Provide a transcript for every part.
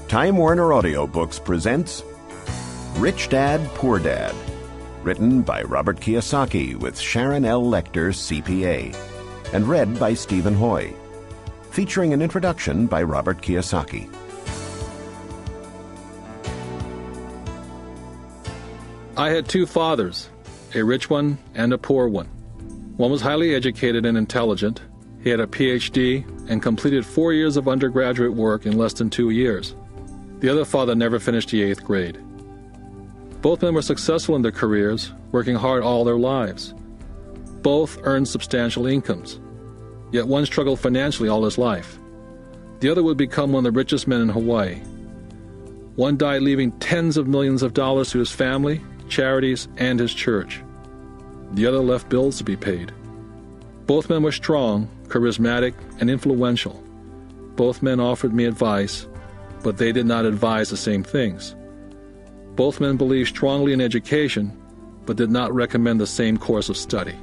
Time Warner Audiobooks presents Rich Dad, Poor Dad, written by Robert Kiyosaki with Sharon L. Lecter, CPA, and read by Stephen Hoy, featuring an introduction by Robert Kiyosaki. I had two fathers, a rich one and a poor one. One was highly educated and intelligent. He had a PhD and completed 4 years of undergraduate work in less than 2 years. The other father never finished the 8th grade. Both men were successful in their careers, working hard all their lives. Both earned substantial incomes. Yet one struggled financially all his life. The other would become one of the richest men in Hawaii. One died leaving tens of millions of dollars to his family, charities, and his church. The other left bills to be paid. Both men were strong, charismatic, and influential. Both men offered me advice, but they did not advise the same things. Both men believed strongly in education, but did not recommend the same course of study.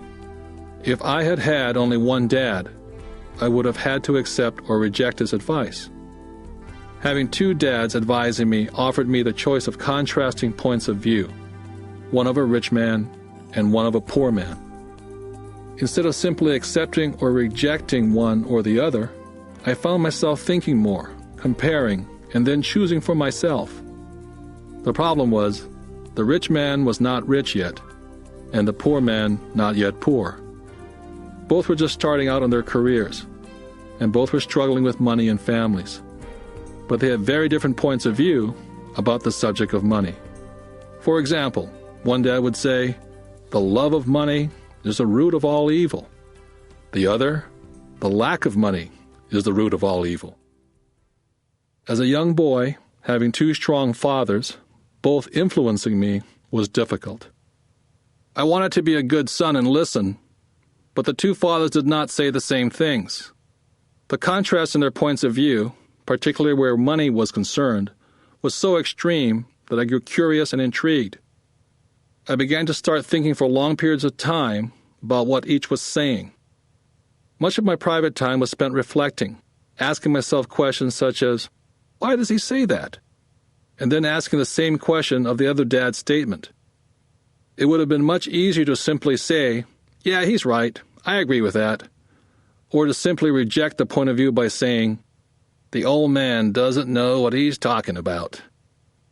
If I had had only one dad, I would have had to accept or reject his advice. Having two dads advising me offered me the choice of contrasting points of view, one of a rich man and one of a poor man. Instead of simply accepting or rejecting one or the other, I found myself thinking more, comparing, and then choosing for myself. The problem was, the rich man was not rich yet, and the poor man not yet poor. Both were just starting out on their careers, and both were struggling with money and families. But they had very different points of view about the subject of money. For example, one dad would say, "The love of money is the root of all evil." The other, "The lack of money is the root of all evil." As a young boy, having two strong fathers, both influencing me, was difficult. I wanted to be a good son and listen, but the two fathers did not say the same things. The contrast in their points of view, particularly where money was concerned, was so extreme that I grew curious and intrigued. I began to start thinking for long periods of time about what each was saying. Much of my private time was spent reflecting, asking myself questions such as, "Why does he say that?" And then asking the same question of the other dad's statement. It would have been much easier to simply say, "Yeah, he's right, I agree with that," or to simply reject the point of view by saying, "The old man doesn't know what he's talking about."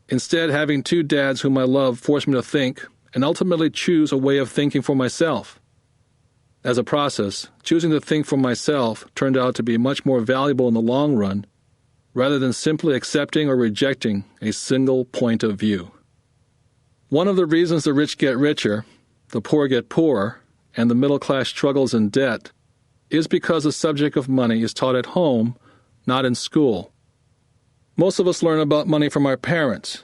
Instead, having two dads whom I love forced me to think and ultimately choose a way of thinking for myself. As a process, choosing to think for myself turned out to be much more valuable in the long run, rather than simply accepting or rejecting a single point of view. One of the reasons the rich get richer, the poor get poorer, and the middle class struggles in debt is because the subject of money is taught at home, not in school. Most of us learn about money from our parents.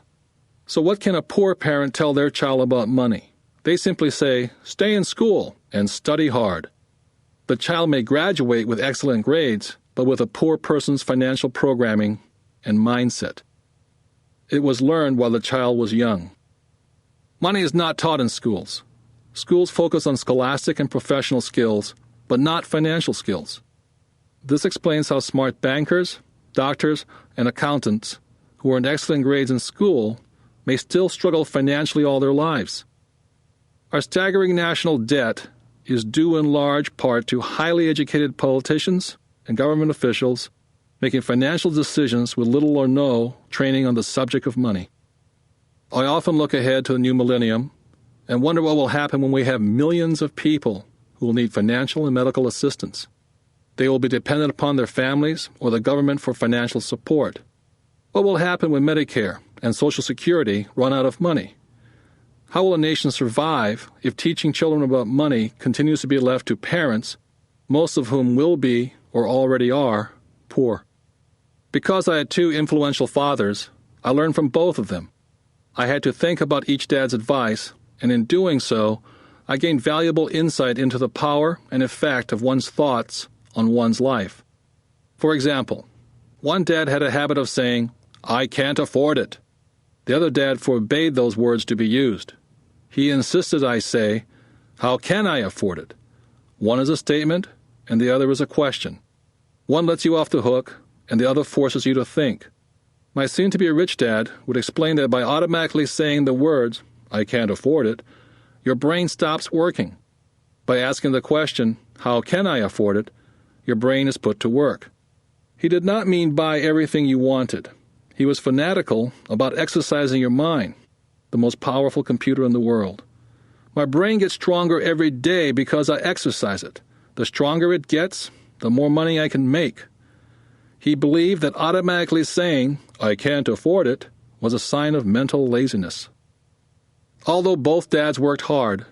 So what can a poor parent tell their child about money? They simply say, "Stay in school and study hard." The child may graduate with excellent grades, but with a poor person's financial programming and mindset. It was learned while the child was young. Money is not taught in schools. Schools focus on scholastic and professional skills, but not financial skills. This explains how smart bankers, doctors, and accountants who earned excellent grades in school may still struggle financially all their lives. Our staggering national debt is due in large part to highly educated politicians and government officials making financial decisions with little or no training on the subject of money. I often look ahead to the new millennium and wonder what will happen when we have millions of people who will need financial and medical assistance. They will be dependent upon their families or the government for financial support. What will happen when Medicare and Social Security run out of money? How will a nation survive if teaching children about money continues to be left to parents, most of whom will be, or already are, poor? Because I had two influential fathers, I learned from both of them. I had to think about each dad's advice, and in doing so, I gained valuable insight into the power and effect of one's thoughts on one's life. For example, one dad had a habit of saying, "I can't afford it." The other dad forbade those words to be used. He insisted I say, "How can I afford it?" One is a statement, and the other is a question. One lets you off the hook, and the other forces you to think. My soon-to-be rich dad would explain that by automatically saying the words, "I can't afford it," your brain stops working. By asking the question, "How can I afford it?" your brain is put to work. He did not mean buy everything you wanted. He was fanatical about exercising your mind, the most powerful computer in the world. My brain gets stronger every day because I exercise it. The stronger it gets, the more money I can make. He believed that automatically saying, "I can't afford it," was a sign of mental laziness. Although both dads worked hard,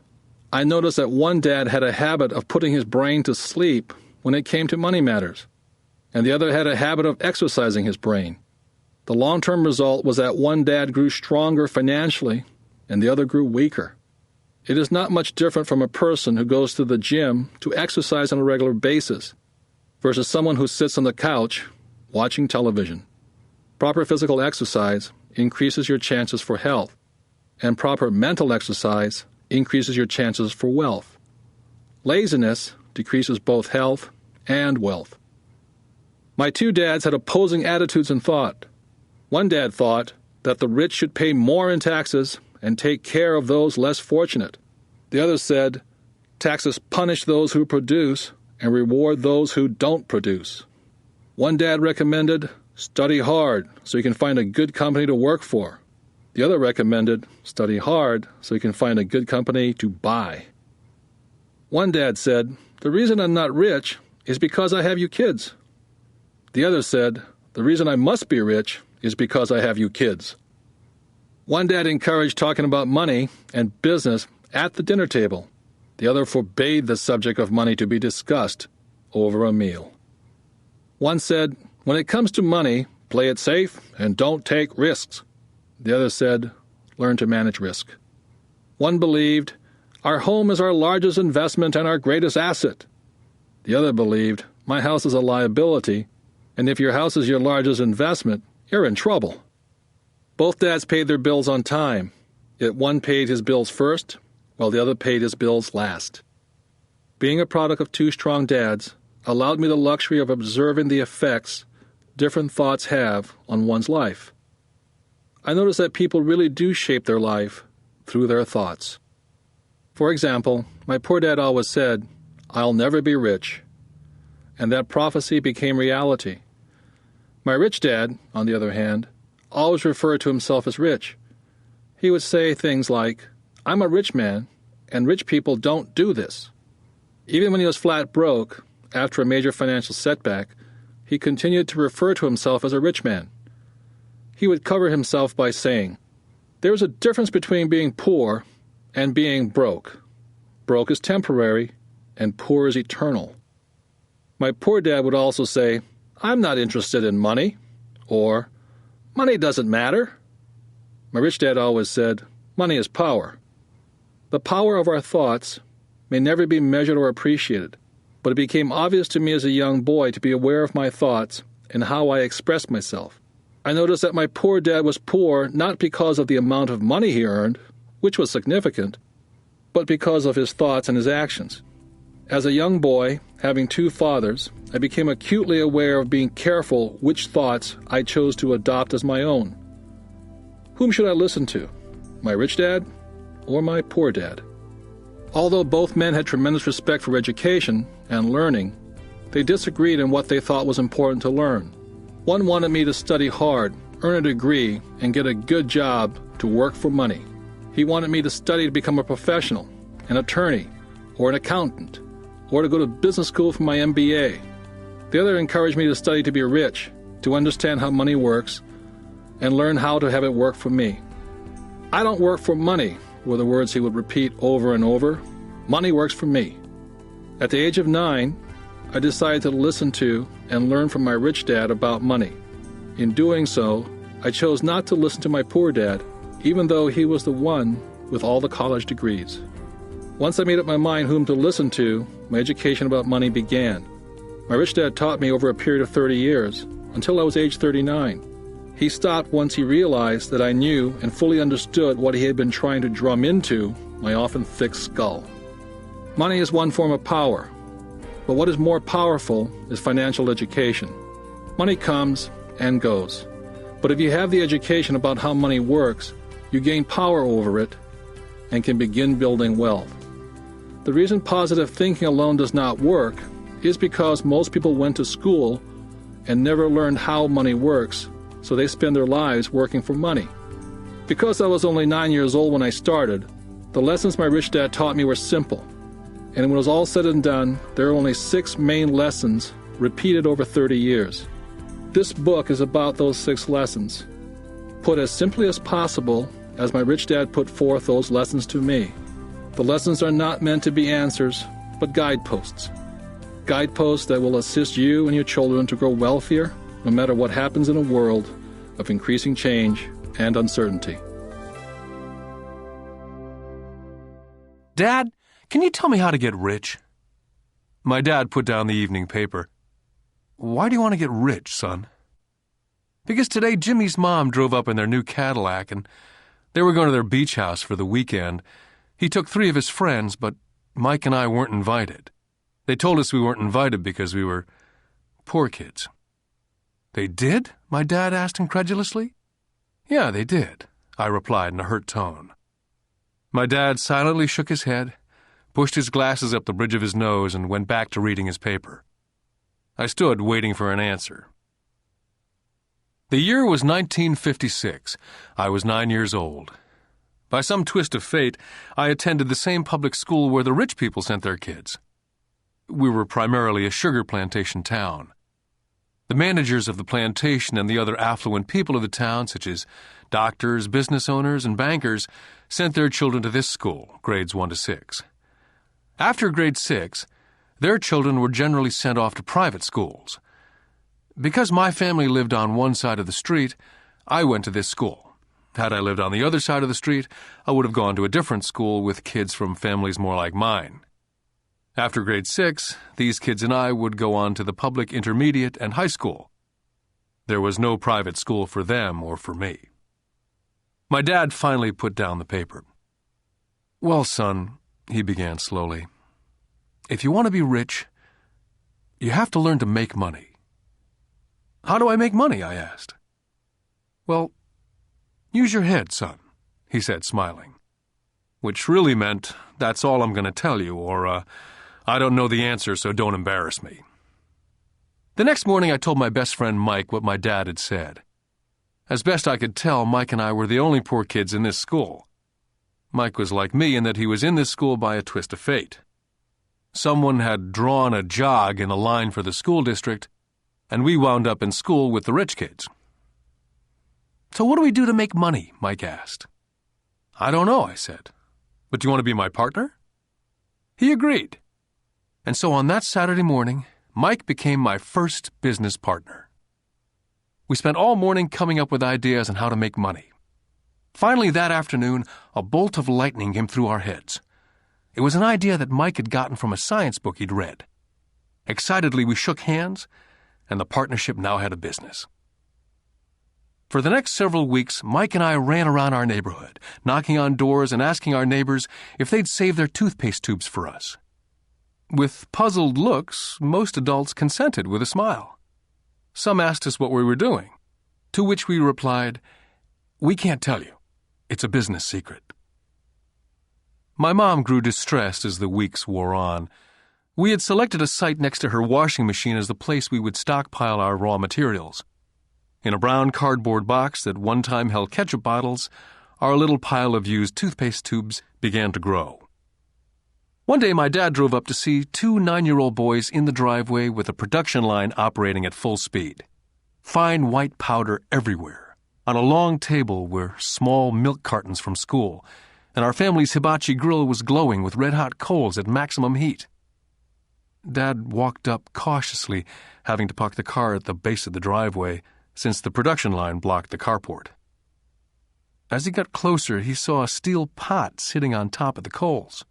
I noticed that one dad had a habit of putting his brain to sleep when it came to money matters, and the other had a habit of exercising his brain. The long-term result was that one dad grew stronger financially and the other grew weaker. It is not much different from a person who goes to the gym to exercise on a regular basis versus someone who sits on the couch watching television. Proper physical exercise increases your chances for health, and proper mental exercise increases your chances for wealth. Laziness decreases both health and wealth. My two dads had opposing attitudes in thought. One dad thought that the rich should pay more in taxes and take care of those less fortunate. The other said, taxes punish those who produce and reward those who don't produce. One dad recommended, study hard so you can find a good company to work for. The other recommended, study hard so you can find a good company to buy. One dad said, the reason I'm not rich is because I have you kids. The other said, the reason I must be rich is because I have you kids. One dad encouraged talking about money and business at the dinner table. The other forbade the subject of money to be discussed over a meal. One said, when it comes to money, play it safe and don't take risks. The other said, learn to manage risk. One believed, our home is our largest investment and our greatest asset. The other believed, my house is a liability, and if your house is your largest investment, you're in trouble. Both dads paid their bills on time, yet one paid his bills first, while the other paid his bills last. Being a product of two strong dads allowed me the luxury of observing the effects different thoughts have on one's life. I noticed that people really do shape their life through their thoughts. For example, my poor dad always said, I'll never be rich, and that prophecy became reality. My rich dad, on the other hand, always referred to himself as rich. He would say things like, I'm a rich man, and rich people don't do this. Even when he was flat broke, after a major financial setback, he continued to refer to himself as a rich man. He would cover himself by saying, there is a difference between being poor and being broke. Broke is temporary, and poor is eternal. My poor dad would also say, I'm not interested in money, or money doesn't matter. My rich dad always said, money is power. The power of our thoughts may never be measured or appreciated, but it became obvious to me as a young boy to be aware of my thoughts and how I expressed myself. I noticed that my poor dad was poor not because of the amount of money he earned, which was significant, but because of his thoughts and his actions. As a young boy, having two fathers, I became acutely aware of being careful which thoughts I chose to adopt as my own. Whom should I listen to? My rich dad or my poor dad? Although both men had tremendous respect for education and learning, they disagreed in what they thought was important to learn. One wanted me to study hard, earn a degree, and get a good job to work for money. He wanted me to study to become a professional, an attorney, or an accountant, or to go to business school for my MBA. The other encouraged me to study to be rich, to understand how money works, and learn how to have it work for me. I don't work for money, were the words he would repeat over and over. Money works for me. At the age of 9, I decided to listen to and learn from my rich dad about money. In doing so, I chose not to listen to my poor dad, even though he was the one with all the college degrees. Once I made up my mind whom to listen to, my education about money began. My rich dad taught me over a period of 30 years, until I was age 39. He stopped once he realized that I knew and fully understood what he had been trying to drum into my often thick skull. Money is one form of power, but what is more powerful is financial education. Money comes and goes. But if you have the education about how money works, you gain power over it and can begin building wealth. The reason positive thinking alone does not work is because most people went to school and never learned how money works, so they spend their lives working for money. Because I was only 9 years old when I started, the lessons my rich dad taught me were simple. And when it was all said and done, there are only 6 main lessons repeated over 30 years. This book is about those 6 lessons, put as simply as possible as my rich dad put forth those lessons to me. The lessons are not meant to be answers, but guideposts. Guideposts that will assist you and your children to grow wealthier, no matter what happens in a world of increasing change and uncertainty. Dad, can you tell me how to get rich? My dad put down the evening paper. Why do you want to get rich, son? Because today Jimmy's mom drove up in their new Cadillac and they were going to their beach house for the weekend. He took 3 of his friends, but Mike and I weren't invited. They told us we weren't invited because we were poor kids. They did? My dad asked incredulously. Yeah, they did, I replied in a hurt tone. My dad silently shook his head, pushed his glasses up the bridge of his nose, and went back to reading his paper. I stood waiting for an answer. The year was 1956. I was 9 years old. By some twist of fate, I attended the same public school where the rich people sent their kids. We were primarily a sugar plantation town. The managers of the plantation and the other affluent people of the town, such as doctors, business owners, and bankers, sent their children to this school, grades 1 to 6. After grade 6, their children were generally sent off to private schools. Because my family lived on one side of the street, I went to this school. Had I lived on the other side of the street, I would have gone to a different school with kids from families more like mine. After grade 6, these kids and I would go on to the public intermediate and high school. There was no private school for them or for me. My dad finally put down the paper. Well, son, he began slowly, if you want to be rich, you have to learn to make money. How do I make money? I asked. Well, use your head, son, he said, smiling. Which really meant, that's all I'm going to tell you, or, I don't know the answer, so don't embarrass me. The next morning, I told my best friend Mike what my dad had said. As best I could tell, Mike and I were the only poor kids in this school. Mike was like me in that he was in this school by a twist of fate. Someone had drawn a jog in a line for the school district, and we wound up in school with the rich kids. So what do we do to make money? Mike asked. I don't know, I said. But do you want to be my partner? He agreed. And so on that Saturday morning, Mike became my first business partner. We spent all morning coming up with ideas on how to make money. Finally, that afternoon, a bolt of lightning came through our heads. It was an idea that Mike had gotten from a science book he'd read. Excitedly, we shook hands, and the partnership now had a business. For the next several weeks, Mike and I ran around our neighborhood, knocking on doors and asking our neighbors if they'd save their toothpaste tubes for us. With puzzled looks, most adults consented with a smile. Some asked us what we were doing, to which we replied, "We can't tell you. It's a business secret." My mom grew distressed as the weeks wore on. We had selected a site next to her washing machine as the place we would stockpile our raw materials. In a brown cardboard box that one time held ketchup bottles, our little pile of used toothpaste tubes began to grow. One day my dad drove up to see 2 9-year-old boys in the driveway with a production line operating at full speed. Fine white powder everywhere. On a long table were small milk cartons from school, and our family's hibachi grill was glowing with red-hot coals at maximum heat. Dad walked up cautiously, having to park the car at the base of the driveway, since the production line blocked the carport. As he got closer, he saw a steel pot sitting on top of the coals,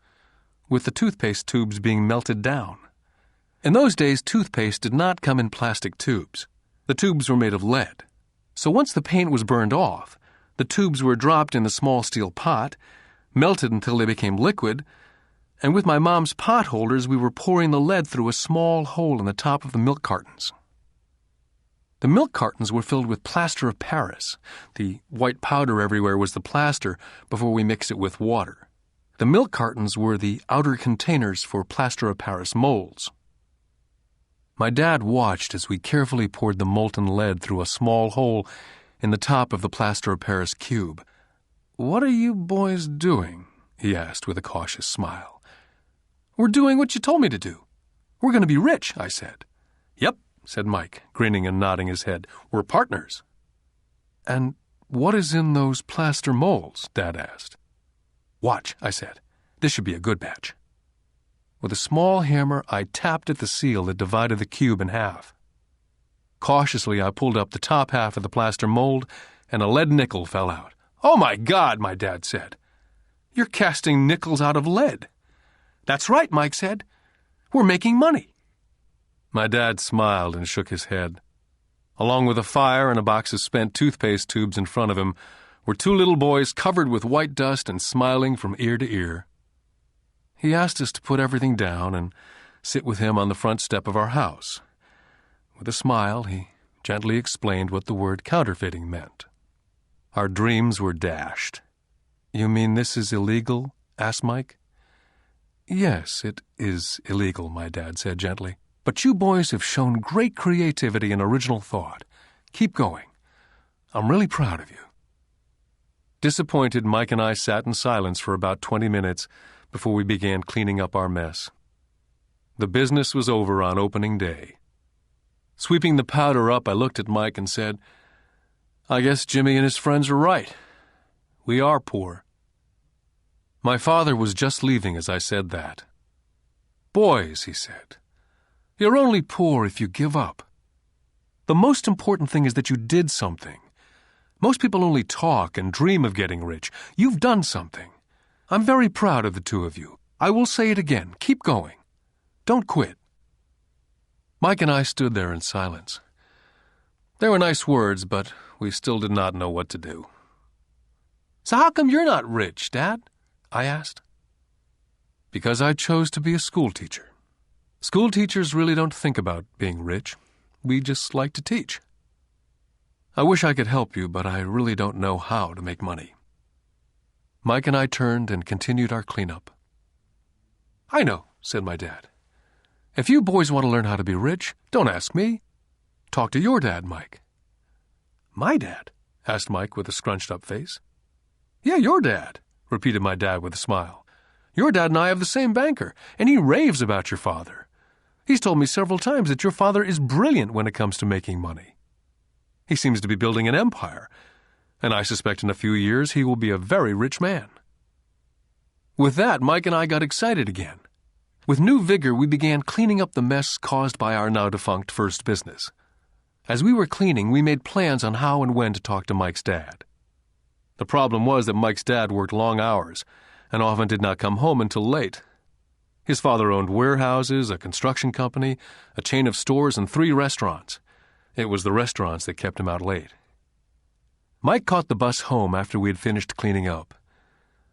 with the toothpaste tubes being melted down. In those days, toothpaste did not come in plastic tubes. The tubes were made of lead. So once the paint was burned off, the tubes were dropped in the small steel pot, melted until they became liquid, and with my mom's pot holders, we were pouring the lead through a small hole in the top of the milk cartons. The milk cartons were filled with plaster of Paris. The white powder everywhere was the plaster before we mix it with water. The milk cartons were the outer containers for plaster of Paris molds. My dad watched as we carefully poured the molten lead through a small hole in the top of the plaster of Paris cube. "What are you boys doing?" he asked with a cautious smile. "We're doing what you told me to do. We're going to be rich," I said. "Yep," said Mike, grinning and nodding his head. "We're partners." "And what is in those plaster molds?" Dad asked. "Watch," I said. "This should be a good batch." With a small hammer, I tapped at the seal that divided the cube in half. Cautiously, I pulled up the top half of the plaster mold, and a lead nickel fell out. "Oh, my God," my dad said. "You're casting nickels out of lead." "That's right," Mike said. "We're making money." My dad smiled and shook his head. Along with a fire and a box of spent toothpaste tubes in front of him were two little boys covered with white dust and smiling from ear to ear. He asked us to put everything down and sit with him on the front step of our house. With a smile, he gently explained what the word counterfeiting meant. Our dreams were dashed. "You mean this is illegal?" asked Mike. "Yes, it is illegal," my dad said gently. "But you boys have shown great creativity and original thought. Keep going. I'm really proud of you." Disappointed, Mike and I sat in silence for about 20 minutes before we began cleaning up our mess. The business was over on opening day. Sweeping the powder up, I looked at Mike and said, "I guess Jimmy and his friends are right. We are poor." My father was just leaving as I said that. "Boys," he said, "you're only poor if you give up. The most important thing is that you did something. Most people only talk and dream of getting rich. You've done something. I'm very proud of the two of you. I will say it again. Keep going. Don't quit." Mike and I stood there in silence. They were nice words, but we still did not know what to do. "So how come you're not rich, Dad?" I asked. "Because I chose to be a school teacher. School teachers really don't think about being rich. We just like to teach. I wish I could help you, but I really don't know how to make money." Mike and I turned and continued our cleanup. "I know," said my dad. "If you boys want to learn how to be rich, don't ask me. Talk to your dad, Mike." "My dad?" asked Mike with a scrunched-up face. "Yeah, your dad," repeated my dad with a smile. "Your dad and I have the same banker, and he raves about your father. He's told me several times that your father is brilliant when it comes to making money. He seems to be building an empire, and I suspect in a few years he will be a very rich man." With that, Mike and I got excited again. With new vigor, we began cleaning up the mess caused by our now-defunct first business. As we were cleaning, we made plans on how and when to talk to Mike's dad. The problem was that Mike's dad worked long hours and often did not come home until late. His father owned warehouses, a construction company, a chain of stores, and 3 restaurants. It was the restaurants that kept him out late. Mike caught the bus home after we had finished cleaning up.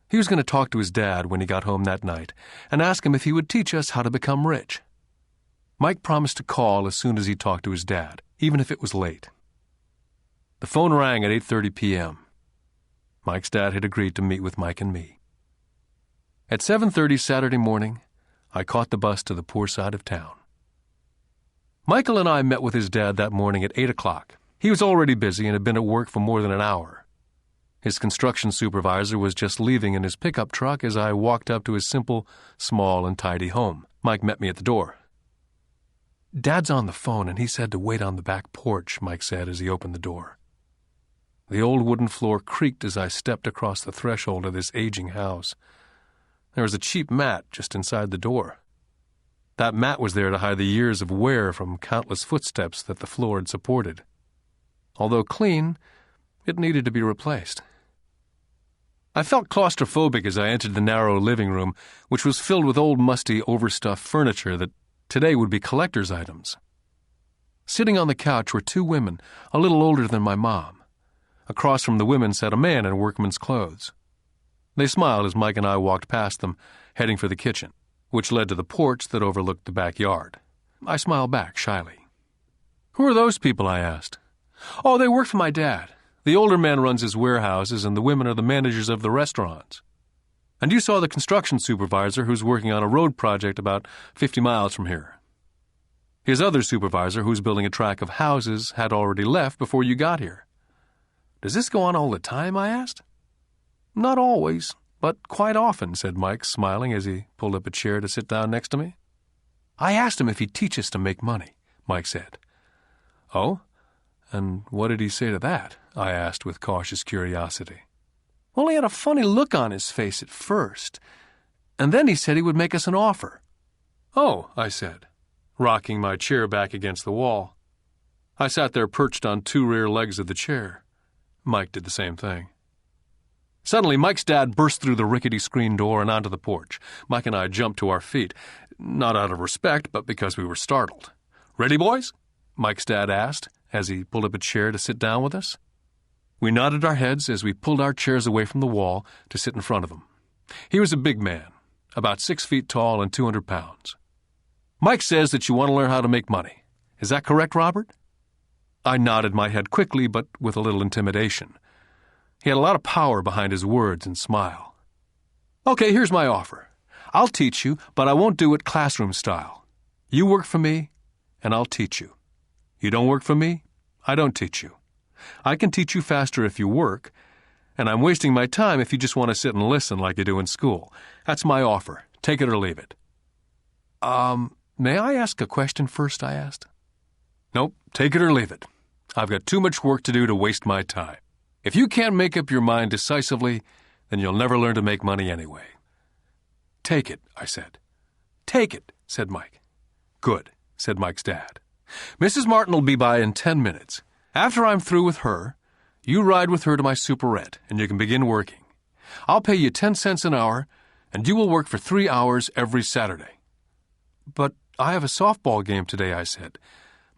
He was going to talk to his dad when he got home that night and ask him if he would teach us how to become rich. Mike promised to call as soon as he talked to his dad, even if it was late. The phone rang at 8:30 p.m. Mike's dad had agreed to meet with Mike and me. At 7:30 Saturday morning, I caught the bus to the poor side of town. Michael and I met with his dad that morning at 8 o'clock. He was already busy and had been at work for more than an hour. His construction supervisor was just leaving in his pickup truck as I walked up to his simple, small, and tidy home. Mike met me at the door. "Dad's on the phone, and he said to wait on the back porch," Mike said as he opened the door. The old wooden floor creaked as I stepped across the threshold of this aging house. There was a cheap mat just inside the door. That mat was there to hide the years of wear from countless footsteps that the floor had supported. Although clean, it needed to be replaced. I felt claustrophobic as I entered the narrow living room, which was filled with old, musty, overstuffed furniture that today would be collector's items. Sitting on the couch were 2 women, a little older than my mom. Across from the women sat a man in workman's clothes. They smiled as Mike and I walked past them, heading for the kitchen, which led to the porch that overlooked the backyard. I smiled back shyly. Who are those people? I asked. Oh, they work for my dad. The older man runs his warehouses, and the women are the managers of the restaurants. And you saw the construction supervisor who's working on a road project about 50 miles from here. His other supervisor, who's building a tract of houses, had already left before you got here. Does this go on all the time? I asked. Not always, but quite often, said Mike, smiling as he pulled up a chair to sit down next to me. I asked him if he'd teach us to make money, Mike said. Oh? And what did he say to that? I asked with cautious curiosity. Well, he had a funny look on his face at first, and then he said he would make us an offer. Oh, I said, rocking my chair back against the wall. I sat there perched on 2 rear legs of the chair. Mike did the same thing. Suddenly, Mike's dad burst through the rickety screen door and onto the porch. Mike and I jumped to our feet, not out of respect, but because we were startled. Ready, boys? Mike's dad asked as he pulled up a chair to sit down with us. We nodded our heads as we pulled our chairs away from the wall to sit in front of him. He was a big man, about 6 feet tall and 200 pounds. Mike says that you want to learn how to make money. Is that correct, Robert? I nodded my head quickly, but with a little intimidation. He had a lot of power behind his words and smile. Okay, here's my offer. I'll teach you, but I won't do it classroom style. You work for me, and I'll teach you. You don't work for me, I don't teach you. I can teach you faster if you work, and I'm wasting my time if you just want to sit and listen like you do in school. That's my offer. Take it or leave it. May I ask a question first? I asked. Nope, take it or leave it. I've got too much work to do to waste my time. If you can't make up your mind decisively, then you'll never learn to make money anyway. Take it, I said. Take it, said Mike. Good, said Mike's dad. Mrs. Martin will be by in 10 minutes. After I'm through with her, you ride with her to my superette, and you can begin working. I'll pay you 10 cents an hour, and you will work for 3 hours every Saturday. But I have a softball game today, I said.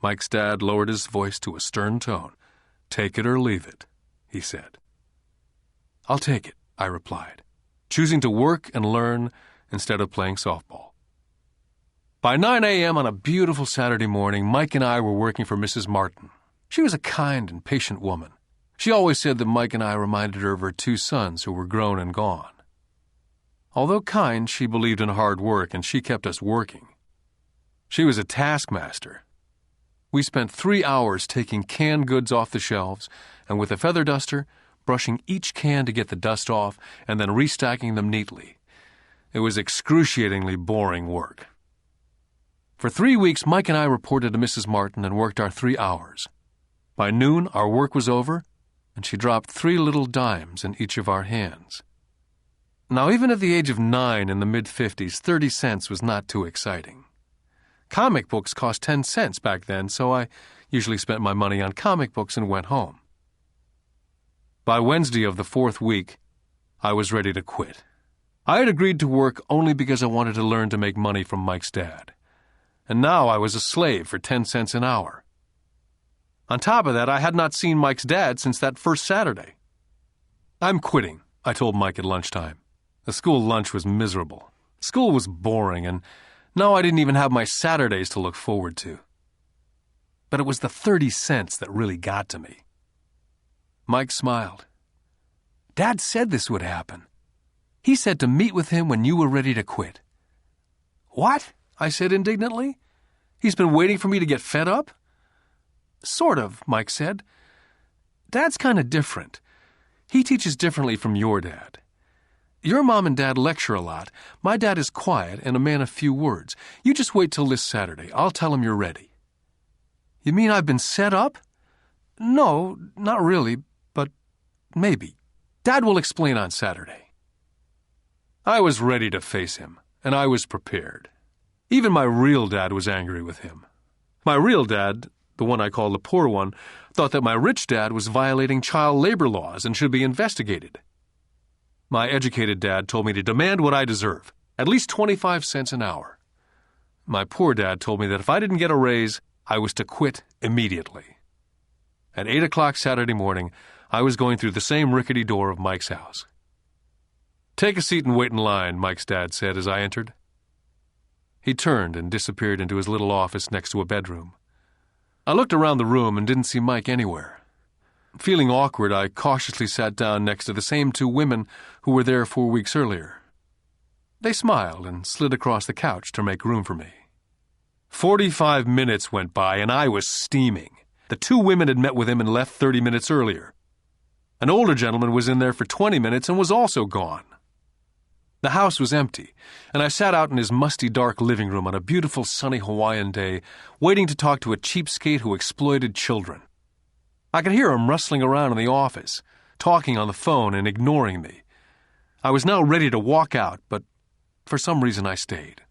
Mike's dad lowered his voice to a stern tone. Take it or leave it, he said. I'll take it, I replied, choosing to work and learn instead of playing softball. By 9 a.m. on a beautiful Saturday morning, Mike and I were working for Mrs. Martin. She was a kind and patient woman. She always said that Mike and I reminded her of her 2 sons who were grown and gone. Although kind, she believed in hard work, and she kept us working. She was a taskmaster. We spent 3 hours taking canned goods off the shelves, and with a feather duster, brushing each can to get the dust off, and then restacking them neatly. It was excruciatingly boring work. For 3 weeks, Mike and I reported to Mrs. Martin and worked our 3 hours. By noon, our work was over, and she dropped 3 little dimes in each of our hands. Now, even at the age of 9 in the mid-50s, 30 cents was not too exciting. Comic books cost 10 cents back then, so I usually spent my money on comic books and went home. By Wednesday of the 4th week, I was ready to quit. I had agreed to work only because I wanted to learn to make money from Mike's dad. And now I was a slave for 10 cents an hour. On top of that, I had not seen Mike's dad since that first Saturday. I'm quitting, I told Mike at lunchtime. The school lunch was miserable. School was boring, and now I didn't even have my Saturdays to look forward to. But it was the 30 cents that really got to me. Mike smiled. Dad said this would happen. He said to meet with him when you were ready to quit. What? I said indignantly. He's been waiting for me to get fed up? Sort of, Mike said. Dad's kind of different. He teaches differently from your dad. Your mom and dad lecture a lot. My dad is quiet and a man of few words. You just wait till this Saturday. I'll tell him you're ready. You mean I've been set up? No, not really, but maybe. Dad will explain on Saturday. I was ready to face him, and I was prepared. Even my real dad was angry with him. My real dad, the one I call the poor one, thought that my rich dad was violating child labor laws and should be investigated. My educated dad told me to demand what I deserve, at least 25 cents an hour. My poor dad told me that if I didn't get a raise, I was to quit immediately. At 8 o'clock Saturday morning, I was going through the same rickety door of Mike's house. Take a seat and wait in line, Mike's dad said as I entered. He turned and disappeared into his little office next to a bedroom. I looked around the room and didn't see Mike anywhere. Feeling awkward, I cautiously sat down next to the same two women who were there 4 weeks earlier. They smiled and slid across the couch to make room for me. 45 minutes went by and I was steaming. The two women had met with him and left 30 minutes earlier. An older gentleman was in there for 20 minutes and was also gone. The house was empty, and I sat out in his musty, dark living room on a beautiful, sunny Hawaiian day, waiting to talk to a cheapskate who exploited children. I could hear him rustling around in the office, talking on the phone and ignoring me. I was now ready to walk out, but for some reason I stayed.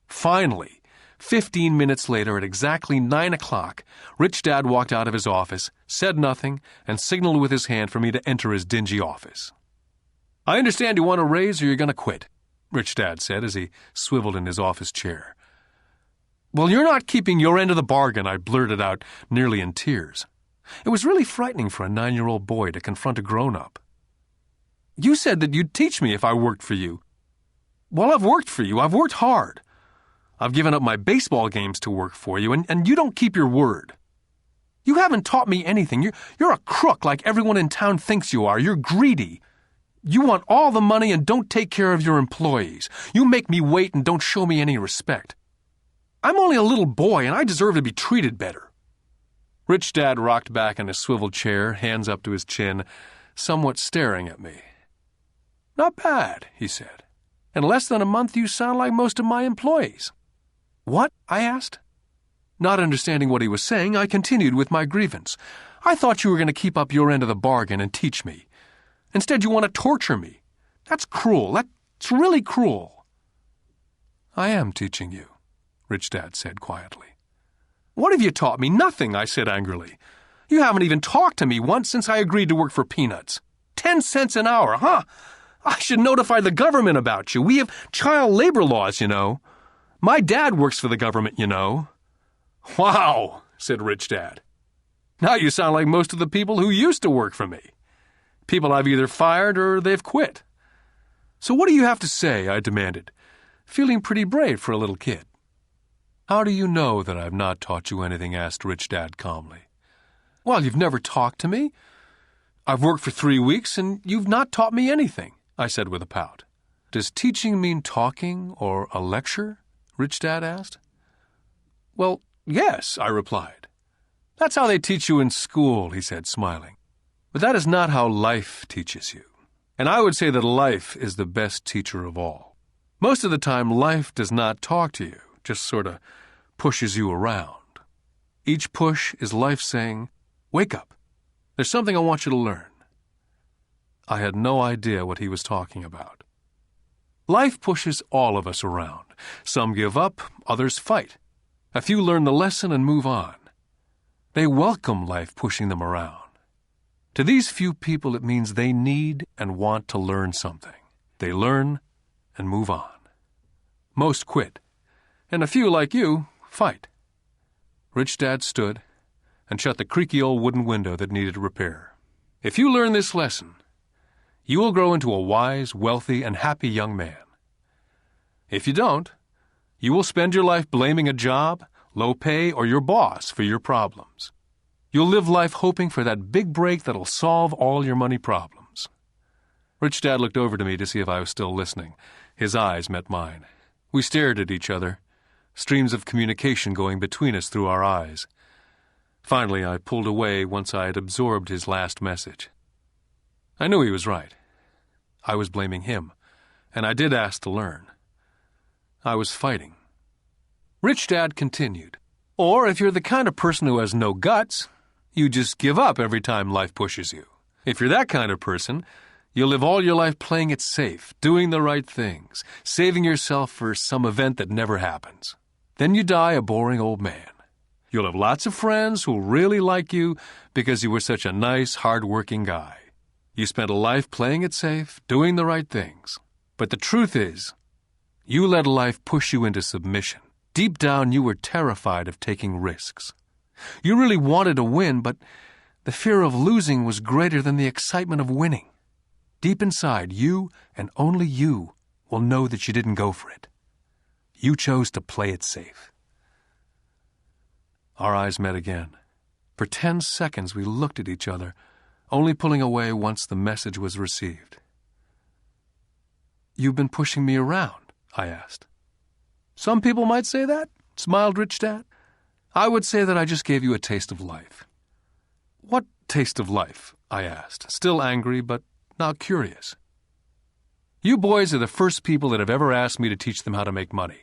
Finally, 15 minutes later, at exactly 9 o'clock, Rich Dad walked out of his office, said nothing, and signaled with his hand for me to enter his dingy office. "I understand you want a raise or you're going to quit," Rich Dad said as he swiveled in his office chair. "Well, you're not keeping your end of the bargain," I blurted out, nearly in tears. It was really frightening for a 9-year-old boy to confront a grown-up. "You said that you'd teach me if I worked for you." "Well, I've worked for you. I've worked hard. I've given up my baseball games to work for you, and you don't keep your word. You haven't taught me anything. You're a crook like everyone in town thinks you are. You're greedy. You want all the money and don't take care of your employees. You make me wait and don't show me any respect. I'm only a little boy and I deserve to be treated better." Rich Dad rocked back in his swivel chair, hands up to his chin, somewhat staring at me. "Not bad," he said. "In less than a month you sound like most of my employees." "What?" I asked. Not understanding what he was saying, I continued with my grievance. "I thought you were going to keep up your end of the bargain and teach me. Instead, you want to torture me. That's cruel. That's really cruel." "I am teaching you," Rich Dad said quietly. "What have you taught me?" "Nothing," I said angrily. "You haven't even talked to me once since I agreed to work for peanuts. 10 cents an hour, huh? I should notify the government about you. We have child labor laws, you know. My dad works for the government, you know." "Wow," said Rich Dad. "Now you sound like most of the people who used to work for me. People I've either fired or they've quit." "So what do you have to say?" I demanded, feeling pretty brave for a little kid. "How do you know that I've not taught you anything?" asked Rich Dad calmly. "Well, you've never talked to me. I've worked for 3 weeks and you've not taught me anything," I said with a pout. "Does teaching mean talking or a lecture?" Rich Dad asked. "Well, yes," I replied. "That's how they teach you in school," he said, smiling. "But that is not how life teaches you. And I would say that life is the best teacher of all. Most of the time, life does not talk to you, just sort of pushes you around. Each push is life saying, 'Wake up. There's something I want you to learn.'" I had no idea what he was talking about. Life pushes all of us around. Some give up, others fight. A few learn the lesson and move on. They welcome life pushing them around. To these few people, it means they need and want to learn something. They learn and move on. Most quit, and a few, like you, fight. Rich Dad stood and shut the creaky old wooden window that needed repair. "If you learn this lesson, you will grow into a wise, wealthy, and happy young man. If you don't, you will spend your life blaming a job, low pay, or your boss for your problems. You'll live life hoping for that big break that'll solve all your money problems." Rich Dad looked over to me to see if I was still listening. His eyes met mine. We stared at each other, streams of communication going between us through our eyes. Finally, I pulled away once I had absorbed his last message. I knew he was right. I was blaming him, and I did ask to learn. I was fighting. Rich Dad continued, "Or if you're the kind of person who has no guts, you just give up every time life pushes you. If you're that kind of person, you'll live all your life playing it safe, doing the right things, saving yourself for some event that never happens. Then you die a boring old man. You'll have lots of friends who'll really like you because you were such a nice, hard-working guy. You spent a life playing it safe, doing the right things. But the truth is, you let life push you into submission. Deep down, you were terrified of taking risks. You really wanted to win, but the fear of losing was greater than the excitement of winning. Deep inside, you and only you will know that you didn't go for it. You chose to play it safe." Our eyes met again. For 10 seconds we looked at each other, only pulling away once the message was received. "You've been pushing me around?" I asked. "Some people might say that," smiled Rich Dad. "I would say that I just gave you a taste of life." "What taste of life?" I asked, still angry but now curious. "You boys are the first people that have ever asked me to teach them how to make money.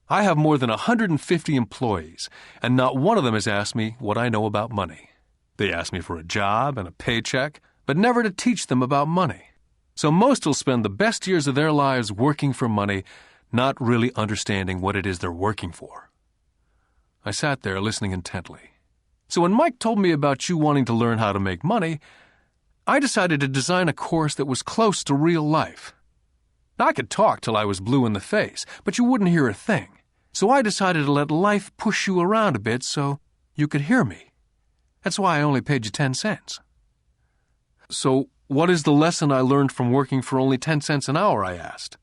I have more than 150 employees, and not one of them has asked me what I know about money. They ask me for a job and a paycheck, but never to teach them about money. So most will spend the best years of their lives working for money, not really understanding what it is they're working for." I sat there listening intently. "So when Mike told me about you wanting to learn how to make money, I decided to design a course that was close to real life. Now, I could talk till I was blue in the face, but you wouldn't hear a thing. So I decided to let life push you around a bit so you could hear me. That's why I only paid you 10 cents. "So what is the lesson I learned from working for only 10 cents an hour?" I asked.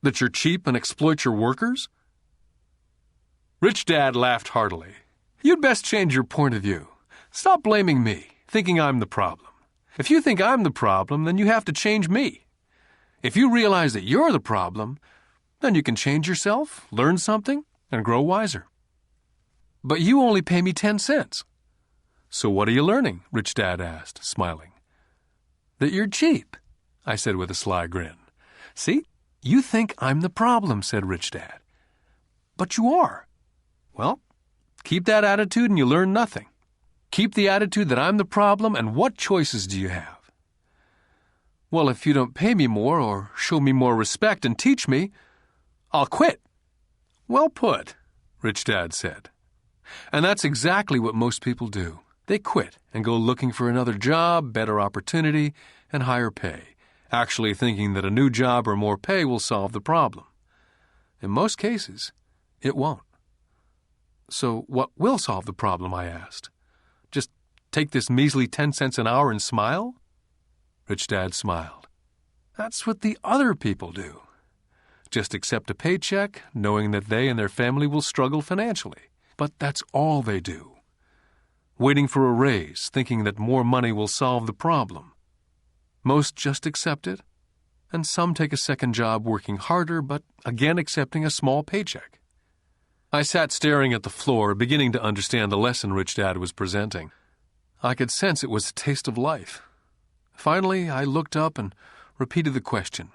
"That you're cheap and exploit your workers?" Rich Dad laughed heartily. "You'd best change your point of view. Stop blaming me, thinking I'm the problem. If you think I'm the problem, then you have to change me. If you realize that you're the problem, then you can change yourself, learn something, and grow wiser." "But you only pay me 10 cents. "So what are you learning?" Rich Dad asked, smiling. "That you're cheap," I said with a sly grin. "See, you think I'm the problem," said Rich Dad. "But you are. Well, keep that attitude and you learn nothing. Keep the attitude that I'm the problem, and what choices do you have?" "Well, if you don't pay me more or show me more respect and teach me, I'll quit." "Well put," Rich Dad said. And that's exactly what most people do. They quit and go looking for another job, better opportunity, and higher pay, actually thinking that a new job or more pay will solve the problem. In most cases, it won't. "So what will solve the problem?" I asked. "Just take this measly 10 cents an hour and smile?" Rich Dad smiled. "That's what the other people do. Just accept a paycheck, knowing that they and their family will struggle financially. But that's all they do. Waiting for a raise, thinking that more money will solve the problem. Most just accept it, and some take a second job working harder, but again accepting a small paycheck." I sat staring at the floor, beginning to understand the lesson Rich Dad was presenting. I could sense it was a taste of life. Finally, I looked up and repeated the question.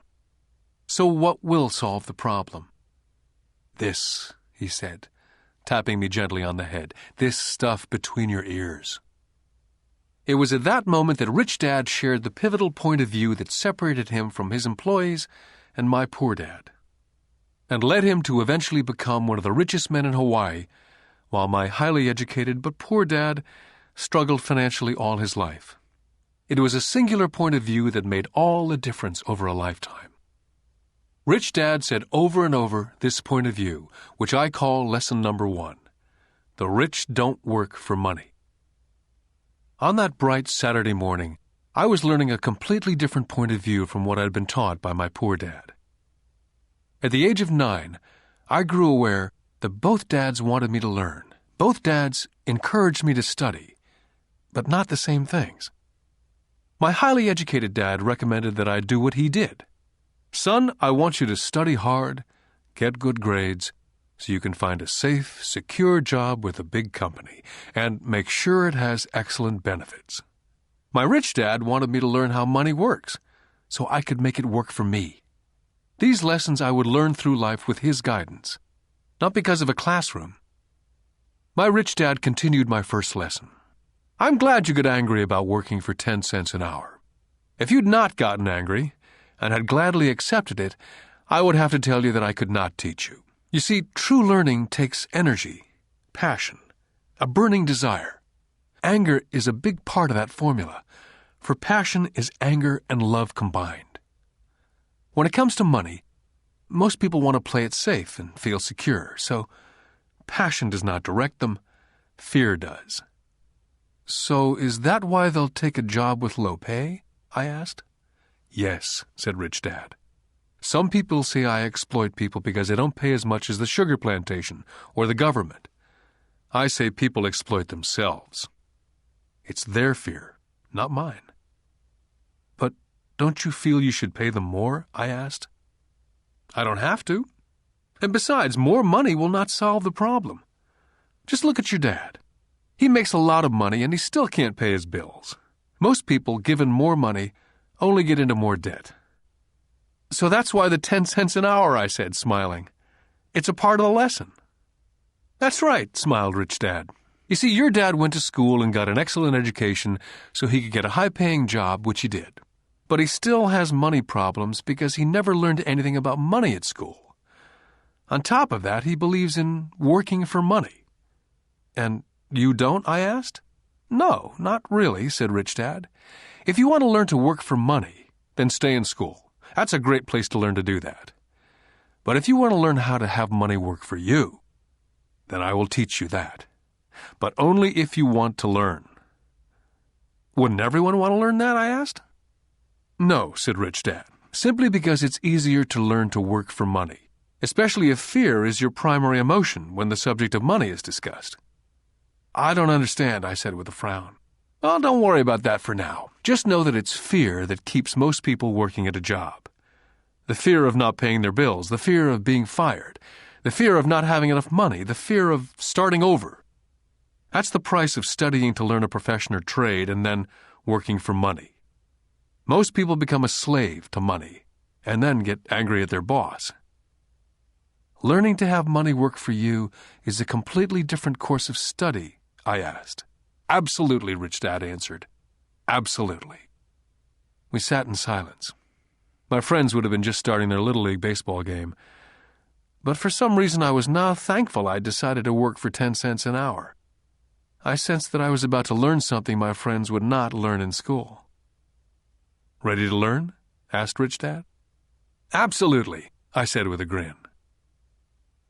"So what will solve the problem?" "This," he said, tapping me gently on the head. "This stuff between your ears." It was at that moment that Rich Dad shared the pivotal point of view that separated him from his employees and my poor dad, and led him to eventually become one of the richest men in Hawaii, while my highly educated but poor dad struggled financially all his life. It was a singular point of view that made all the difference over a lifetime. Rich Dad said over and over this point of view, which I call lesson number 1. The rich don't work for money. On that bright Saturday morning, I was learning a completely different point of view from what I'd been taught by my poor dad. At the age of 9, I grew aware that both dads wanted me to learn. Both dads encouraged me to study, but not the same things. My highly educated dad recommended that I do what he did. "Son, I want you to study hard, get good grades, so you can find a safe, secure job with a big company, and make sure it has excellent benefits." My rich dad wanted me to learn how money works, so I could make it work for me. These lessons I would learn through life with his guidance, not because of a classroom. My rich dad continued my first lesson. "I'm glad you got angry about working for 10 cents an hour. If you'd not gotten angry, and had gladly accepted it, I would have to tell you that I could not teach you. You see, true learning takes energy, passion, a burning desire. Anger is a big part of that formula, for passion is anger and love combined. When it comes to money, most people want to play it safe and feel secure, so passion does not direct them, fear does." "So is that why they'll take a job with low pay?" I asked. "Yes," said Rich Dad. "Some people say I exploit people because they don't pay as much as the sugar plantation or the government. I say people exploit themselves. It's their fear, not mine. But don't you feel you should pay them more? I asked. I don't have to. And besides, more money will not solve the problem. Just look at your dad. He makes a lot of money and he still can't pay his bills. Most people, given more money, only get into more debt. So that's why the 10 cents an hour, I said, smiling. It's a part of the lesson. That's right, smiled Rich Dad. You see, your dad went to school and got an excellent education so he could get a high-paying job, which he did. But he still has money problems because he never learned anything about money at school. On top of that, he believes in working for money. And you don't, I asked? No, not really, said Rich Dad. If you want to learn to work for money, then stay in school. That's a great place to learn to do that. But if you want to learn how to have money work for you, then I will teach you that. But only if you want to learn. Wouldn't everyone want to learn that, I asked? No, said Rich Dad, simply because it's easier to learn to work for money, especially if fear is your primary emotion when the subject of money is discussed. I don't understand, I said with a frown. Well, don't worry about that for now. Just know that it's fear that keeps most people working at a job. The fear of not paying their bills, the fear of being fired, the fear of not having enough money, the fear of starting over. That's the price of studying to learn a profession or trade and then working for money. Most people become a slave to money and then get angry at their boss. Learning to have money work for you is a completely different course of study, I asked. Absolutely, Rich Dad answered. Absolutely. We sat in silence. My friends would have been just starting their Little League baseball game. But for some reason I was now thankful I'd decided to work for 10 cents an hour. I sensed that I was about to learn something my friends would not learn in school. Ready to learn? Asked Rich Dad. Absolutely, I said with a grin.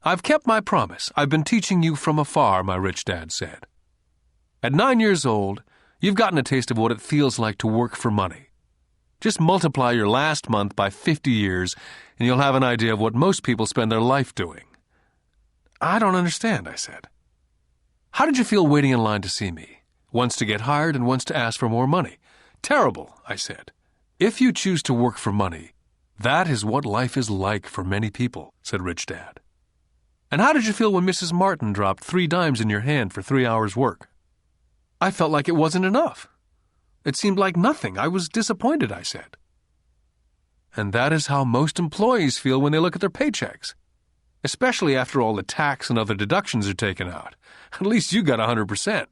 I've kept my promise. I've been teaching you from afar, my Rich Dad said. At 9 years old, you've gotten a taste of what it feels like to work for money. Just multiply your last month by 50 years, and you'll have an idea of what most people spend their life doing. I don't understand, I said. How did you feel waiting in line to see me? Once to get hired and once to ask for more money. Terrible, I said. If you choose to work for money, that is what life is like for many people, said Rich Dad. And how did you feel when Mrs. Martin dropped 3 dimes in your hand for 3 hours' work? I felt like it wasn't enough. It seemed like nothing. I was disappointed, I said. And that is how most employees feel when they look at their paychecks, especially after all the tax and other deductions are taken out. At least you got 100%.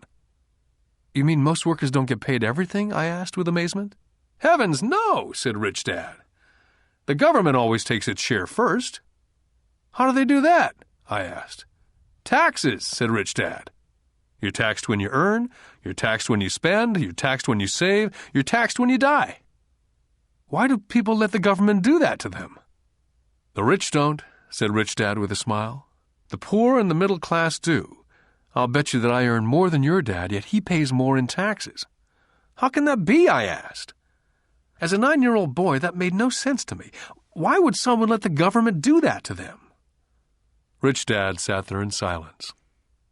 You mean most workers don't get paid everything? I asked with amazement. Heavens, no, said Rich Dad. The government always takes its share first. How do they do that? I asked. Taxes, said Rich Dad. You're taxed when you earn, you're taxed when you spend, you're taxed when you save, you're taxed when you die. Why do people let the government do that to them? The rich don't, said Rich Dad with a smile. The poor and the middle class do. I'll bet you that I earn more than your dad, yet he pays more in taxes. How can that be? I asked. As a 9-year-old boy, that made no sense to me. Why would someone let the government do that to them? Rich Dad sat there in silence.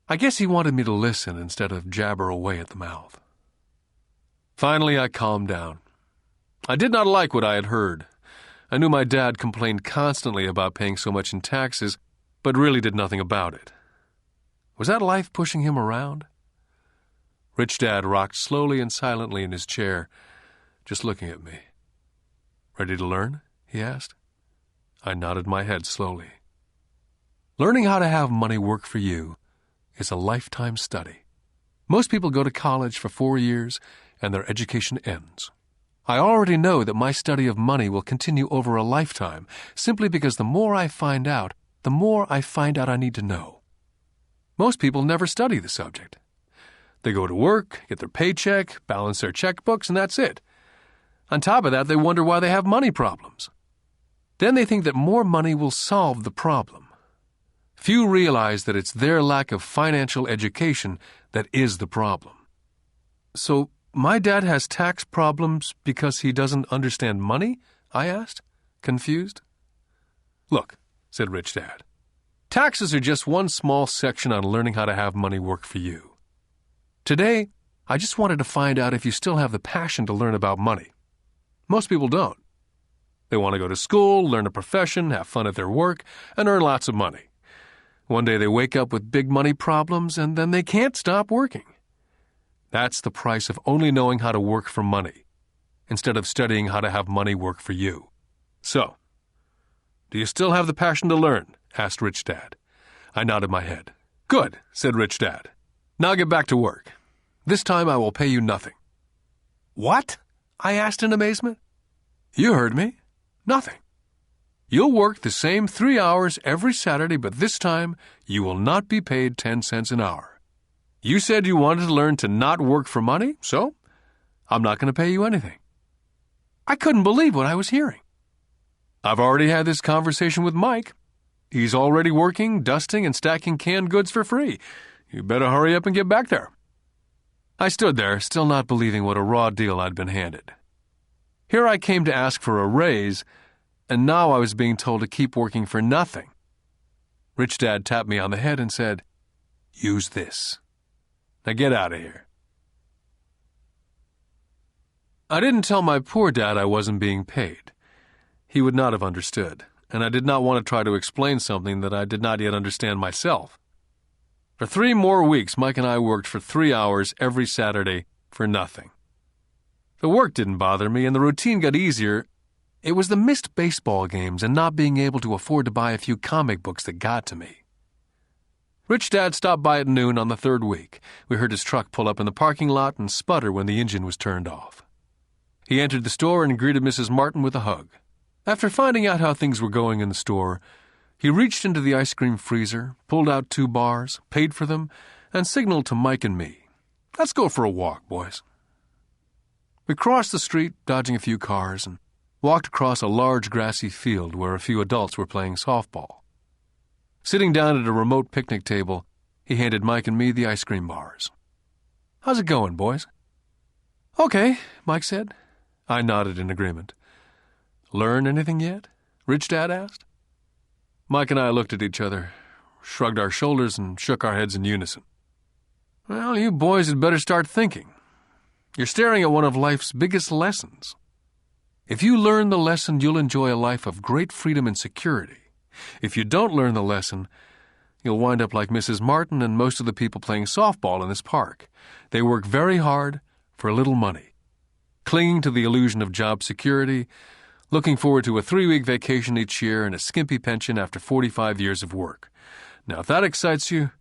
I guess he wanted me to listen instead of jabber away at the mouth. Finally, I calmed down. I did not like what I had heard. I knew my dad complained constantly about paying so much in taxes, but really did nothing about it. Was that life pushing him around? Rich Dad rocked slowly and silently in his chair, just looking at me. Ready to learn? He asked. I nodded my head slowly. Learning how to have money work for you is a lifetime study. Most people go to college for 4 years and their education ends. I already know that my study of money will continue over a lifetime simply because the more I find out, the more I find out I need to know. Most people never study the subject. They go to work, get their paycheck, balance their checkbooks, and that's it. On top of that, they wonder why they have money problems. Then they think that more money will solve the problem. Few realize that it's their lack of financial education that is the problem. So, my dad has tax problems because he doesn't understand money? I asked, confused. Look, said Rich Dad, Taxes are just one small section on learning how to have money work for you. Today, I just wanted to find out if you still have the passion to learn about money. Most people don't. They want to go to school, learn a profession, have fun at their work, and earn lots of money. One day they wake up with big money problems, and then they can't stop working. That's the price of only knowing how to work for money, instead of studying how to have money work for you. So, do you still have the passion to learn? Asked Rich Dad. I nodded my head. Good, said Rich Dad. Now get back to work. This time I will pay you nothing. What? I asked in amazement. You heard me. Nothing. You'll work the same 3 hours every Saturday, but this time you will not be paid 10 cents an hour. You said you wanted to learn to not work for money, so I'm not going to pay you anything. I couldn't believe what I was hearing. I've already had this conversation with Mike. He's already working, dusting, and stacking canned goods for free. You better hurry up and get back there. I stood there, still not believing what a raw deal I'd been handed. Here I came to ask for a raise, and now I was being told to keep working for nothing. Rich Dad tapped me on the head and said, "Use this. Now get out of here." I didn't tell my poor dad I wasn't being paid. He would not have understood, and I did not want to try to explain something that I did not yet understand myself. For 3 more weeks, Mike and I worked for 3 hours every Saturday for nothing. The work didn't bother me, and the routine got easier. It was the missed baseball games and not being able to afford to buy a few comic books that got to me. Rich Dad stopped by at noon on the 3rd week. We heard his truck pull up in the parking lot and sputter when the engine was turned off. He entered the store and greeted Mrs. Martin with a hug. After finding out how things were going in the store, he reached into the ice cream freezer, pulled out 2 bars, paid for them, and signaled to Mike and me, "Let's go for a walk, boys." We crossed the street, dodging a few cars, and walked across a large grassy field where a few adults were playing softball. Sitting down at a remote picnic table, he handed Mike and me the ice cream bars. "How's it going, boys?" "Okay," Mike said. I nodded in agreement. "Learn anything yet?" Rich Dad asked. Mike and I looked at each other, shrugged our shoulders, and shook our heads in unison. "Well, you boys had better start thinking. You're staring at one of life's biggest lessons. If you learn the lesson, you'll enjoy a life of great freedom and security. If you don't learn the lesson, you'll wind up like Mrs. Martin and most of the people playing softball in this park. They work very hard for little money, clinging to the illusion of job security, looking forward to a 3-week vacation each year and a skimpy pension after 45 years of work. Now, if that excites you,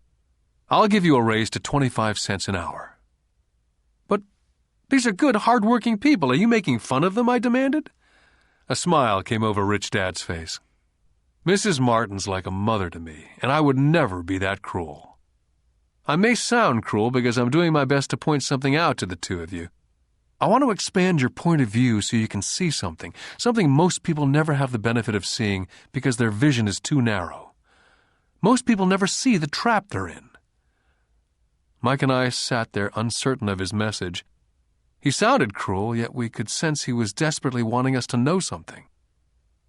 I'll give you a raise to 25 cents an hour." "But these are good, hard-working people. Are you making fun of them?" I demanded. A smile came over Rich Dad's face. "Mrs. Martin's like a mother to me, and I would never be that cruel. I may sound cruel because I'm doing my best to point something out to the two of you. I want to expand your point of view so you can see something most people never have the benefit of seeing because their vision is too narrow. Most people never see the trap they're in." Mike and I sat there uncertain of his message. He sounded cruel, yet we could sense he was desperately wanting us to know something.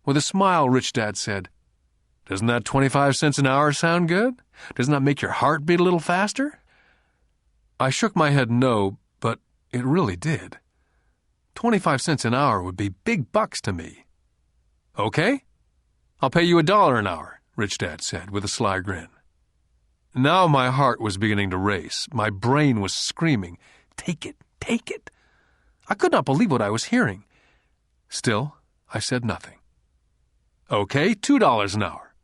With a smile, Rich Dad said, "Doesn't that 25 cents an hour sound good? Doesn't that make your heart beat a little faster?" I shook my head no, but it really did. 25 cents an hour would be big bucks to me. "Okay, I'll pay you $1 an hour," Rich Dad said with a sly grin. Now my heart was beginning to race. My brain was screaming, "Take it, take it." I could not believe what I was hearing. Still, I said nothing. "Okay, $2 an hour."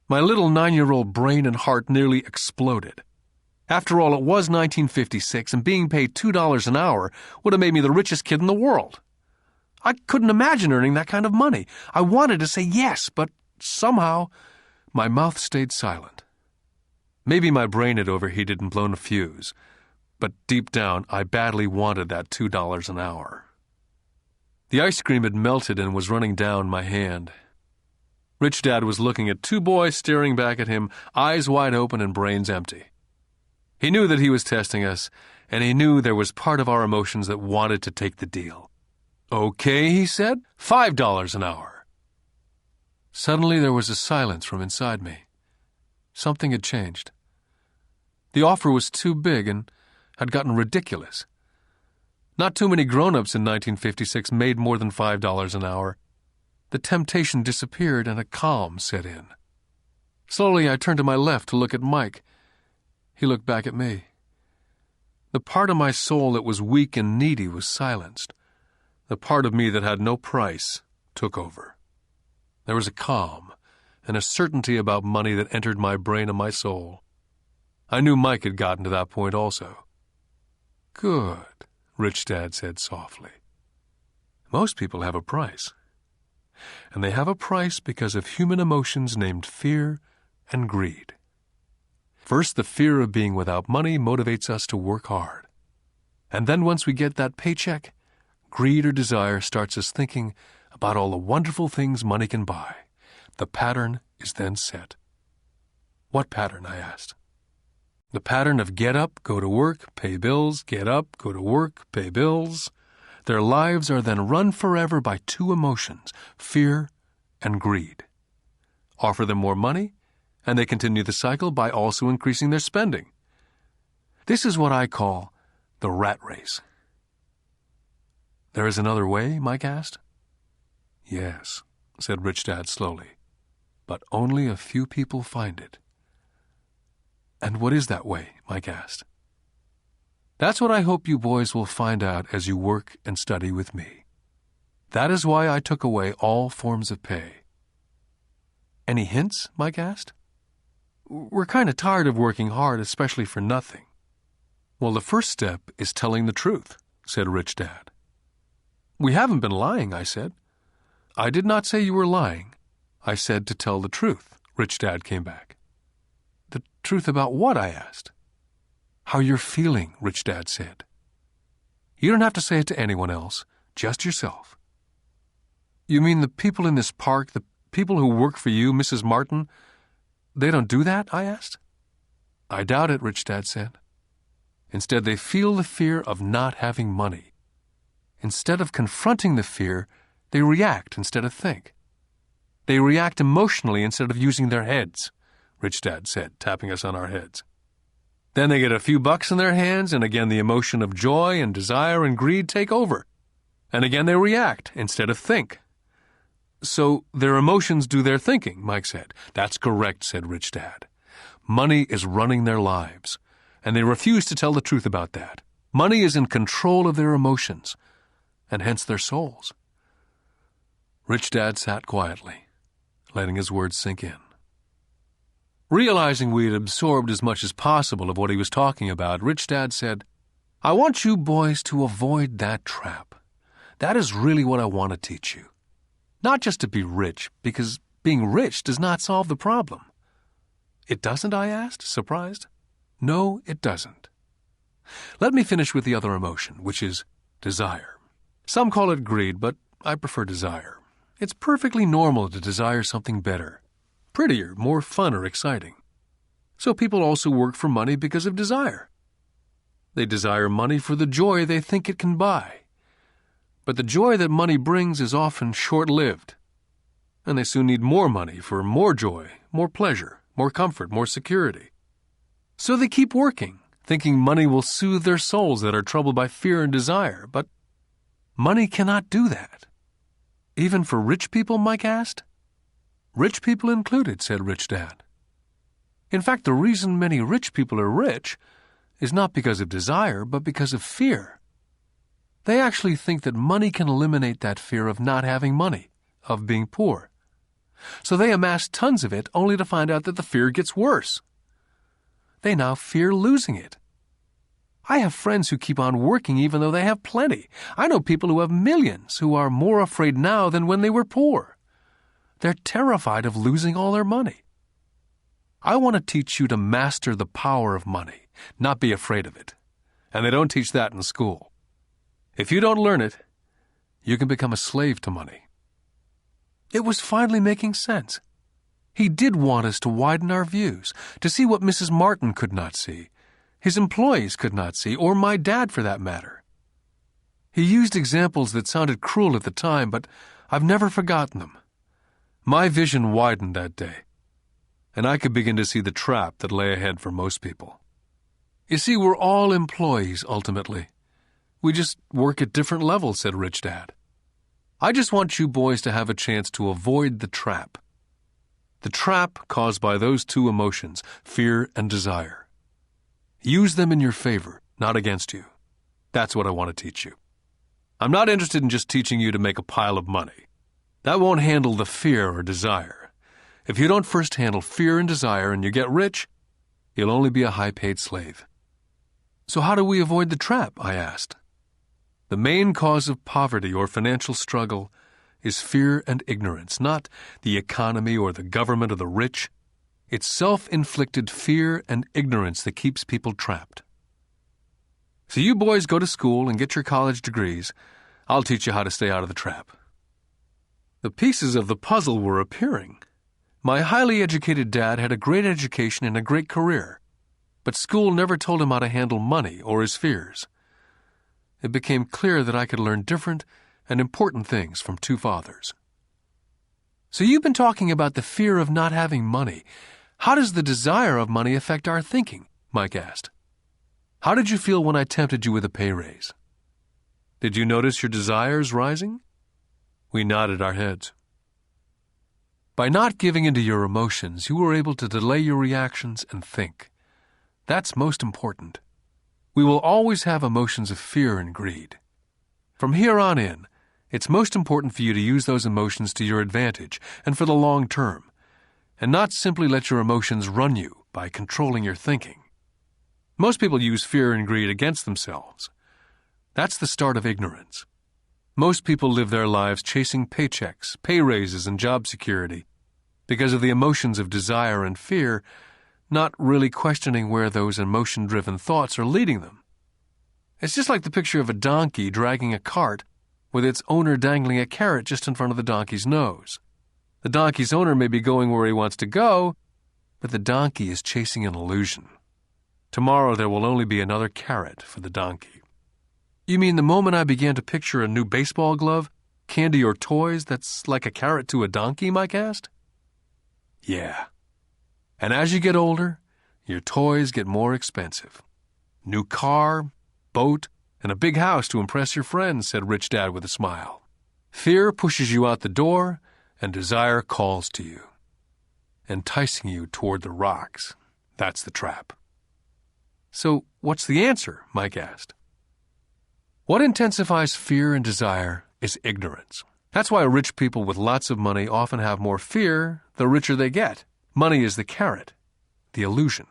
My little 9-year-old brain and heart nearly exploded. After all, it was 1956, and being paid $2 an hour would have made me the richest kid in the world. I couldn't imagine earning that kind of money. I wanted to say yes, but somehow my mouth stayed silent. Maybe my brain had overheated and blown a fuse, but deep down I badly wanted that $2 an hour. The ice cream had melted and was running down my hand. Rich Dad was looking at 2 boys staring back at him, eyes wide open and brains empty. He knew that he was testing us, and he knew there was part of our emotions that wanted to take the deal. "Okay," he said, $5 an hour. Suddenly there was a silence from inside me. Something had changed. The offer was too big and had gotten ridiculous. Not too many grown-ups in 1956 made more than $5 an hour. The temptation disappeared and a calm set in. Slowly, I turned to my left to look at Mike. He looked back at me. The part of my soul that was weak and needy was silenced. The part of me that had no price took over. There was a calm and a certainty about money that entered my brain and my soul. I knew Mike had gotten to that point also. "Good," Rich Dad said softly. "Most people have a price. And they have a price because of human emotions named fear and greed. First, the fear of being without money motivates us to work hard. And then once we get that paycheck, greed or desire starts us thinking about all the wonderful things money can buy. The pattern is then set." "What pattern?" I asked. "The pattern of get up, go to work, pay bills, get up, go to work, pay bills. Their lives are then run forever by two emotions, fear and greed. Offer them more money, and they continue the cycle by also increasing their spending. This is what I call the rat race." "There is another way?" Mike asked. "Yes," said Rich Dad slowly, "but only a few people find it." "And what is that way?" Mike asked. "That's what I hope you boys will find out as you work and study with me. That is why I took away all forms of pay." "Any hints?" Mike asked. "We're kind of tired of working hard, especially for nothing." "Well, the first step is telling the truth," said Rich Dad. "We haven't been lying," I said. "I did not say you were lying. I said to tell the truth," Rich Dad came back. "The truth about what?" I asked. "How you're feeling," Rich Dad said. "You don't have to say it to anyone else, just yourself." "You mean the people in this park, the people who work for you, Mrs. Martin, they don't do that?" I asked. "I doubt it," Rich Dad said. "Instead, they feel the fear of not having money. Instead of confronting the fear, they react instead of think. They react emotionally instead of using their heads," Rich Dad said, tapping us on our heads. "Then they get a few bucks in their hands, and again the emotion of joy and desire and greed take over. And again they react instead of think." "So their emotions do their thinking," Mike said. "That's correct," said Rich Dad. "Money is running their lives, and they refuse to tell the truth about that. Money is in control of their emotions, and hence their souls." Rich Dad sat quietly, letting his words sink in. Realizing we had absorbed as much as possible of what he was talking about, Rich Dad said, "I want you boys to avoid that trap. That is really what I want to teach you. Not just to be rich, because being rich does not solve the problem." "It doesn't?" I asked, surprised. "No, it doesn't. Let me finish with the other emotion, which is desire. Some call it greed, but I prefer desire. It's perfectly normal to desire something better, prettier, more fun or exciting. So people also work for money because of desire. They desire money for the joy they think it can buy. But the joy that money brings is often short-lived, and they soon need more money for more joy, more pleasure, more comfort, more security. So they keep working, thinking money will soothe their souls that are troubled by fear and desire, but money cannot do that." "Even for rich people?" Mike asked. "Rich people included," said Rich Dad. "In fact, the reason many rich people are rich is not because of desire, but because of fear. They actually think that money can eliminate that fear of not having money, of being poor. So they amass tons of it only to find out that the fear gets worse. They now fear losing it. I have friends who keep on working even though they have plenty. I know people who have millions who are more afraid now than when they were poor. They're terrified of losing all their money. I want to teach you to master the power of money, not be afraid of it. And they don't teach that in school. If you don't learn it, you can become a slave to money." It was finally making sense. He did want us to widen our views, to see what Mrs. Martin could not see, his employees could not see, or my dad for that matter. He used examples that sounded cruel at the time, but I've never forgotten them. My vision widened that day. and I could begin to see the trap that lay ahead for most people. You see, we're all employees, ultimately. We just work at different levels, said Rich Dad. I just want you boys to have a chance to avoid the trap. The trap caused by those two emotions, fear and desire. Use them in your favor, not against you. That's what I want to teach you. I'm not interested in just teaching you to make a pile of money. That won't handle the fear or desire. If you don't first handle fear and desire and you get rich, you'll only be a high-paid slave. So how do we avoid the trap? I asked. The main cause of poverty or financial struggle is fear and ignorance, not the economy or the government or the rich. It's self-inflicted fear and ignorance that keeps people trapped. So you boys go to school and get your college degrees. I'll teach you how to stay out of the trap. The pieces of the puzzle were appearing. My highly educated dad had a great education and a great career, but school never told him how to handle money or his fears. It became clear that I could learn different and important things from two fathers. So you've been talking about the fear of not having money. How does the desire of money affect our thinking? Mike asked. How did you feel when I tempted you with a pay raise? Did you notice your desires rising? We nodded our heads. By not giving into your emotions, you were able to delay your reactions and think. That's most important. We will always have emotions of fear and greed. From here on in, it's most important for you to use those emotions to your advantage and for the long term, and not simply let your emotions run you by controlling your thinking. Most people use fear and greed against themselves. That's the start of ignorance. Most people live their lives chasing paychecks, pay raises, and job security because of the emotions of desire and fear, not really questioning where those emotion-driven thoughts are leading them. It's just like the picture of a donkey dragging a cart with its owner dangling a carrot just in front of the donkey's nose. The donkey's owner may be going where he wants to go, but the donkey is chasing an illusion. Tomorrow there will only be another carrot for the donkey. You mean the moment I began to picture a new baseball glove, candy or toys that's like a carrot to a donkey, Mike asked? Yeah. And as you get older, your toys get more expensive. New car, boat, and a big house to impress your friends, said Rich Dad with a smile. Fear pushes you out the door, and desire calls to you, enticing you toward the rocks. That's the trap. So what's the answer? Mike asked. What intensifies fear and desire is ignorance. That's why rich people with lots of money often have more fear the richer they get. Money is the carrot, the illusion.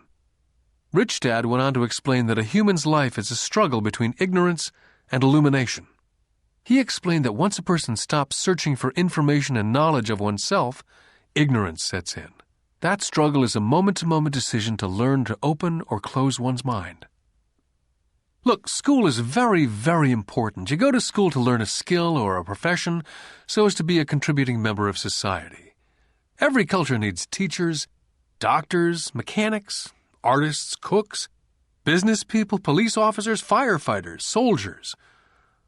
Rich Dad went on to explain that a human's life is a struggle between ignorance and illumination. He explained that once a person stops searching for information and knowledge of oneself, ignorance sets in. That struggle is a moment-to-moment decision to learn to open or close one's mind. Look, school is very, very important. You go to school to learn a skill or a profession so as to be a contributing member of society. Every culture needs teachers, doctors, mechanics, artists, cooks, business people, police officers, firefighters, soldiers.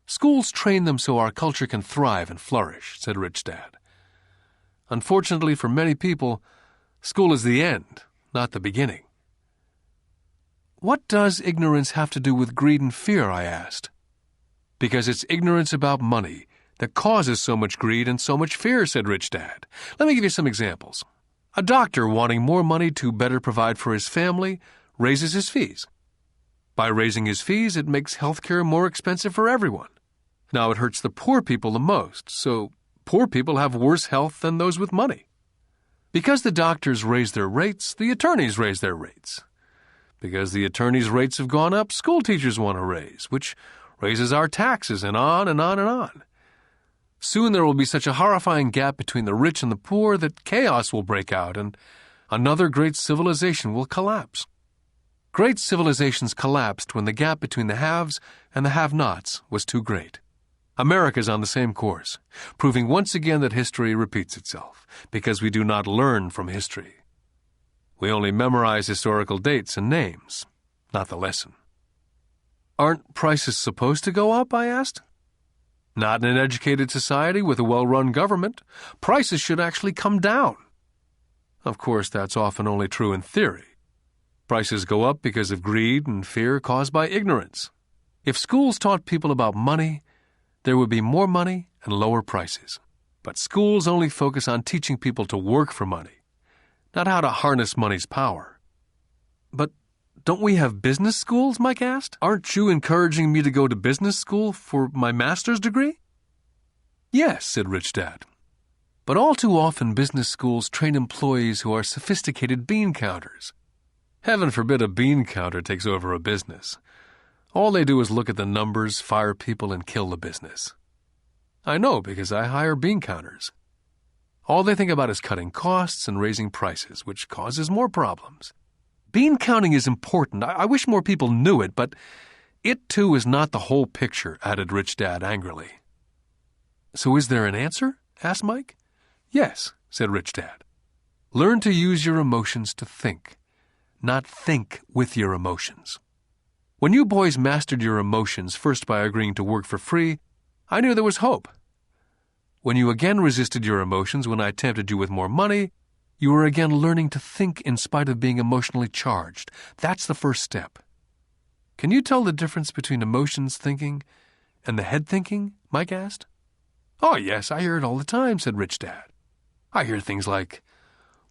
Schools train them so our culture can thrive and flourish, said Rich Dad. Unfortunately for many people, school is the end, not the beginning. What does ignorance have to do with greed and fear, I asked. Because it's ignorance about money that causes so much greed and so much fear, said Rich Dad. Let me give you some examples. A doctor wanting more money to better provide for his family raises his fees. By raising his fees, it makes healthcare more expensive for everyone. Now it hurts the poor people the most, so poor people have worse health than those with money. Because the doctors raise their rates, the attorneys raise their rates. Because the attorneys' rates have gone up, school teachers want a raise, which raises our taxes, and on and on and on. Soon there will be such a horrifying gap between the rich and the poor that chaos will break out, and another great civilization will collapse. Great civilizations collapsed when the gap between the haves and the have-nots was too great. America's on the same course, proving once again that history repeats itself, because we do not learn from history. We only memorize historical dates and names, not the lesson. Aren't prices supposed to go up, I asked. Not in an educated society with a well-run government. Prices should actually come down. Of course, that's often only true in theory. Prices go up because of greed and fear caused by ignorance. If schools taught people about money, there would be more money and lower prices. But schools only focus on teaching people to work for money, not how to harness money's power. But don't we have business schools, Mike asked? Aren't you encouraging me to go to business school for my master's degree? Yes, said Rich Dad. But all too often business schools train employees who are sophisticated bean counters. Heaven forbid a bean counter takes over a business. All they do is look at the numbers, fire people, and kill the business. I know because I hire bean counters. All they think about is cutting costs and raising prices, which causes more problems. Bean counting is important. I wish more people knew it, but it too is not the whole picture, added Rich Dad angrily. So is there an answer? Asked Mike. Yes, said Rich Dad. Learn to use your emotions to think, not think with your emotions. When you boys mastered your emotions, first by agreeing to work for free, I knew there was hope. When you again resisted your emotions when I tempted you with more money, you were again learning to think in spite of being emotionally charged. That's the first step. Can you tell the difference between emotions thinking and the head thinking? Mike asked. Oh, yes, I hear it all the time, said Rich Dad. I hear things like,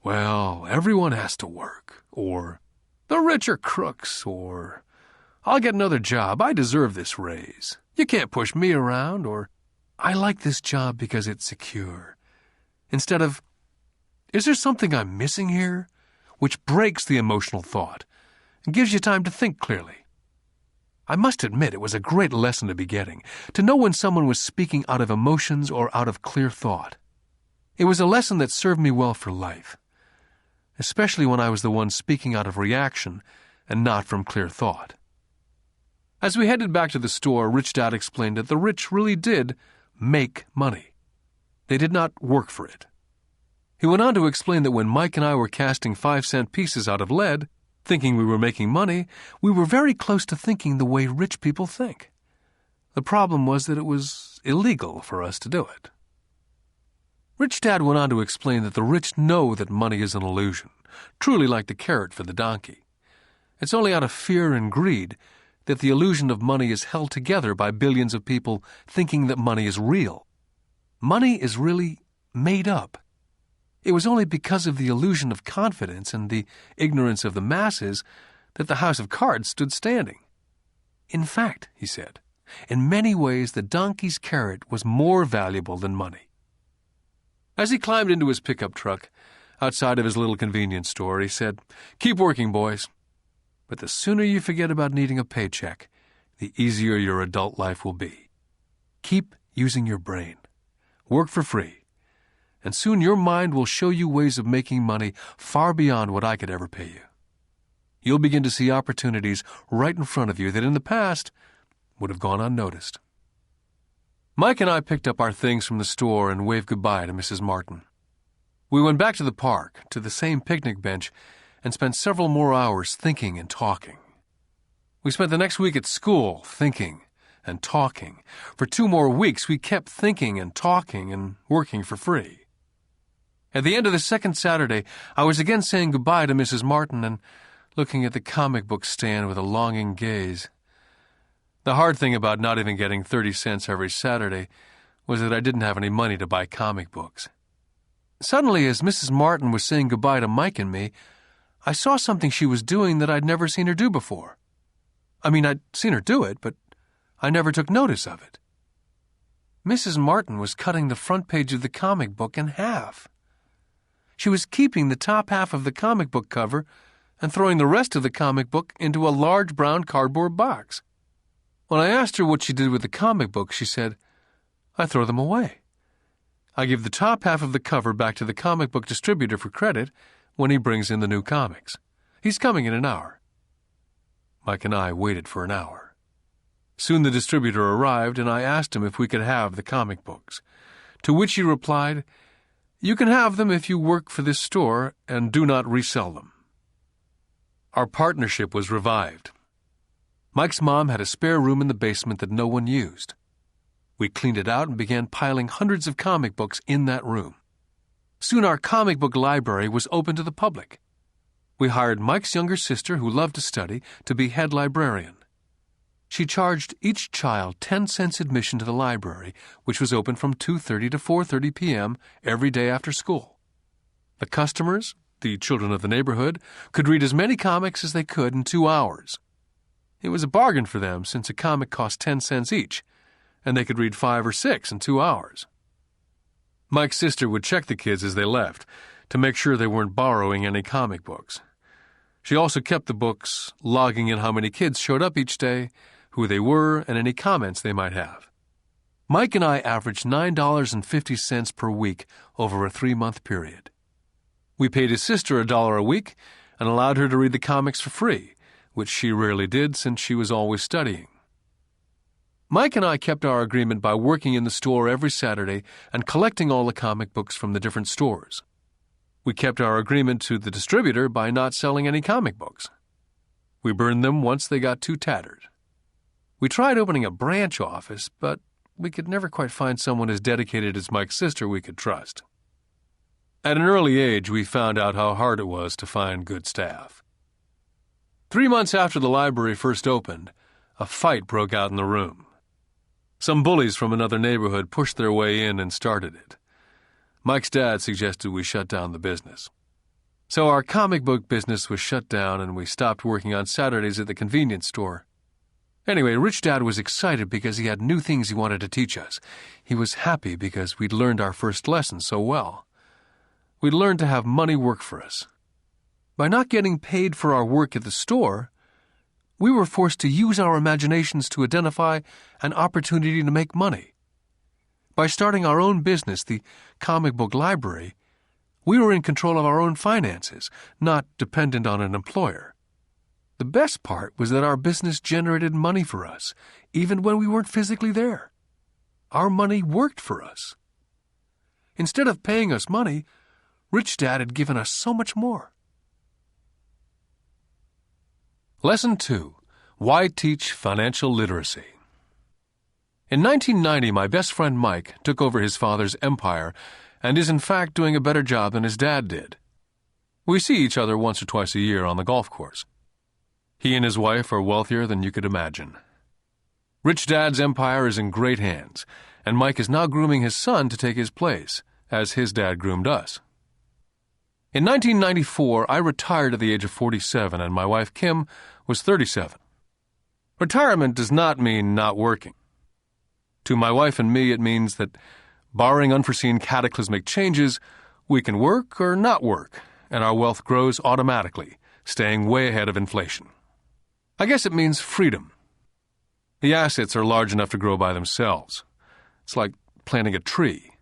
well, everyone has to work, or the rich are crooks, or I'll get another job, I deserve this raise. You can't push me around, or I like this job because it's secure. Instead of, is there something I'm missing here? Which breaks the emotional thought and gives you time to think clearly. I must admit it was a great lesson to be getting, to know when someone was speaking out of emotions or out of clear thought. It was a lesson that served me well for life, especially when I was the one speaking out of reaction and not from clear thought. As we headed back to the store, Rich Dad explained that the rich really did make money. They did not work for it. He went on to explain that when Mike and I were casting 5-cent pieces out of lead, thinking we were making money, we were very close to thinking the way rich people think. The problem was that it was illegal for us to do it. Rich Dad went on to explain that the rich know that money is an illusion, truly like the carrot for the donkey. It's only out of fear and greed that the illusion of money is held together by billions of people thinking that money is real. Money is really made up. It was only because of the illusion of confidence and the ignorance of the masses that the house of cards stood standing. In fact, he said, in many ways the donkey's carrot was more valuable than money. As he climbed into his pickup truck outside of his little convenience store, he said, "Keep working, boys. But the sooner you forget about needing a paycheck, the easier your adult life will be. Keep using your brain. Work for free. And soon your mind will show you ways of making money far beyond what I could ever pay you. You'll begin to see opportunities right in front of you that in the past would have gone unnoticed." Mike and I picked up our things from the store and waved goodbye to Mrs. Martin. We went back to the park, to the same picnic bench, and spent several more hours thinking and talking. We spent the next week at school thinking and talking. For 2 more weeks, we kept thinking and talking and working for free. At the end of the second Saturday, I was again saying goodbye to Mrs. Martin and looking at the comic book stand with a longing gaze. The hard thing about not even getting 30 cents every Saturday was that I didn't have any money to buy comic books. Suddenly, as Mrs. Martin was saying goodbye to Mike and me, I saw something she was doing that I'd never seen her do before. I'd seen her do it, but I never took notice of it. Mrs. Martin was cutting the front page of the comic book in half. She was keeping the top half of the comic book cover and throwing the rest of the comic book into a large brown cardboard box. When I asked her what she did with the comic books, she said, "I throw them away. I give the top half of the cover back to the comic book distributor for credit when he brings in the new comics. He's coming in an hour." Mike and I waited for an hour. Soon the distributor arrived, and I asked him if we could have the comic books, to which he replied, "You can have them if you work for this store and do not resell them." Our partnership was revived. Mike's mom had a spare room in the basement that no one used. We cleaned it out and began piling hundreds of comic books in that room. Soon our comic book library was open to the public. We hired Mike's younger sister, who loved to study, to be head librarian. She charged each child 10 cents admission to the library, which was open from 2:30 to 4:30 p.m. every day after school. The customers, the children of the neighborhood, could read as many comics as they could in 2 hours. It was a bargain for them, since a comic cost 10 cents each, and they could read 5 or 6 in 2 hours. Mike's sister would check the kids as they left to make sure they weren't borrowing any comic books. She also kept the books, logging in how many kids showed up each day, who they were, and any comments they might have. Mike and I averaged $9.50 per week over a 3-month period. We paid his sister $1 a week and allowed her to read the comics for free, which she rarely did since she was always studying. Mike and I kept our agreement by working in the store every Saturday and collecting all the comic books from the different stores. We kept our agreement to the distributor by not selling any comic books. We burned them once they got too tattered. We tried opening a branch office, but we could never quite find someone as dedicated as Mike's sister we could trust. At an early age, we found out how hard it was to find good staff. 3 months after the library first opened, a fight broke out in the room. Some bullies from another neighborhood pushed their way in and started it. Mike's dad suggested we shut down the business. So our comic book business was shut down and we stopped working on Saturdays at the convenience store. Anyway, Rich Dad was excited because he had new things he wanted to teach us. He was happy because we'd learned our first lesson so well. We'd learned to have money work for us. By not getting paid for our work at the store, we were forced to use our imaginations to identify an opportunity to make money. By starting our own business, the comic book library, we were in control of our own finances, not dependent on an employer. The best part was that our business generated money for us, even when we weren't physically there. Our money worked for us. Instead of paying us money, Rich Dad had given us so much more. Lesson 2. Why Teach Financial Literacy? In 1990, my best friend Mike took over his father's empire and is in fact doing a better job than his dad did. We see each other once or twice a year on the golf course. He and his wife are wealthier than you could imagine. Rich Dad's empire is in great hands, and Mike is now grooming his son to take his place, as his dad groomed us. In 1994, I retired at the age of 47, and my wife Kim was 37. Retirement does not mean not working. To my wife and me, it means that, barring unforeseen cataclysmic changes, we can work or not work, and our wealth grows automatically, staying way ahead of inflation. I guess it means freedom. The assets are large enough to grow by themselves. It's like planting a tree.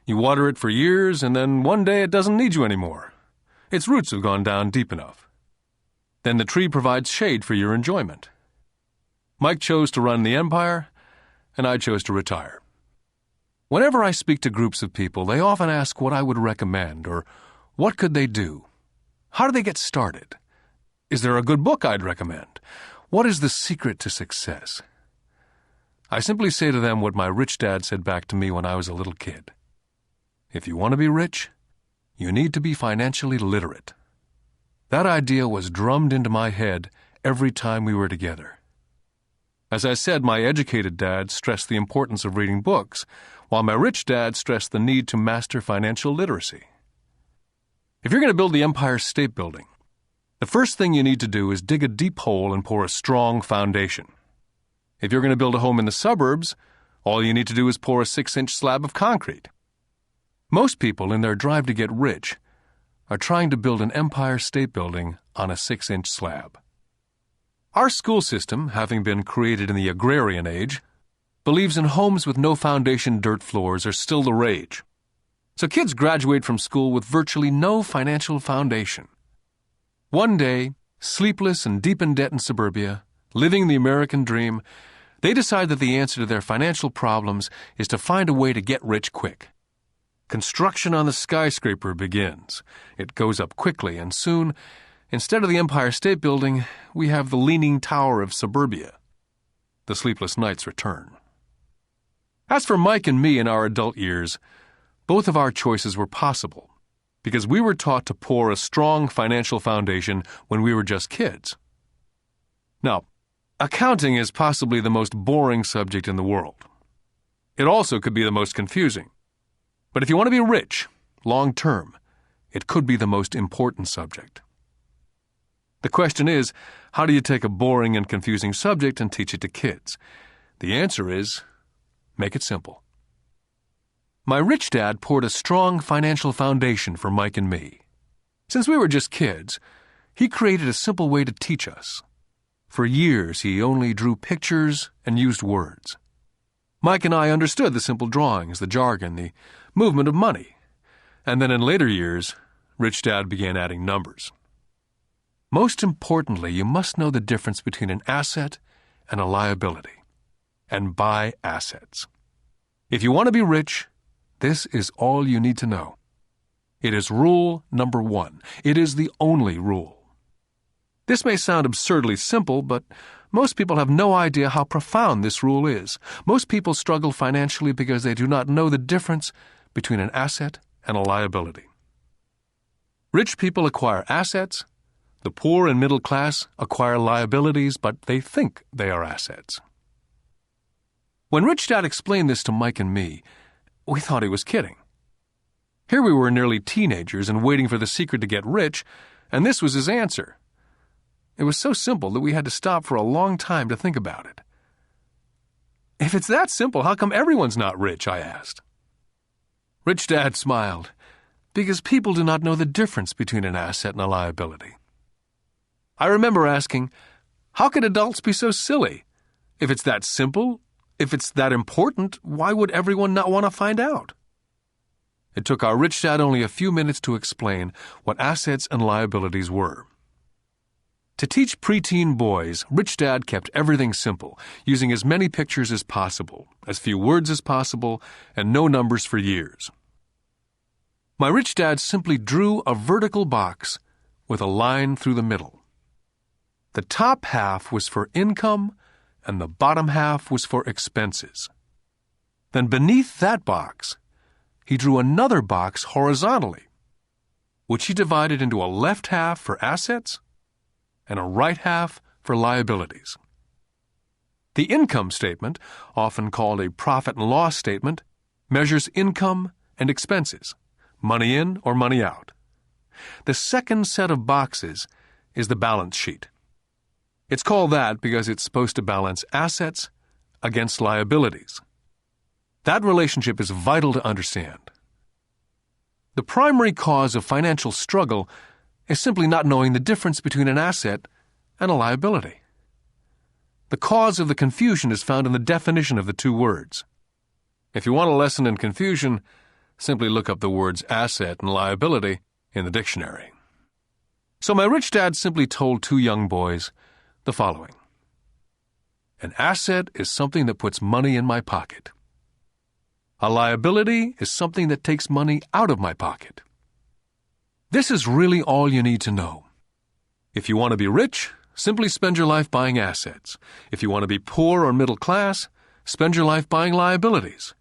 You water it for years, and then one day it doesn't need you anymore. Its roots have gone down deep enough. Then the tree provides shade for your enjoyment. Mike chose to run the empire, and I chose to retire. Whenever I speak to groups of people, they often ask what I would recommend, or what could they do? How do they get started? Is there a good book I'd recommend? What is the secret to success? I simply say to them what my rich dad said back to me when I was a little kid. If you want to be rich, you need to be financially literate. That idea was drummed into my head every time we were together. As I said, my educated dad stressed the importance of reading books, while my rich dad stressed the need to master financial literacy. If you're going to build the Empire State Building, the first thing you need to do is dig a deep hole and pour a strong foundation. If you're going to build a home in the suburbs, all you need to do is pour a 6-inch slab of concrete. Most people, in their drive to get rich, are trying to build an Empire State Building on a 6-inch slab. Our school system, having been created in the agrarian age, believes in homes with no foundation dirt floors are still the rage. So kids graduate from school with virtually no financial foundation. One day, sleepless and deep in debt in suburbia, living the American dream, they decide that the answer to their financial problems is to find a way to get rich quick. Construction on the skyscraper begins. It goes up quickly, and soon, instead of the Empire State Building, we have the Leaning Tower of suburbia. The sleepless nights return. As for Mike and me in our adult years, both of our choices were possible, because we were taught to pour a strong financial foundation when we were just kids. Now, accounting is possibly the most boring subject in the world. It also could be the most confusing. But if you want to be rich, long term, it could be the most important subject. The question is, how do you take a boring and confusing subject and teach it to kids? The answer is, make it simple. My rich dad poured a strong financial foundation for Mike and me. Since we were just kids, he created a simple way to teach us. For years, he only drew pictures and used words. Mike and I understood the simple drawings, the jargon, the movement of money. And then in later years, Rich Dad began adding numbers. Most importantly, you must know the difference between an asset and a liability, and buy assets. If you want to be rich, this is all you need to know. It is rule number 1. It is the only rule. This may sound absurdly simple, but most people have no idea how profound this rule is. Most people struggle financially because they do not know the difference between an asset and a liability. Rich people acquire assets. The poor and middle class acquire liabilities, but they think they are assets. When Rich Dad explained this to Mike and me, we thought he was kidding. Here we were nearly teenagers and waiting for the secret to get rich, and this was his answer. It was so simple that we had to stop for a long time to think about it. If it's that simple, how come everyone's not rich? I asked. Rich Dad smiled, because people do not know the difference between an asset and a liability. I remember asking, how could adults be so silly? If it's that simple, if it's that important, why would everyone not want to find out? It took our Rich Dad only a few minutes to explain what assets and liabilities were. To teach preteen boys, Rich Dad kept everything simple, using as many pictures as possible, as few words as possible, and no numbers for years. My Rich Dad simply drew a vertical box with a line through the middle. The top half was for income, and the bottom half was for expenses. Then beneath that box, he drew another box horizontally, which he divided into a left half for assets and a right half for liabilities. The income statement, often called a profit and loss statement, measures income and expenses, money in or money out. The second set of boxes is the balance sheet. It's called that because it's supposed to balance assets against liabilities. That relationship is vital to understand. The primary cause of financial struggle is simply not knowing the difference between an asset and a liability. The cause of the confusion is found in the definition of the two words. If you want a lesson in confusion, simply look up the words asset and liability in the dictionary. So my Rich Dad simply told two young boys the following. An asset is something that puts money in my pocket. A liability is something that takes money out of my pocket. This is really all you need to know. If you want to be rich, simply spend your life buying assets. If you want to be poor or middle class, spend your life buying liabilities.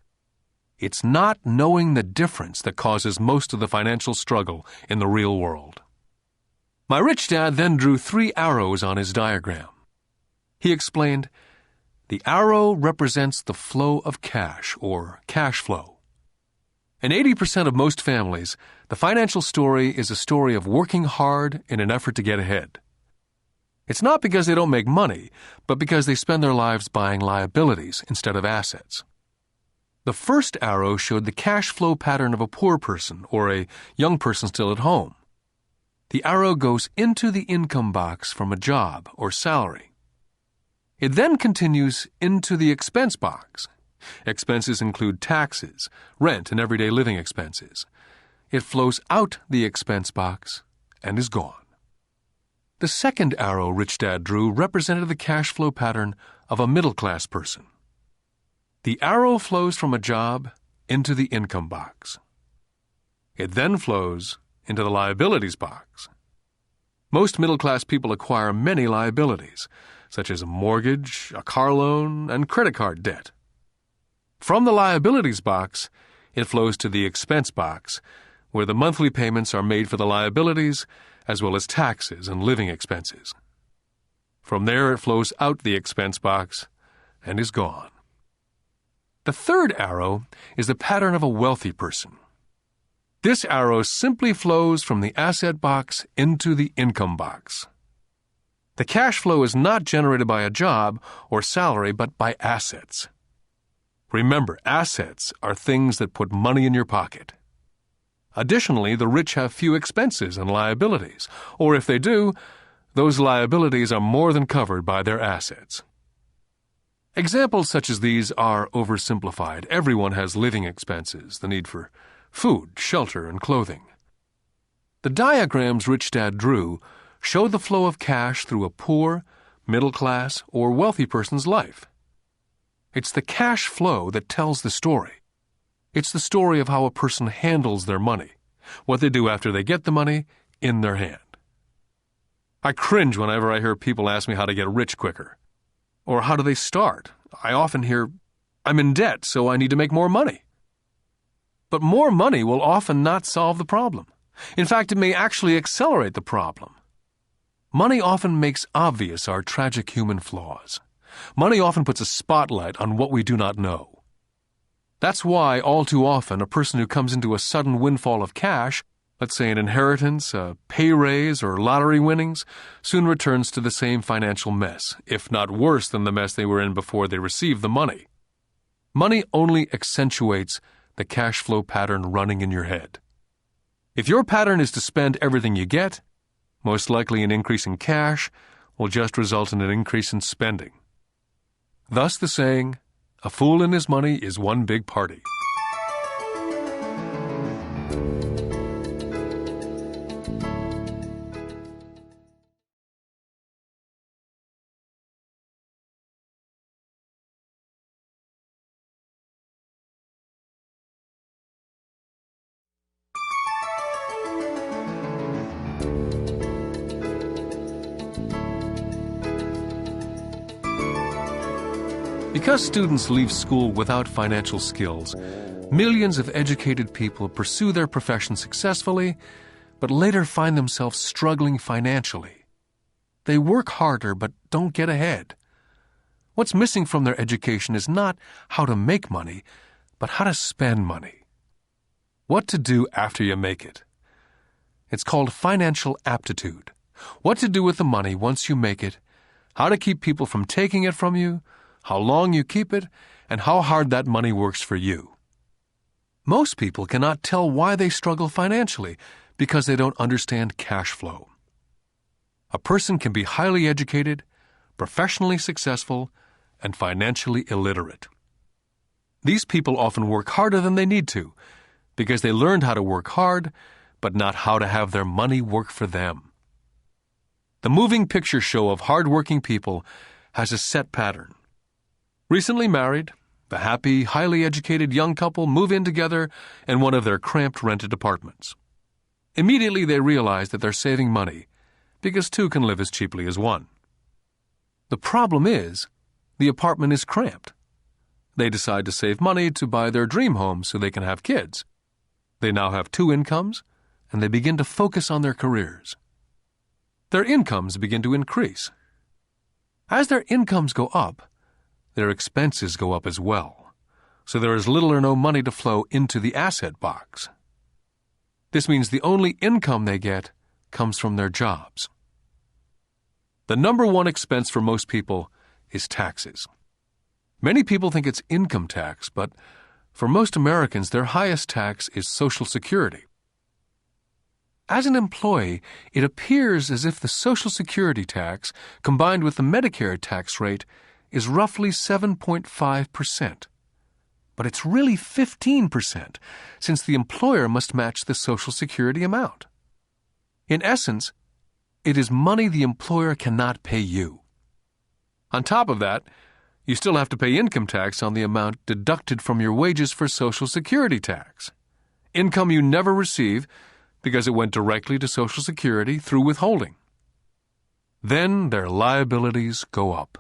It's not knowing the difference that causes most of the financial struggle in the real world. My Rich Dad then drew 3 arrows on his diagram. He explained, the arrow represents the flow of cash, or cash flow. In 80% of most families, the financial story is a story of working hard in an effort to get ahead. It's not because they don't make money, but because they spend their lives buying liabilities instead of assets. The first arrow showed the cash flow pattern of a poor person or a young person still at home. The arrow goes into the income box from a job or salary. It then continues into the expense box. Expenses include taxes, rent, and everyday living expenses. It flows out the expense box and is gone. The second arrow Rich Dad drew represented the cash flow pattern of a middle-class person. The arrow flows from a job into the income box. It then flows into the liabilities box. Most middle-class people acquire many liabilities, such as a mortgage, a car loan, and credit card debt. From the liabilities box, it flows to the expense box, where the monthly payments are made for the liabilities as well as taxes and living expenses. From there it flows out the expense box and is gone. The third arrow is the pattern of a wealthy person. This arrow simply flows from the asset box into the income box. The cash flow is not generated by a job or salary, but by assets. Remember, assets are things that put money in your pocket. Additionally, the rich have few expenses and liabilities, or if they do, those liabilities are more than covered by their assets. Examples such as these are oversimplified. Everyone has living expenses, the need for food, shelter, and clothing. The diagrams Rich Dad drew show the flow of cash through a poor, middle class, or wealthy person's life. It's the cash flow that tells the story. It's the story of how a person handles their money, what they do after they get the money in their hand. I cringe whenever I hear people ask me how to get rich quicker. Or how do they start? I often hear, I'm in debt, so I need to make more money. But more money will often not solve the problem. In fact, it may actually accelerate the problem. Money often makes obvious our tragic human flaws. Money often puts a spotlight on what we do not know. That's why, all too often, a person who comes into a sudden windfall of cash, let's say an inheritance, a pay raise, or lottery winnings, soon returns to the same financial mess, if not worse than the mess they were in before they received the money. Money only accentuates the cash flow pattern running in your head. If your pattern is to spend everything you get, most likely an increase in cash will just result in an increase in spending. Thus the saying, a fool and his money is one big party. Because students leave school without financial skills, millions of educated people pursue their profession successfully, but later find themselves struggling financially. They work harder but don't get ahead. What's missing from their education is not how to make money, but how to spend money. What to do after you make it. It's called financial aptitude. What to do with the money once you make it, how to keep people from taking it from you, how long you keep it, and how hard that money works for you. Most people cannot tell why they struggle financially because they don't understand cash flow. A person can be highly educated, professionally successful, and financially illiterate. These people often work harder than they need to because they learned how to work hard, but not how to have their money work for them. The moving picture show of hard-working people has a set pattern. Recently married, the happy, highly educated young couple move in together in one of their cramped rented apartments. Immediately they realize that they're saving money because two can live as cheaply as one. The problem is, the apartment is cramped. They decide to save money to buy their dream home so they can have kids. They now have two incomes, and they begin to focus on their careers. Their incomes begin to increase. As their incomes go up, their expenses go up as well, so there is little or no money to flow into the asset box. This means the only income they get comes from their jobs. The number one expense for most people is taxes. Many people think it's income tax, but for most Americans, their highest tax is Social Security. As an employee, it appears as if the Social Security tax, combined with the Medicare tax rate, is roughly 7.5%. But it's really 15%, since the employer must match the Social Security amount. In essence, it is money the employer cannot pay you. On top of that, you still have to pay income tax on the amount deducted from your wages for Social Security tax. Income you never receive because it went directly to Social Security through withholding. Then their liabilities go up.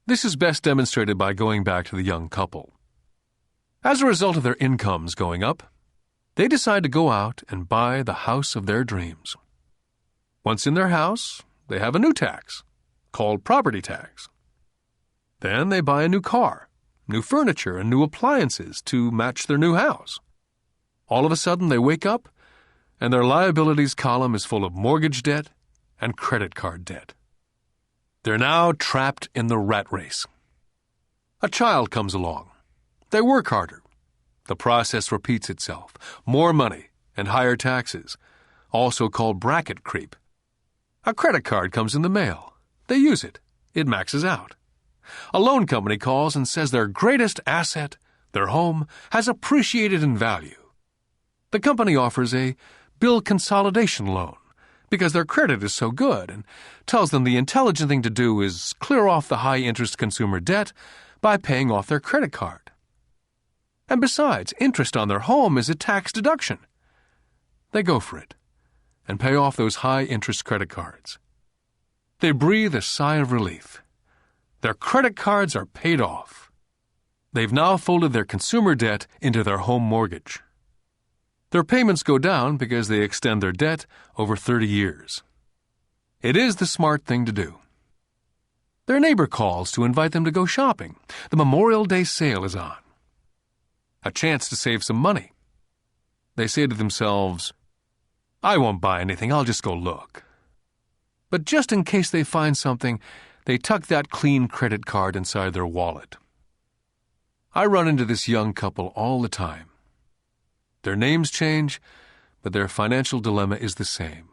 This is best demonstrated by going back to the young couple. As a result of their incomes going up, They decide to go out and buy the house of their dreams. Once in their house, they have a new tax, called property tax. Then they buy a new car, new furniture, and new appliances to match their new house. All of a sudden, they wake up, and their liabilities column is full of mortgage debt and credit card debt. They're now trapped in the rat race. A child comes along. They work harder. The process repeats itself. More money and higher taxes, also called bracket creep. A credit card comes in the mail. They use it. It maxes out. A loan company calls and says their greatest asset, their home, has appreciated in value. The company offers a bill consolidation loan because their credit is so good and tells them the intelligent thing to do is clear off the high-interest consumer debt by paying off their credit card. And besides, interest on their home is a tax deduction. They go for it and pay off those high-interest credit cards. They breathe a sigh of relief. Their credit cards are paid off. They've now folded their consumer debt into their home mortgage. Their payments go down because they extend their debt over 30 years. It is the smart thing to do. Their neighbor calls to invite them to go shopping. The Memorial Day sale is on. A chance to save some money. They say to themselves, "I won't buy anything, I'll just go look." But just in case they find something, they tuck that clean credit card inside their wallet. I run into this young couple all the time. Their names change, but their financial dilemma is the same.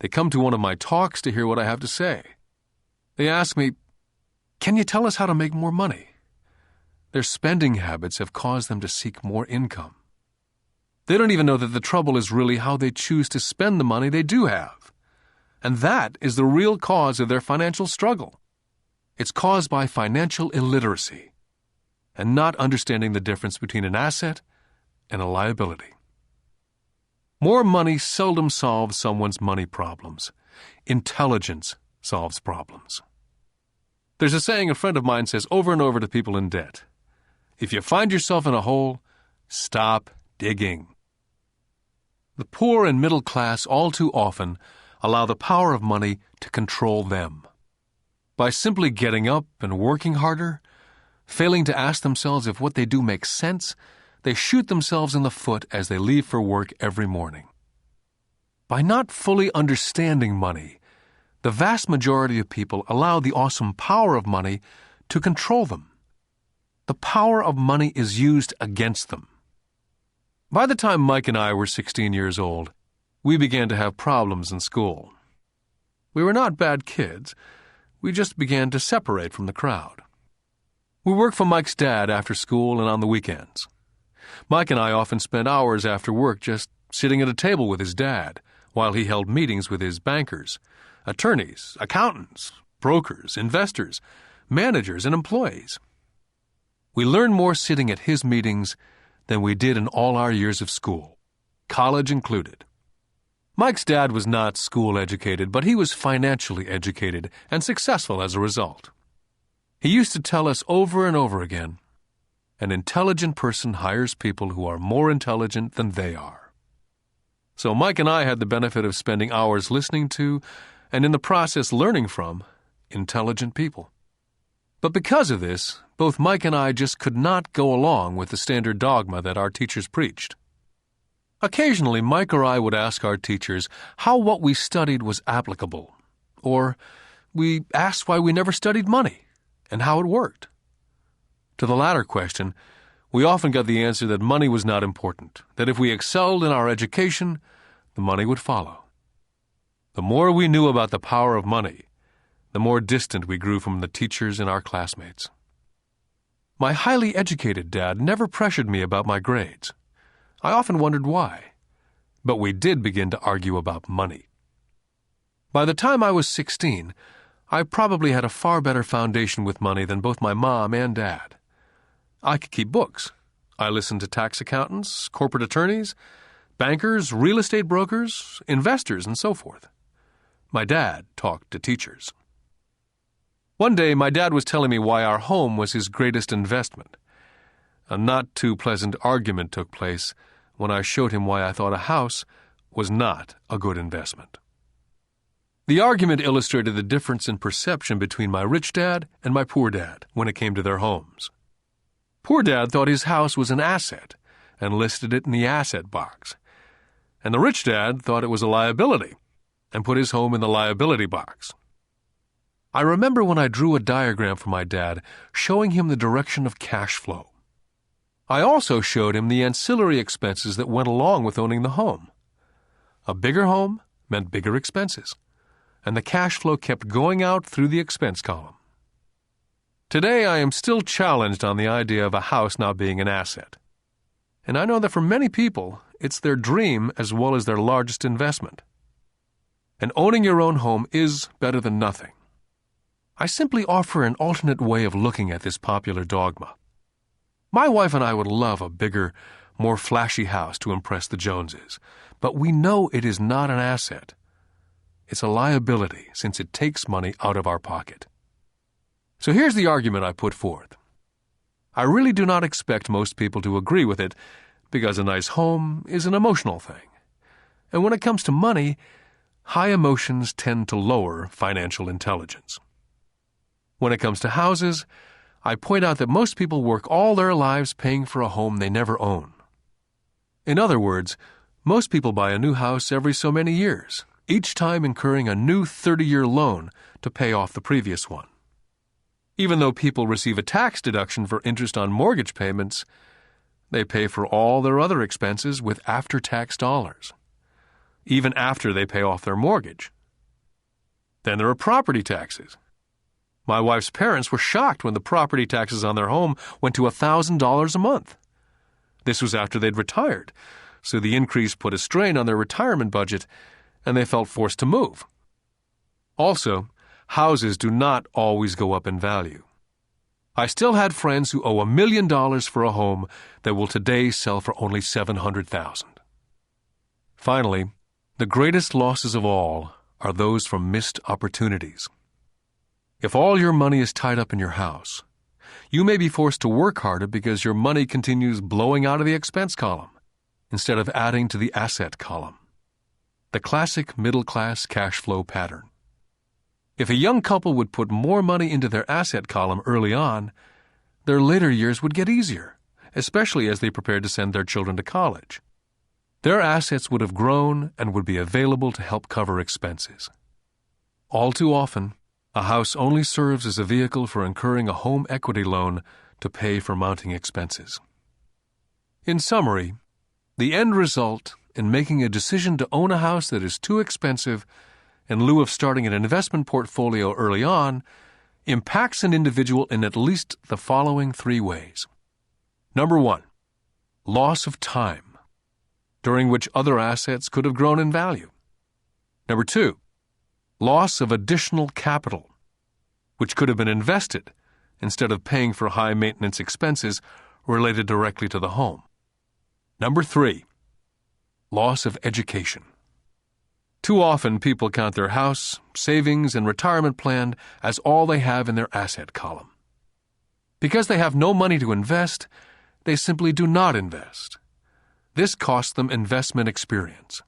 They come to one of my talks to hear what I have to say. They ask me, "Can you tell us how to make more money?" Their spending habits have caused them to seek more income. They don't even know that the trouble is really how they choose to spend the money they do have. And that is the real cause of their financial struggle. It's caused by financial illiteracy and not understanding the difference between an asset and a liability. More money seldom solves someone's money problems. Intelligence solves problems. There's a saying a friend of mine says over and over to people in debt: if you find yourself in a hole, stop digging. The poor and middle class all too often allow the power of money to control them. By simply getting up and working harder, failing to ask themselves if what they do makes sense, they shoot themselves in the foot as they leave for work every morning. By not fully understanding money, the vast majority of people allow the awesome power of money to control them. The power of money is used against them. By the time Mike and I were 16 years old, we began to have problems in school. We were not bad kids. We just began to separate from the crowd. We worked for Mike's dad after school and on the weekends. Mike and I often spent hours after work just sitting at a table with his dad while he held meetings with his bankers, attorneys, accountants, brokers, investors, managers, and employees. We learned more sitting at his meetings than we did in all our years of school, college included. Mike's dad was not school educated, but he was financially educated and successful as a result. He used to tell us over and over again, an intelligent person hires people who are more intelligent than they are. So Mike and I had the benefit of spending hours listening to, and in the process learning from, intelligent people. But because of this, both Mike and I just could not go along with the standard dogma that our teachers preached. Occasionally, Mike or I would ask our teachers how what we studied was applicable, or we asked why we never studied money and how it worked. To the latter question, we often got the answer that money was not important, that if we excelled in our education, the money would follow. The more we knew about the power of money, the more distant we grew from the teachers and our classmates. My highly educated dad never pressured me about my grades. I often wondered why, but we did begin to argue about money. By the time I was 16, I probably had a far better foundation with money than both my mom and dad. I could keep books. I listened to tax accountants, corporate attorneys, bankers, real estate brokers, investors, and so forth. My dad talked to teachers. One day, my dad was telling me why our home was his greatest investment. A not too pleasant argument took place when I showed him why I thought a house was not a good investment. The argument illustrated the difference in perception between my rich dad and my poor dad when it came to their homes. Poor dad thought his house was an asset and listed it in the asset box, and the rich dad thought it was a liability and put his home in the liability box. I remember when I drew a diagram for my dad showing him the direction of cash flow. I also showed him the ancillary expenses that went along with owning the home. A bigger home meant bigger expenses, and the cash flow kept going out through the expense column. Today, I am still challenged on the idea of a house not being an asset. And I know that for many people, it's their dream as well as their largest investment. And owning your own home is better than nothing. I simply offer an alternate way of looking at this popular dogma. My wife and I would love a bigger, more flashy house to impress the Joneses, but we know it is not an asset. It's a liability since it takes money out of our pocket. So here's the argument I put forth. I really do not expect most people to agree with it because a nice home is an emotional thing. And when it comes to money, high emotions tend to lower financial intelligence. When it comes to houses, I point out that most people work all their lives paying for a home they never own. In other words, most people buy a new house every so many years, each time incurring a new 30-year loan to pay off the previous one. Even though people receive a tax deduction for interest on mortgage payments, they pay for all their other expenses with after-tax dollars, even after they pay off their mortgage. Then there are property taxes. My wife's parents were shocked when the property taxes on their home went to $1,000 a month. This was after they'd retired, so the increase put a strain on their retirement budget, and they felt forced to move. Also, houses do not always go up in value. I still had friends who owe $1 million for a home that will today sell for only $700,000. Finally, the greatest losses of all are those from missed opportunities. If all your money is tied up in your house, you may be forced to work harder because your money continues blowing out of the expense column instead of adding to the asset column. The classic middle-class cash flow pattern. If a young couple would put more money into their asset column early on, their later years would get easier, especially as they prepared to send their children to college. Their assets would have grown and would be available to help cover expenses. All too often, a house only serves as a vehicle for incurring a home equity loan to pay for mounting expenses. In summary, the end result in making a decision to own a house that is too expensive in lieu of starting an investment portfolio early on impacts an individual in at least the following 3 ways. Number 1, loss of time, during which other assets could have grown in value. Number 2, loss of additional capital, which could have been invested instead of paying for high-maintenance expenses related directly to the home. Number 3, loss of education. Too often, people count their house, savings, and retirement plan as all they have in their asset column. Because they have no money to invest, they simply do not invest. This costs them investment experience.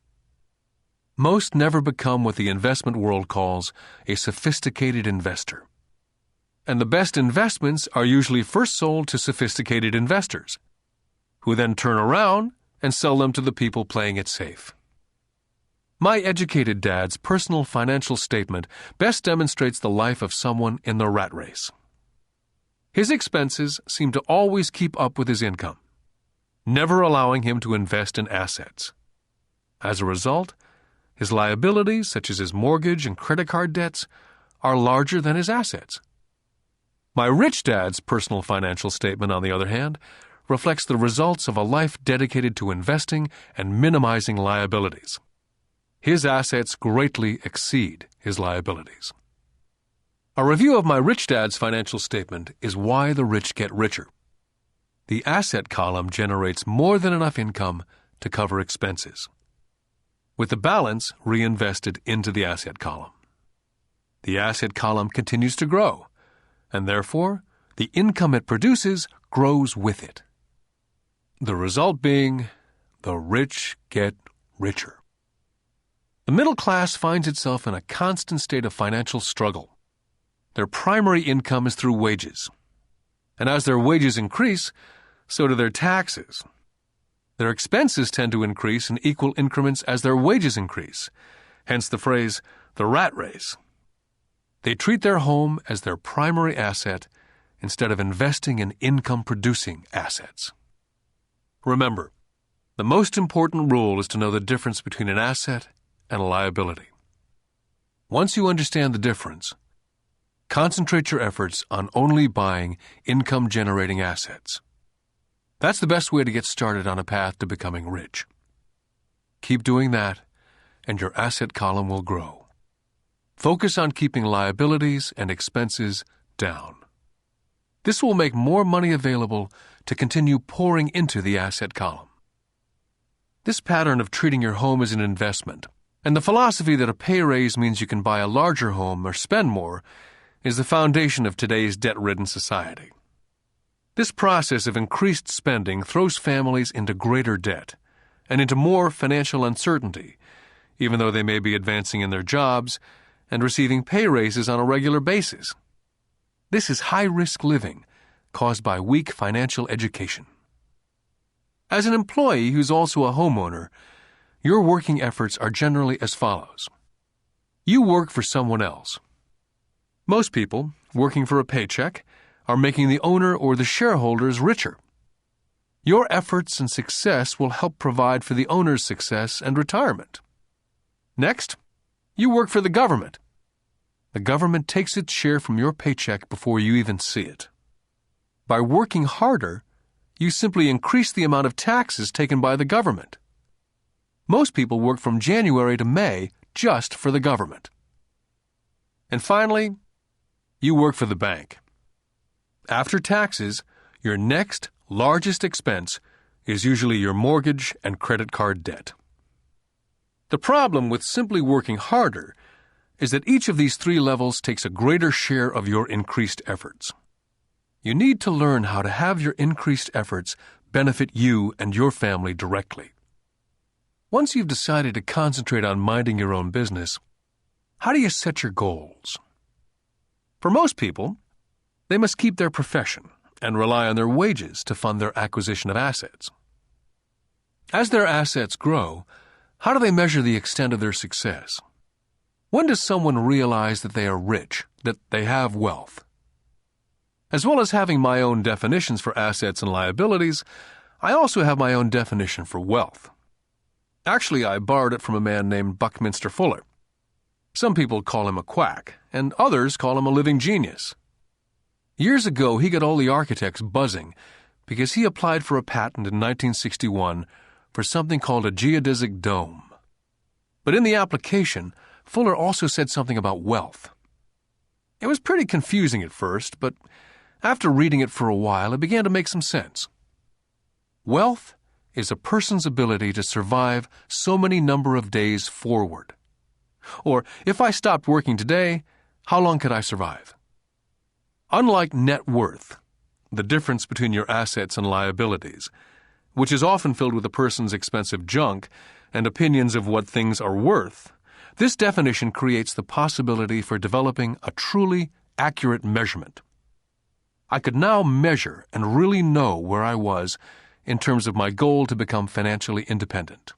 Most never become what the investment world calls a sophisticated investor. And the best investments are usually first sold to sophisticated investors, who then turn around and sell them to the people playing it safe. My educated dad's personal financial statement best demonstrates the life of someone in the rat race. His expenses seem to always keep up with his income, never allowing him to invest in assets. As a result, his liabilities, such as his mortgage and credit card debts, are larger than his assets. My rich dad's personal financial statement, on the other hand, reflects the results of a life dedicated to investing and minimizing liabilities. His assets greatly exceed his liabilities. A review of my rich dad's financial statement is why the rich get richer. The asset column generates more than enough income to cover expenses, with the balance reinvested into the asset column. The asset column continues to grow, and therefore, the income it produces grows with it. The result being the rich get richer. The middle class finds itself in a constant state of financial struggle. Their primary income is through wages. And as their wages increase, so do their taxes. Their expenses tend to increase in equal increments as their wages increase, hence the phrase, the rat race. They treat their home as their primary asset instead of investing in income-producing assets. Remember, the most important rule is to know the difference between an asset and a liability. Once you understand the difference, concentrate your efforts on only buying income-generating assets. That's the best way to get started on a path to becoming rich. Keep doing that, and your asset column will grow. Focus on keeping liabilities and expenses down. This will make more money available to continue pouring into the asset column. This pattern of treating your home as an investment, and the philosophy that a pay raise means you can buy a larger home or spend more, is the foundation of today's debt-ridden society. This process of increased spending throws families into greater debt and into more financial uncertainty, even though they may be advancing in their jobs and receiving pay raises on a regular basis. This is high-risk living caused by weak financial education. As an employee who's also a homeowner, your working efforts are generally as follows. You work for someone else. Most people, working for a paycheck, are making the owner or the shareholders richer. Your efforts and success will help provide for the owner's success and retirement. Next, you work for the government. The government takes its share from your paycheck before you even see it. By working harder, you simply increase the amount of taxes taken by the government. Most people work from January to May just for the government. And finally, you work for the bank. After taxes, your next largest expense is usually your mortgage and credit card debt. The problem with simply working harder is that each of these three levels takes a greater share of your increased efforts. You need to learn how to have your increased efforts benefit you and your family directly. Once you've decided to concentrate on minding your own business, how do you set your goals? For most people, they must keep their profession and rely on their wages to fund their acquisition of assets. As their assets grow, how do they measure the extent of their success? When does someone realize that they are rich, that they have wealth? As well as having my own definitions for assets and liabilities, I also have my own definition for wealth. Actually, I borrowed it from a man named Buckminster Fuller. Some people call him a quack, and others call him a living genius. Years ago, he got all the architects buzzing because he applied for a patent in 1961 for something called a geodesic dome. But in the application, Fuller also said something about wealth. It was pretty confusing at first, but after reading it for a while, it began to make some sense. Wealth is a person's ability to survive so many number of days forward. Or, if I stopped working today, how long could I survive? Unlike net worth, the difference between your assets and liabilities, which is often filled with a person's expensive junk and opinions of what things are worth, this definition creates the possibility for developing a truly accurate measurement. I could now measure and really know where I was in terms of my goal to become financially independent.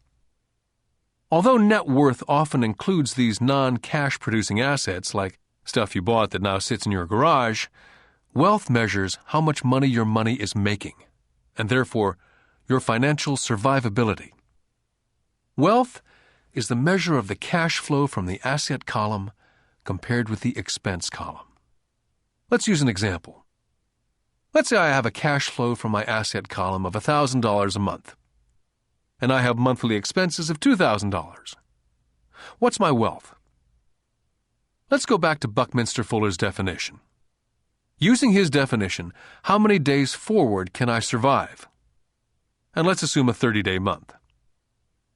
Although net worth often includes these non-cash producing assets like stuff you bought that now sits in your garage, wealth measures how much money your money is making, and therefore your financial survivability. Wealth is the measure of the cash flow from the asset column compared with the expense column. Let's use an example. Let's say I have a cash flow from my asset column of $1,000 a month, and I have monthly expenses of $2,000. What's my wealth? Let's go back to Buckminster Fuller's definition. Using his definition, how many days forward can I survive? And let's assume a 30-day month.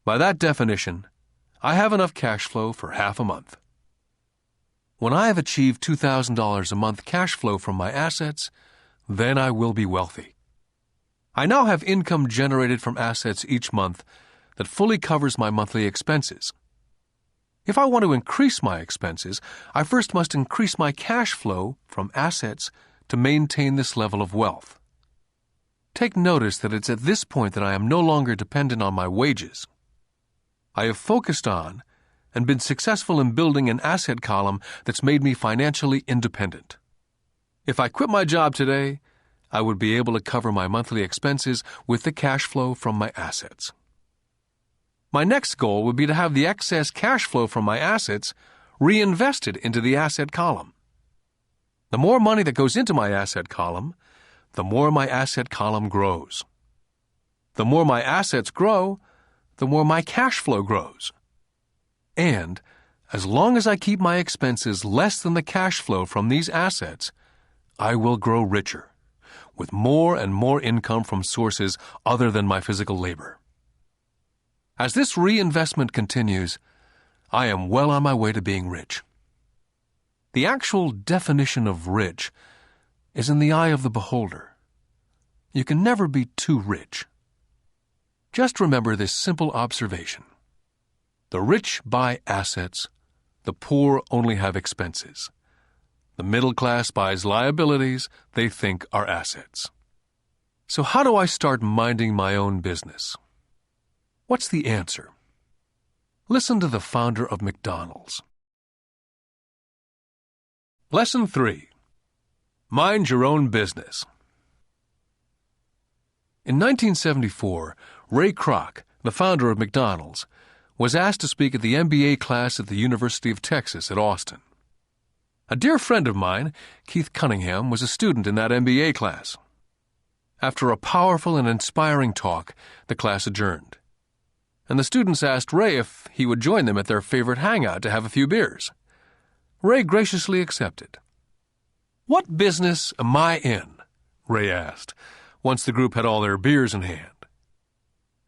By that definition, I have enough cash flow for half a month. When I have achieved $2,000 a month cash flow from my assets, then I will be wealthy. I now have income generated from assets each month that fully covers my monthly expenses. If I want to increase my expenses, I first must increase my cash flow from assets to maintain this level of wealth. Take notice that it's at this point that I am no longer dependent on my wages. I have focused on and been successful in building an asset column that's made me financially independent. If I quit my job today, I would be able to cover my monthly expenses with the cash flow from my assets. My next goal would be to have the excess cash flow from my assets reinvested into the asset column. The more money that goes into my asset column, the more my asset column grows. The more my assets grow, the more my cash flow grows. And as long as I keep my expenses less than the cash flow from these assets, I will grow richer, with more and more income from sources other than my physical labor. As this reinvestment continues, I am well on my way to being rich. The actual definition of rich is in the eye of the beholder. You can never be too rich. Just remember this simple observation. The rich buy assets, the poor only have expenses. The middle class buys liabilities they think are assets. So how do I start minding my own business? What's the answer? Listen to the founder of McDonald's. Lesson 3. Mind your own business. In 1974, Ray Kroc, the founder of McDonald's, was asked to speak at the MBA class at the University of Texas at Austin. A dear friend of mine, Keith Cunningham, was a student in that MBA class. After a powerful and inspiring talk, the class adjourned, and the students asked Ray if he would join them at their favorite hangout to have a few beers. Ray graciously accepted. "What business am I in?" Ray asked, once the group had all their beers in hand.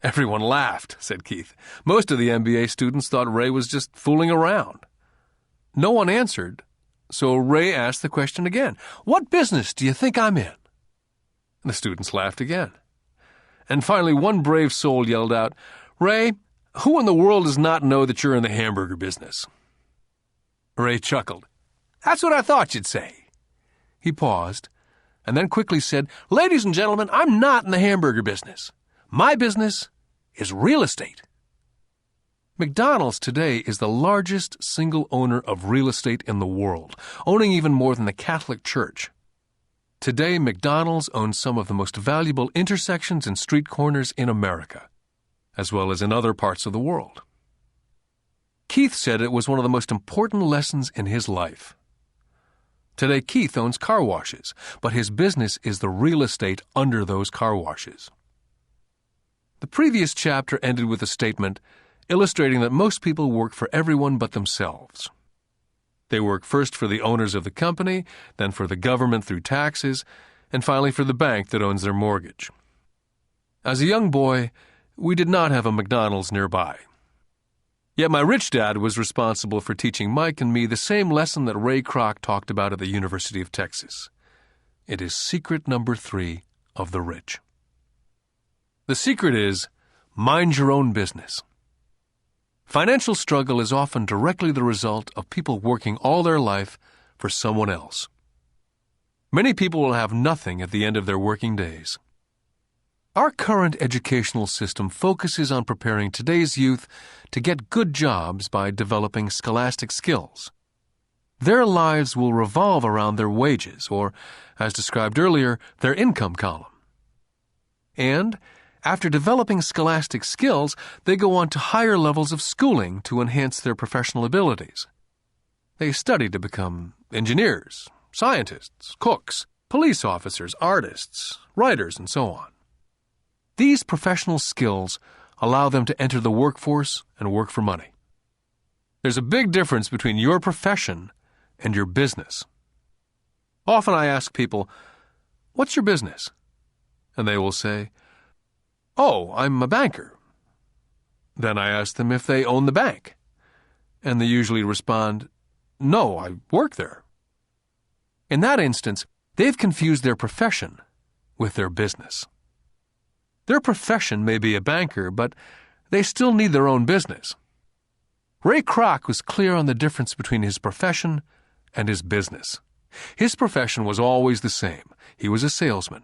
Everyone laughed, said Keith. Most of the MBA students thought Ray was just fooling around. No one answered, so Ray asked the question again. "What business do you think I'm in?" The students laughed again. And finally one brave soul yelled out, "Ray, who in the world does not know that you're in the hamburger business?" Ray chuckled. "That's what I thought you'd say." He paused, and then quickly said, "Ladies and gentlemen, I'm not in the hamburger business. My business is real estate." McDonald's today is the largest single owner of real estate in the world, owning even more than the Catholic Church. Today, McDonald's owns some of the most valuable intersections and street corners in America, as well as in other parts of the world. Keith said it was one of the most important lessons in his life. Today, Keith owns car washes, but his business is the real estate under those car washes. The previous chapter ended with a statement illustrating that most people work for everyone but themselves. They work first for the owners of the company, then for the government through taxes, and finally for the bank that owns their mortgage. As a young boy, we did not have a McDonald's nearby. Yet my rich dad was responsible for teaching Mike and me the same lesson that Ray Kroc talked about at the University of Texas. It is secret number 3 of the rich. The secret is, mind your own business. Financial struggle is often directly the result of people working all their life for someone else. Many people will have nothing at the end of their working days. Our current educational system focuses on preparing today's youth to get good jobs by developing scholastic skills. Their lives will revolve around their wages, or, as described earlier, their income column. And after developing scholastic skills, they go on to higher levels of schooling to enhance their professional abilities. They study to become engineers, scientists, cooks, police officers, artists, writers, and so on. These professional skills allow them to enter the workforce and work for money. There's a big difference between your profession and your business. Often I ask people, "What's your business?" And they will say, "Oh, I'm a banker." Then I ask them if they own the bank. And they usually respond, "No, I work there." In that instance, they've confused their profession with their business. Their profession may be a banker, but they still need their own business. Ray Kroc was clear on the difference between his profession and his business. His profession was always the same. He was a salesman.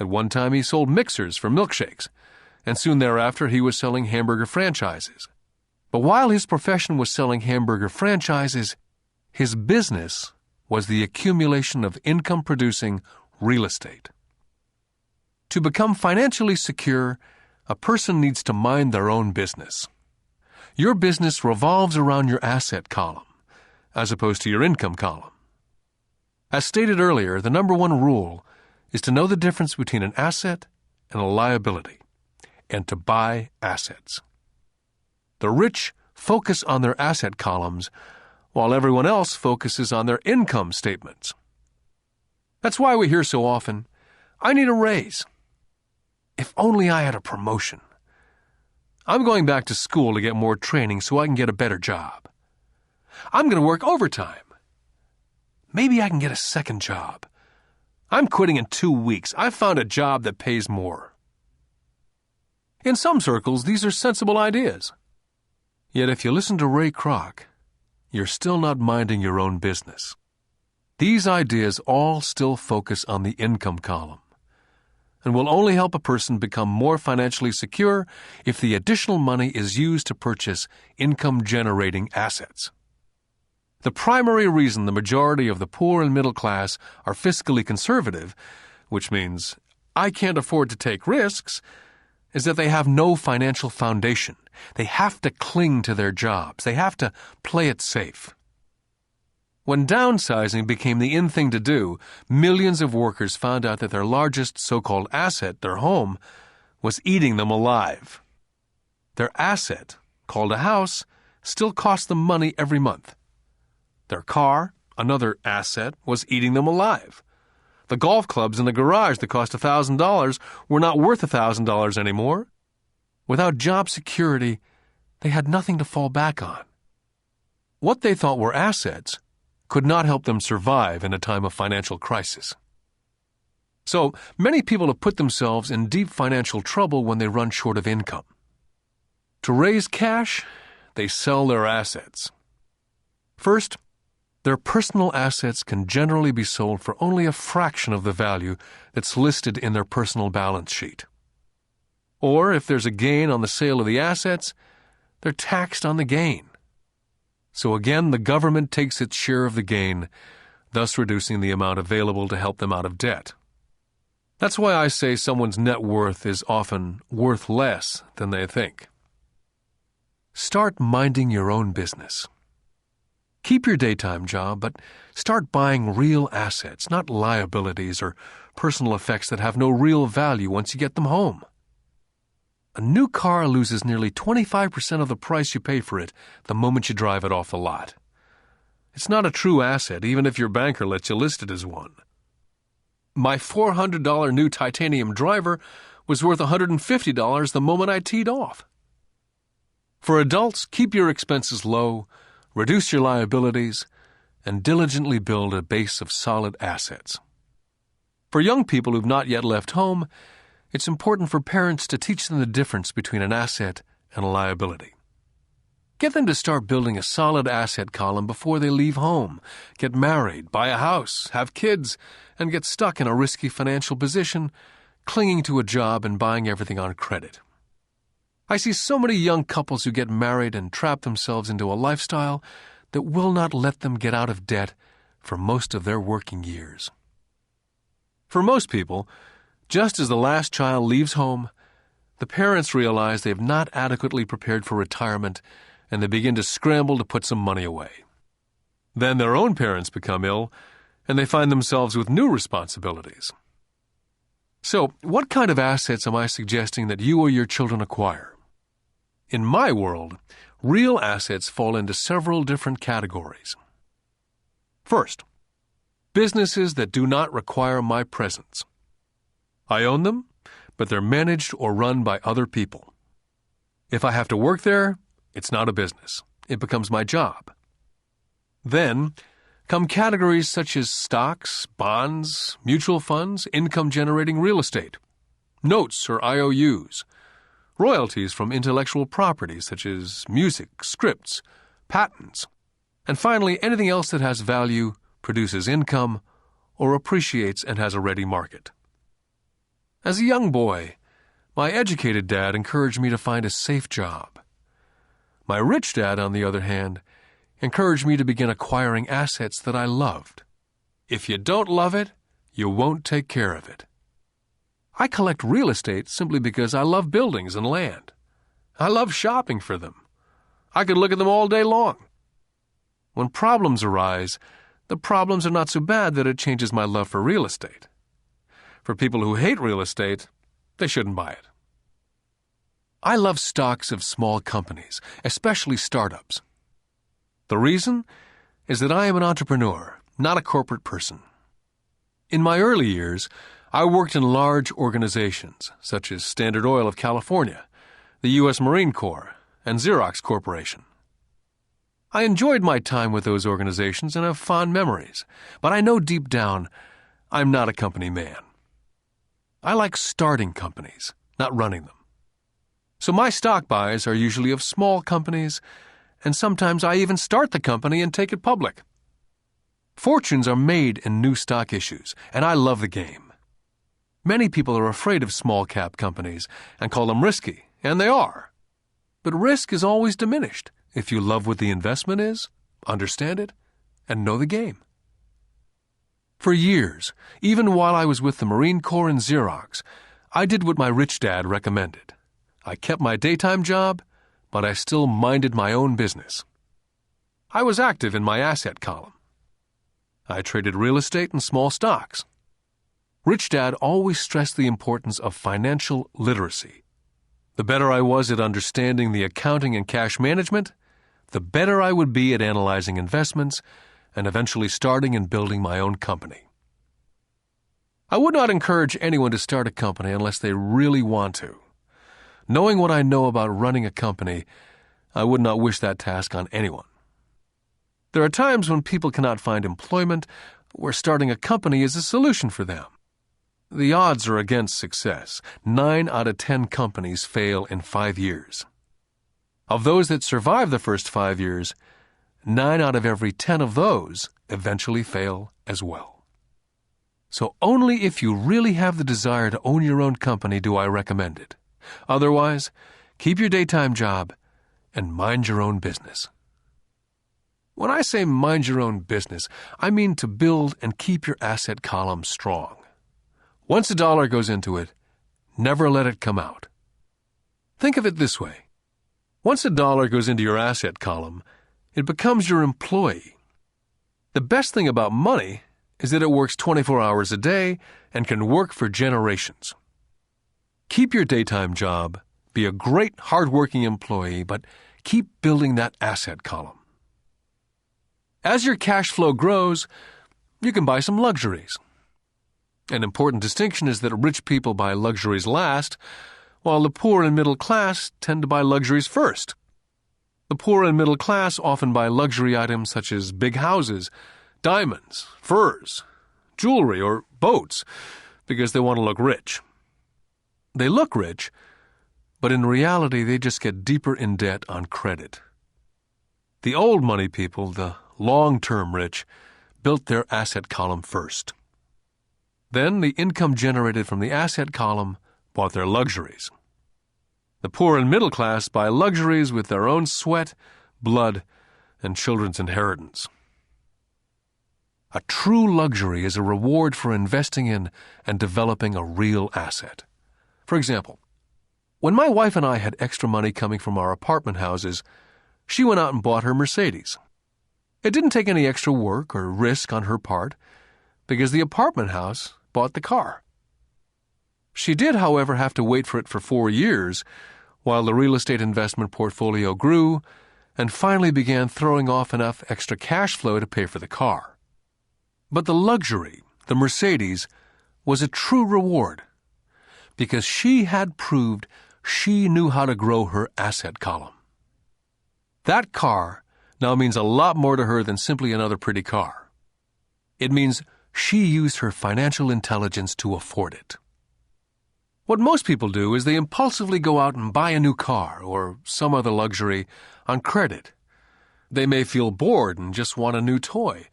At one time he sold mixers for milkshakes, and soon thereafter he was selling hamburger franchises. But while his profession was selling hamburger franchises, his business was the accumulation of income-producing real estate. To become financially secure, a person needs to mind their own business. Your business revolves around your asset column, as opposed to your income column. As stated earlier, the number one rule is to know the difference between an asset and a liability, and to buy assets. The rich focus on their asset columns, while everyone else focuses on their income statements. That's why we hear so often, "I need a raise. If only I had a promotion. I'm going back to school to get more training so I can get a better job. I'm going to work overtime. Maybe I can get a second job. I'm quitting in 2 weeks. I've found a job that pays more." In some circles, these are sensible ideas. Yet if you listen to Ray Kroc, you're still not minding your own business. These ideas all still focus on the income column, and will only help a person become more financially secure if the additional money is used to purchase income-generating assets. The primary reason the majority of the poor and middle class are fiscally conservative, which means I can't afford to take risks, is that they have no financial foundation. They have to cling to their jobs. They have to play it safe. When downsizing became the in thing to do, millions of workers found out that their largest so-called asset, their home, was eating them alive. Their asset, called a house, still cost them money every month. Their car, another asset, was eating them alive. The golf clubs in the garage that cost $1,000 were not worth $1,000 anymore. Without job security, they had nothing to fall back on. What they thought were assets could not help them survive in a time of financial crisis. So, many people have put themselves in deep financial trouble when they run short of income. To raise cash, they sell their assets. First, their personal assets can generally be sold for only a fraction of the value that's listed in their personal balance sheet. Or, if there's a gain on the sale of the assets, they're taxed on the gain. So again, the government takes its share of the gain, thus reducing the amount available to help them out of debt. That's why I say someone's net worth is often worth less than they think. Start minding your own business. Keep your daytime job, but start buying real assets, not liabilities or personal effects that have no real value once you get them home. A new car loses nearly 25% of the price you pay for it the moment you drive it off the lot. It's not a true asset, even if your banker lets you list it as one. My $400 new titanium driver was worth $150 the moment I teed off. For adults, keep your expenses low, reduce your liabilities, and diligently build a base of solid assets. For young people who've not yet left home, it's important for parents to teach them the difference between an asset and a liability. Get them to start building a solid asset column before they leave home, get married, buy a house, have kids, and get stuck in a risky financial position, clinging to a job and buying everything on credit. I see so many young couples who get married and trap themselves into a lifestyle that will not let them get out of debt for most of their working years. For most people, just as the last child leaves home, the parents realize they have not adequately prepared for retirement and they begin to scramble to put some money away. Then their own parents become ill and they find themselves with new responsibilities. So, what kind of assets am I suggesting that you or your children acquire? In my world, real assets fall into several different categories. First, businesses that do not require my presence. I own them, but they're managed or run by other people. If I have to work there, it's not a business. It becomes my job. Then come categories such as stocks, bonds, mutual funds, income-generating real estate. notes or IOUs, royalties from intellectual property such as music, scripts, patents, and finally anything else that has value, produces income, or appreciates and has a ready market. As a young boy, my educated dad encouraged me to find a safe job. My rich dad, on the other hand, encouraged me to begin acquiring assets that I loved. If you don't love it, you won't take care of it. I collect real estate simply because I love buildings and land. I love shopping for them. I could look at them all day long. When problems arise, the problems are not so bad that it changes my love for real estate. For people who hate real estate, they shouldn't buy it. I love stocks of small companies, especially startups. The reason is that I am an entrepreneur, not a corporate person. In my early years, I worked in large organizations such as Standard Oil of California, the U.S. Marine Corps, and Xerox Corporation. I enjoyed my time with those organizations and have fond memories, but I know deep down I'm not a company man. I like starting companies, not running them. So my stock buys are usually of small companies, and sometimes I even start the company and take it public. Fortunes are made in new stock issues, and I love the game. Many people are afraid of small-cap companies and call them risky, and they are. But risk is always diminished if you love what the investment is, understand it, and know the game. For years, even while I was with the Marine Corps and Xerox, I did what my rich dad recommended. I kept my daytime job, but I still minded my own business. I was active in my asset column. I traded real estate and small stocks. Rich Dad always stressed the importance of financial literacy. The better I was at understanding the accounting and cash management, the better I would be at analyzing investments and eventually starting and building my own company. I would not encourage anyone to start a company unless they really want to. Knowing what I know about running a company, I would not wish that task on anyone. There are times when people cannot find employment where starting a company is a solution for them. The odds are against success. 9 out of 10 companies fail in 5 years. Of those that survive the first 5 years, 9 out of every 10 of those eventually fail as well. So only if you really have the desire to own your own company do I recommend it. Otherwise, keep your daytime job and mind your own business. When I say mind your own business, I mean to build and keep your asset column strong. Once a dollar goes into it, never let it come out. Think of it this way. Once a dollar goes into your asset column, it becomes your employee. The best thing about money is that it works 24 hours a day and can work for generations. Keep your daytime job, be a great, hard-working employee, but keep building that asset column. As your cash flow grows, you can buy some luxuries. An important distinction is that rich people buy luxuries last, while the poor and middle class tend to buy luxuries first. The poor and middle class often buy luxury items such as big houses, diamonds, furs, jewelry, or boats because they want to look rich. They look rich, but in reality they just get deeper in debt on credit. The old money people, the long-term rich, built their asset column first. Then the income generated from the asset column bought their luxuries. The poor and middle class buy luxuries with their own sweat, blood, and children's inheritance. A true luxury is a reward for investing in and developing a real asset. For example, when my wife and I had extra money coming from our apartment houses, she went out and bought her Mercedes. It didn't take any extra work or risk on her part because the apartment house bought the car. She did, however, have to wait for it for 4 years while the real estate investment portfolio grew and finally began throwing off enough extra cash flow to pay for the car. But the luxury, the Mercedes, was a true reward because she had proved she knew how to grow her asset column. That car now means a lot more to her than simply another pretty car. It means she used her financial intelligence to afford it. What most people do is they impulsively go out and buy a new car or some other luxury on credit. They may feel bored and just want a new toy.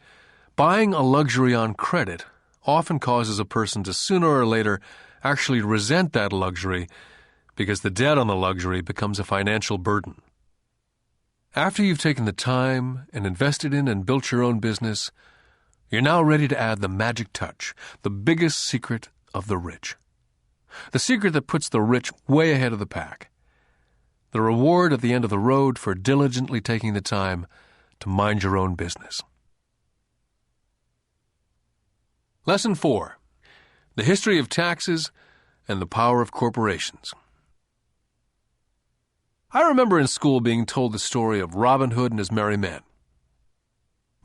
Buying a luxury on credit often causes a person to sooner or later actually resent that luxury because the debt on the luxury becomes a financial burden. After you've taken the time and invested in and built your own business, you're now ready to add the magic touch, the biggest secret of the rich. The secret that puts the rich way ahead of the pack. The reward at the end of the road for diligently taking the time to mind your own business. Lesson 4. The history of taxes and the power of corporations. I remember in school being told the story of Robin Hood and his merry men.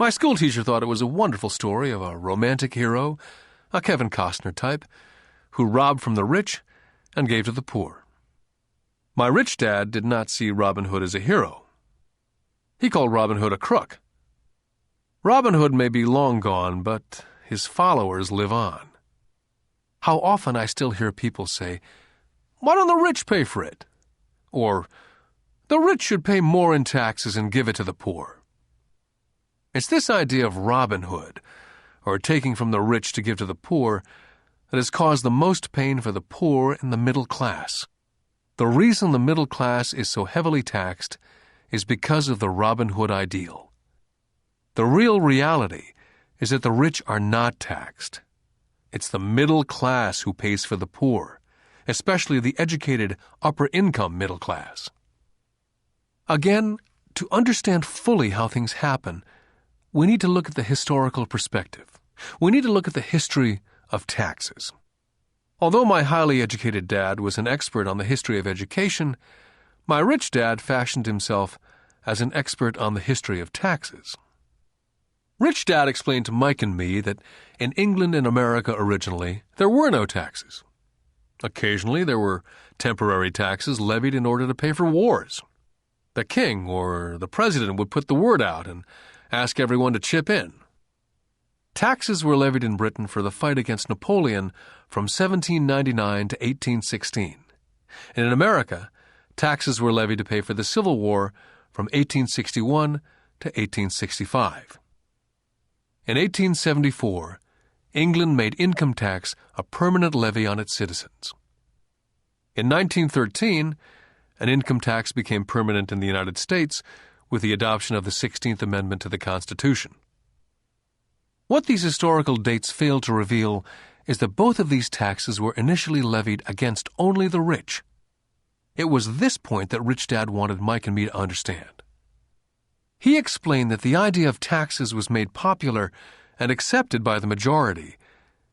My school teacher thought it was a wonderful story of a romantic hero, a Kevin Costner type, who robbed from the rich and gave to the poor. My rich dad did not see Robin Hood as a hero. He called Robin Hood a crook. Robin Hood may be long gone, but his followers live on. How often I still hear people say, "Why don't the rich pay for it?" Or, "The rich should pay more in taxes and give it to the poor." It's this idea of Robin Hood, or taking from the rich to give to the poor, that has caused the most pain for the poor and the middle class. The reason the middle class is so heavily taxed is because of the Robin Hood ideal. The real reality is that the rich are not taxed. It's the middle class who pays for the poor, especially the educated upper-income middle class. Again, to understand fully how things happen, we need to look at the historical perspective. We need to look at the history of taxes. Although my highly educated dad was an expert on the history of education, my rich dad fashioned himself as an expert on the history of taxes. Rich Dad explained to Mike and me that in England and America originally, there were no taxes. Occasionally, there were temporary taxes levied in order to pay for wars. The king or the president would put the word out and ask everyone to chip in. Taxes were levied in Britain for the fight against Napoleon from 1799 to 1816. And in America, taxes were levied to pay for the Civil War from 1861 to 1865. In 1874, England made income tax a permanent levy on its citizens. In 1913, an income tax became permanent in the United States with the adoption of the 16th Amendment to the Constitution. What these historical dates fail to reveal is that both of these taxes were initially levied against only the rich. It was this point that Rich Dad wanted Mike and me to understand. He explained that the idea of taxes was made popular and accepted by the majority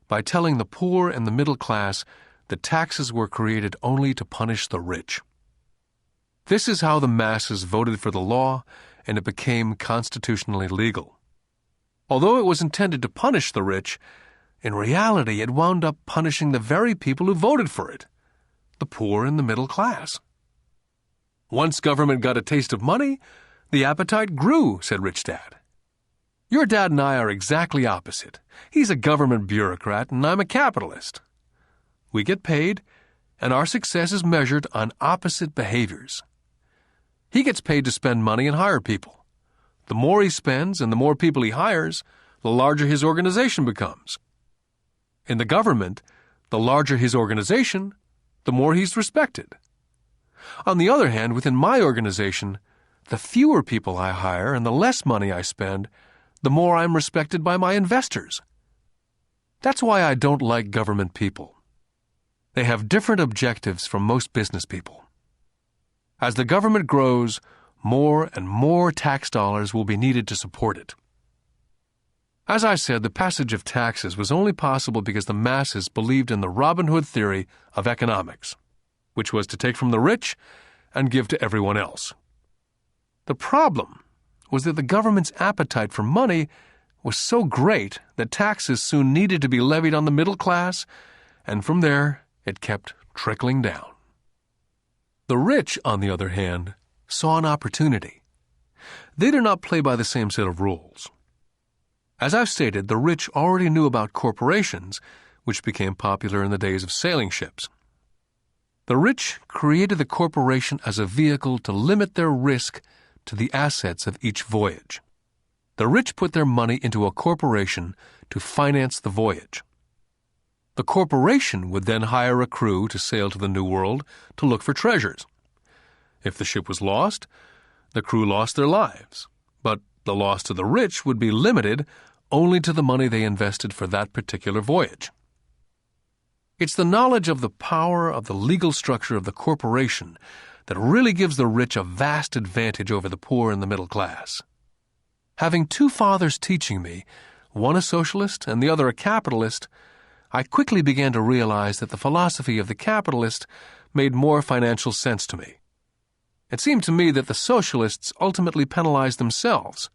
by telling the poor and the middle class that taxes were created only to punish the rich. This is how the masses voted for the law, and it became constitutionally legal. Although it was intended to punish the rich, in reality it wound up punishing the very people who voted for it, the poor and the middle class. Once government got a taste of money, the appetite grew, said Rich Dad. Your dad and I are exactly opposite. He's a government bureaucrat and I'm a capitalist. We get paid, and our success is measured on opposite behaviors. He gets paid to spend money and hire people. The more he spends and the more people he hires, the larger his organization becomes. In the government, the larger his organization, the more he's respected. On the other hand, within my organization, the fewer people I hire and the less money I spend, the more I'm respected by my investors. That's why I don't like government people. They have different objectives from most business people. As the government grows, more and more tax dollars will be needed to support it. As I said, the passage of taxes was only possible because the masses believed in the Robin Hood theory of economics, which was to take from the rich and give to everyone else. The problem was that the government's appetite for money was so great that taxes soon needed to be levied on the middle class, and from there it kept trickling down. The rich, on the other hand, saw an opportunity. They did not play by the same set of rules. As I've stated, the rich already knew about corporations, which became popular in the days of sailing ships. The rich created the corporation as a vehicle to limit their risk to the assets of each voyage. The rich put their money into a corporation to finance the voyage. The corporation would then hire a crew to sail to the New World to look for treasures. If the ship was lost, the crew lost their lives, but the loss to the rich would be limited only to the money they invested for that particular voyage. It's the knowledge of the power of the legal structure of the corporation that really gives the rich a vast advantage over the poor and the middle class. Having two fathers teaching me, one a socialist and the other a capitalist, I quickly began to realize that the philosophy of the capitalist made more financial sense to me. It seemed to me that the socialists ultimately penalized themselves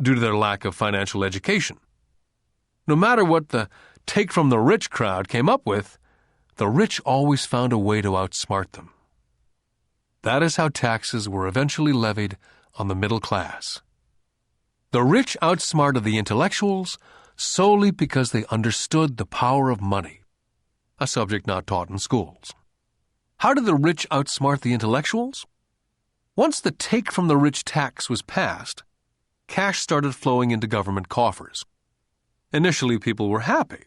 due to their lack of financial education. No matter what the take from the rich crowd came up with, the rich always found a way to outsmart them. That is how taxes were eventually levied on the middle class. The rich outsmarted the intellectuals solely because they understood the power of money, a subject not taught in schools. How did the rich outsmart the intellectuals? Once the take from the rich tax was passed, cash started flowing into government coffers. Initially, people were happy.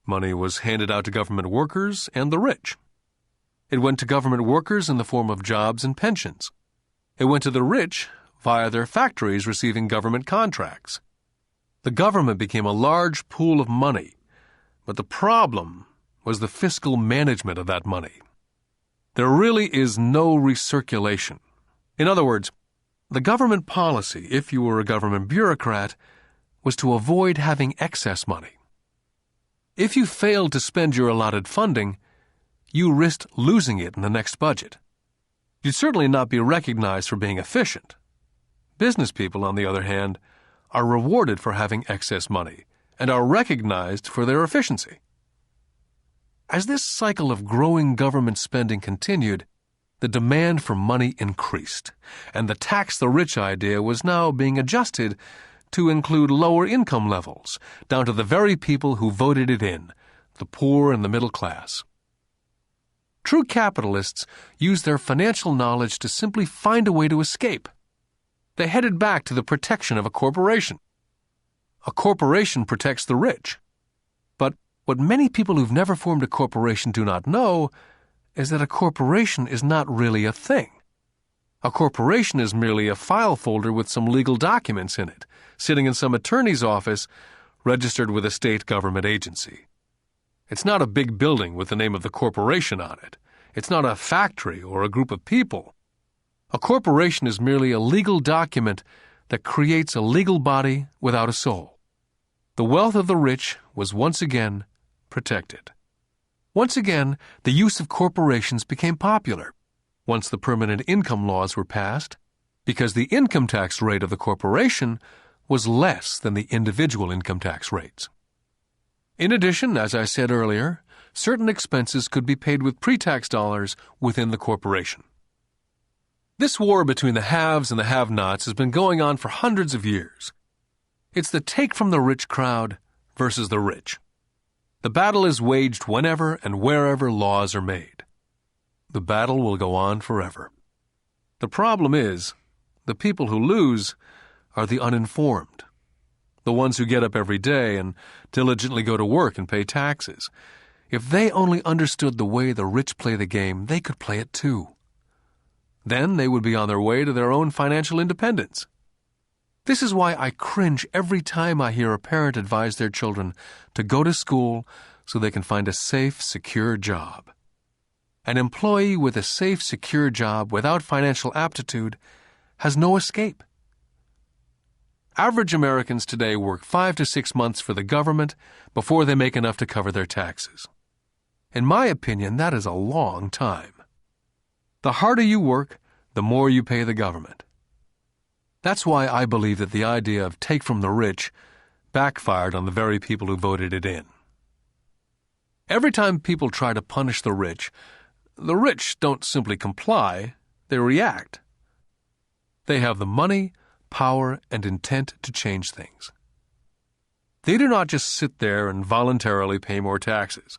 Money was handed out to government workers and the rich. It went to government workers in the form of jobs and pensions. It went to the rich via their factories receiving government contracts. The government became a large pool of money, but the problem was the fiscal management of that money. There really is no recirculation. In other words, the government policy, if you were a government bureaucrat, was to avoid having excess money. If you failed to spend your allotted funding, you risked losing it in the next budget. You'd certainly not be recognized for being efficient. Business people, on the other hand, are rewarded for having excess money and are recognized for their efficiency. As this cycle of growing government spending continued, the demand for money increased, and the tax the rich idea was now being adjusted to include lower income levels, down to the very people who voted it in, the poor and the middle class. True capitalists used their financial knowledge to simply find a way to escape. They headed back to the protection of a corporation. A corporation protects the rich. But what many people who've never formed a corporation do not know is that a corporation is not really a thing. A corporation is merely a file folder with some legal documents in it, sitting in some attorney's office, registered with a state government agency. It's not a big building with the name of the corporation on it. It's not a factory or a group of people. A corporation is merely a legal document that creates a legal body without a soul. The wealth of the rich was once again protected. Once again, the use of corporations became popular once the permanent income laws were passed, because the income tax rate of the corporation was less than the individual income tax rates. In addition, as I said earlier, certain expenses could be paid with pre-tax dollars within the corporation. This war between the haves and the have-nots has been going on for hundreds of years. It's the take from the rich crowd versus the rich. The battle is waged whenever and wherever laws are made. The battle will go on forever. The problem is, the people who lose are the uninformed, the ones who get up every day and diligently go to work and pay taxes. If they only understood the way the rich play the game, they could play it too. Then they would be on their way to their own financial independence. This is why I cringe every time I hear a parent advise their children to go to school so they can find a safe, secure job. An employee with a safe, secure job without financial aptitude has no escape. Average Americans today work 5 to 6 months for the government before they make enough to cover their taxes. In my opinion, that is a long time. The harder you work, the more you pay the government. That's why I believe that the idea of take from the rich backfired on the very people who voted it in. Every time people try to punish the rich don't simply comply, they react. They have the money, power, and intent to change things. They do not just sit there and voluntarily pay more taxes.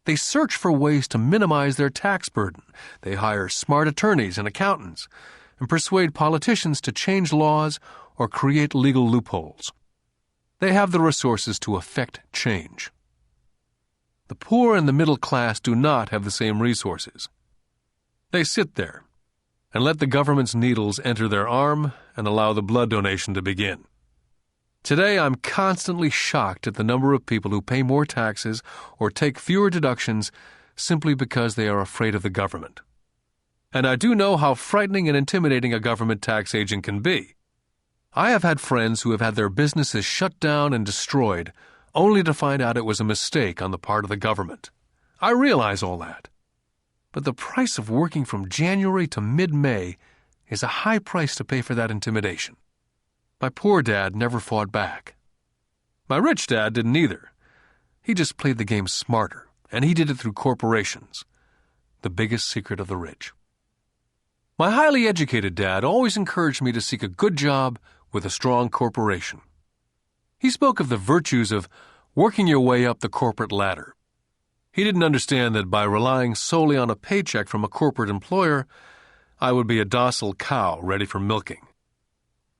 They search for ways to minimize their tax burden. They hire smart attorneys and accountants and persuade politicians to change laws or create legal loopholes. They have the resources to effect change. The poor and the middle class do not have the same resources. They sit there and let the government's needles enter their arm and allow the blood donation to begin. Today, I'm constantly shocked at the number of people who pay more taxes or take fewer deductions simply because they are afraid of the government. And I do know how frightening and intimidating a government tax agent can be. I have had friends who have had their businesses shut down and destroyed, only to find out it was a mistake on the part of the government. I realize all that. But the price of working from January to mid-May is a high price to pay for that intimidation. My poor dad never fought back. My rich dad didn't either. He just played the game smarter, and he did it through corporations, the biggest secret of the rich. My highly educated dad always encouraged me to seek a good job with a strong corporation. He spoke of the virtues of working your way up the corporate ladder. He didn't understand that by relying solely on a paycheck from a corporate employer, I would be a docile cow ready for milking.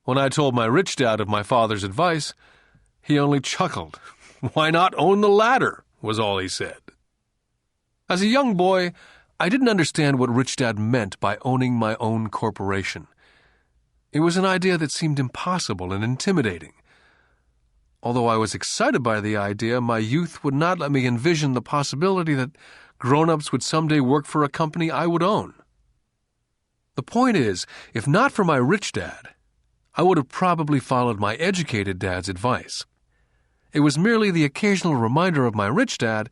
When I told my rich dad of my father's advice, he only chuckled. "Why not own the ladder?" was all he said. As a young boy, I didn't understand what Rich Dad meant by owning my own corporation. It was an idea that seemed impossible and intimidating. Although I was excited by the idea, my youth would not let me envision the possibility that grown-ups would someday work for a company I would own. The point is, if not for my rich dad, I would have probably followed my educated dad's advice. It was merely the occasional reminder of my rich dad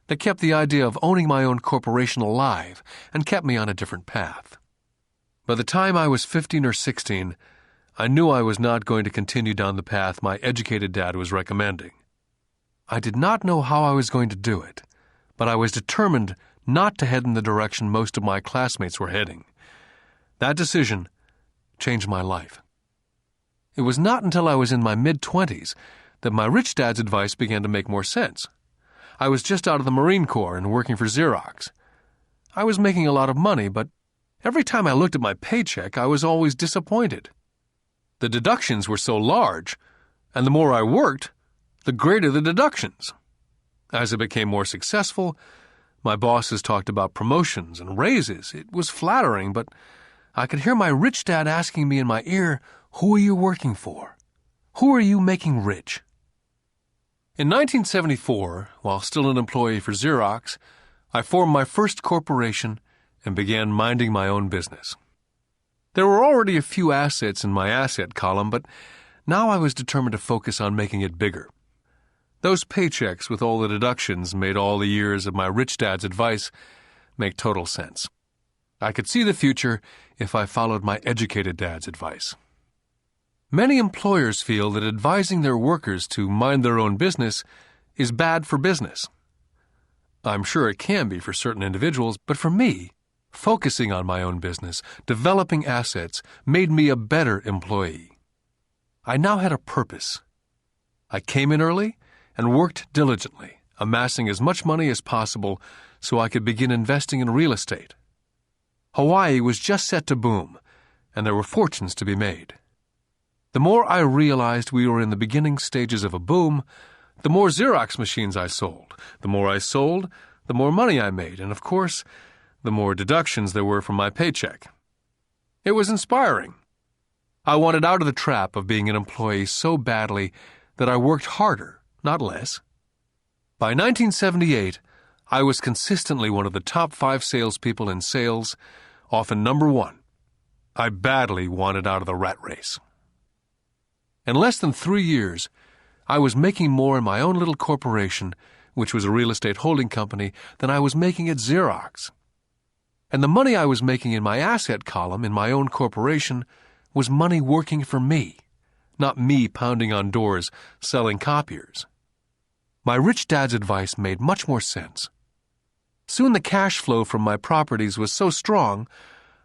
that kept the idea of owning my own corporation alive and kept me on a different path. By the time I was 15 or 16, I knew I was not going to continue down the path my educated dad was recommending. I did not know how I was going to do it, but I was determined not to head in the direction most of my classmates were heading. That decision changed my life. It was not until I was in my mid-20s that my rich dad's advice began to make more sense. I was just out of the Marine Corps and working for Xerox. I was making a lot of money, but every time I looked at my paycheck, I was always disappointed. The deductions were so large, and the more I worked, the greater the deductions. As I became more successful, my bosses talked about promotions and raises. It was flattering, but I could hear my rich dad asking me in my ear, "Who are you working for? Who are you making rich?" In 1974, while still an employee for Xerox, I formed my first corporation and began minding my own business. There were already a few assets in my asset column, but now I was determined to focus on making it bigger. Those paychecks with all the deductions made all the years of my rich dad's advice make total sense. I could see the future if I followed my educated dad's advice. Many employers feel that advising their workers to mind their own business is bad for business. I'm sure it can be for certain individuals, but for me, focusing on my own business, developing assets, made me a better employee. I now had a purpose. I came in early and worked diligently, amassing as much money as possible so I could begin investing in real estate. Hawaii was just set to boom, and there were fortunes to be made. The more I realized we were in the beginning stages of a boom, the more Xerox machines I sold. The more I sold, the more money I made, and of course, the more deductions there were from my paycheck. It was inspiring. I wanted out of the trap of being an employee so badly that I worked harder, not less. By 1978, I was consistently one of the top 5 salespeople in sales, often number 1. I badly wanted out of the rat race. In less than 3 years, I was making more in my own little corporation, which was a real estate holding company, than I was making at Xerox. And the money I was making in my asset column in my own corporation was money working for me, not me pounding on doors selling copiers. My rich dad's advice made much more sense. Soon the cash flow from my properties was so strong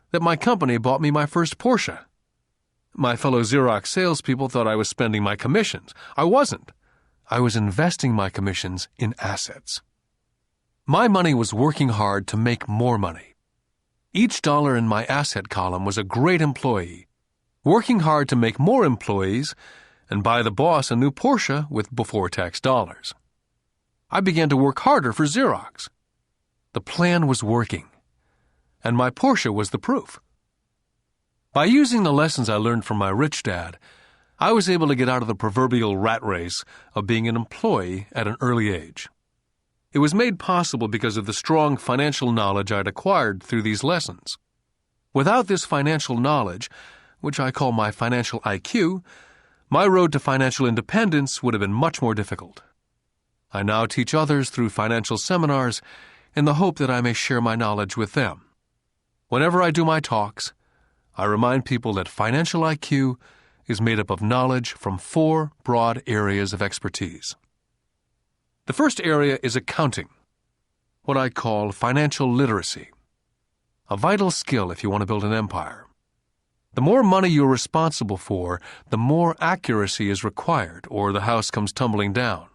that my company bought me my first Porsche. My fellow Xerox salespeople thought I was spending my commissions. I wasn't. I was investing my commissions in assets. My money was working hard to make more money. Each dollar in my asset column was a great employee, working hard to make more employees and buy the boss a new Porsche with before-tax dollars. I began to work harder for Xerox. The plan was working, and my Porsche was the proof. By using the lessons I learned from my rich dad, I was able to get out of the proverbial rat race of being an employee at an early age. It was made possible because of the strong financial knowledge I'd acquired through these lessons. Without this financial knowledge, which I call my financial IQ, my road to financial independence would have been much more difficult. I now teach others through financial seminars in the hope that I may share my knowledge with them. Whenever I do my talks, I remind people that financial IQ is made up of knowledge from 4 broad areas of expertise. The first area is accounting, what I call financial literacy, a vital skill if you want to build an empire. The more money you're responsible for, the more accuracy is required, or the house comes tumbling down.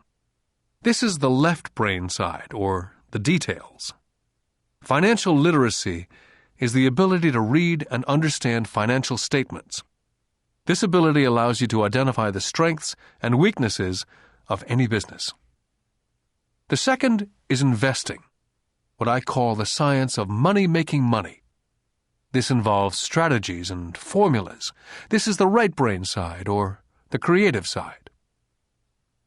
This is the left brain side, or the details. Financial literacy is the ability to read and understand financial statements. This ability allows you to identify the strengths and weaknesses of any business. The second is investing, what I call the science of money-making money. This involves strategies and formulas. This is the right brain side, or the creative side.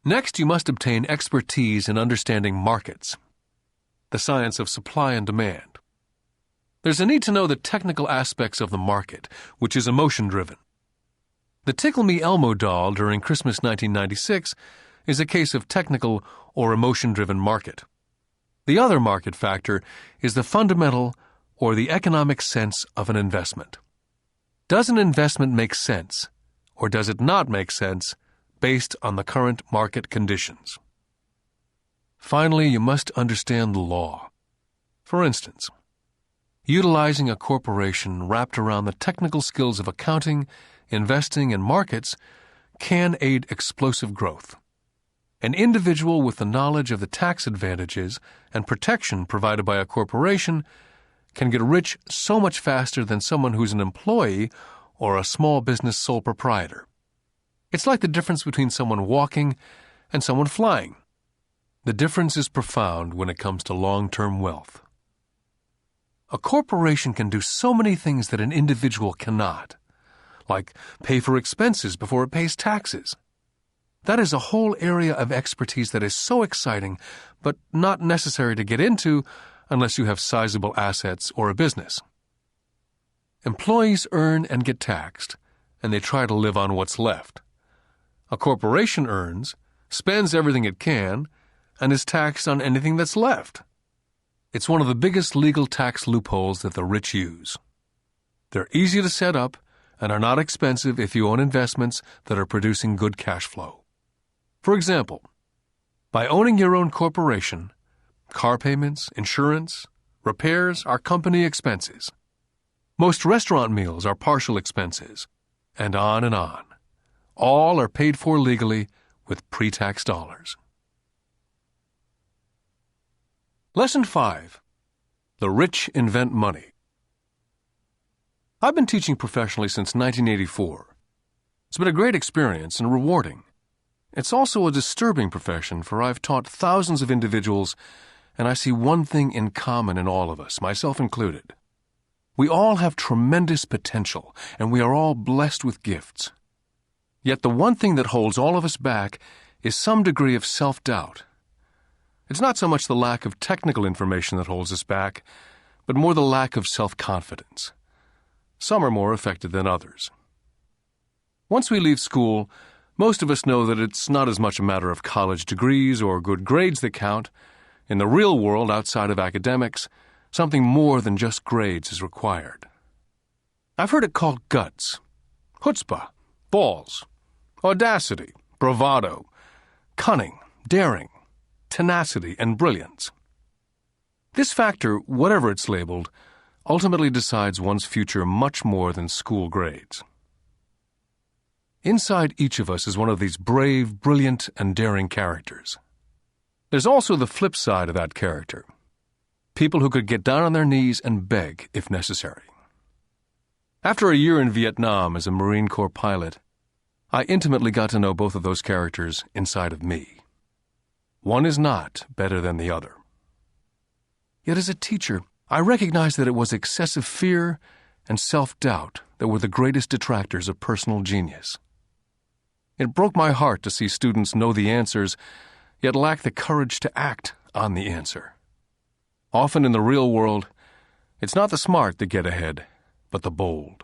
Next, you must obtain expertise in understanding markets, the science of supply and demand. There's a need to know the technical aspects of the market, which is emotion-driven. The Tickle Me Elmo doll during Christmas 1996 is a case of technical or emotion-driven market. The other market factor is the fundamental or the economic sense of an investment. Does an investment make sense, or does it not make sense based on the current market conditions? Finally, you must understand the law. For instance, utilizing a corporation wrapped around the technical skills of accounting, investing, and markets can aid explosive growth. An individual with the knowledge of the tax advantages and protection provided by a corporation can get rich so much faster than someone who's an employee or a small business sole proprietor. It's like the difference between someone walking and someone flying. The difference is profound when it comes to long-term wealth. A corporation can do so many things that an individual cannot, like pay for expenses before it pays taxes. That is a whole area of expertise that is so exciting, but not necessary to get into unless you have sizable assets or a business. Employees earn and get taxed, and they try to live on what's left. A corporation earns, spends everything it can, and is taxed on anything that's left. It's one of the biggest legal tax loopholes that the rich use. They're easy to set up and are not expensive if you own investments that are producing good cash flow. For example, by owning your own corporation, car payments, insurance, repairs are company expenses. Most restaurant meals are partial expenses, and on and on. All are paid for legally with pre-tax dollars. Lesson 5. The Rich Invent Money. I've been teaching professionally since 1984. It's been a great experience and rewarding. It's also a disturbing profession, for I've taught thousands of individuals, and I see one thing in common in all of us, myself included. We all have tremendous potential, and we are all blessed with gifts. Yet the one thing that holds all of us back is some degree of self-doubt. It's not so much the lack of technical information that holds us back, but more the lack of self-confidence. Some are more affected than others. Once we leave school, most of us know that it's not as much a matter of college degrees or good grades that count. In the real world, outside of academics, something more than just grades is required. I've heard it called guts, chutzpah, balls, audacity, bravado, cunning, daring, tenacity, and brilliance. This factor, whatever it's labeled, ultimately decides one's future much more than school grades. Inside each of us is one of these brave, brilliant, and daring characters. There's also the flip side of that character, people who could get down on their knees and beg if necessary. After a year in Vietnam as a Marine Corps pilot, I intimately got to know both of those characters inside of me. One is not better than the other. Yet as a teacher, I recognized that it was excessive fear and self-doubt that were the greatest detractors of personal genius. It broke my heart to see students know the answers, yet lack the courage to act on the answer. Often in the real world, it's not the smart that get ahead, but the bold.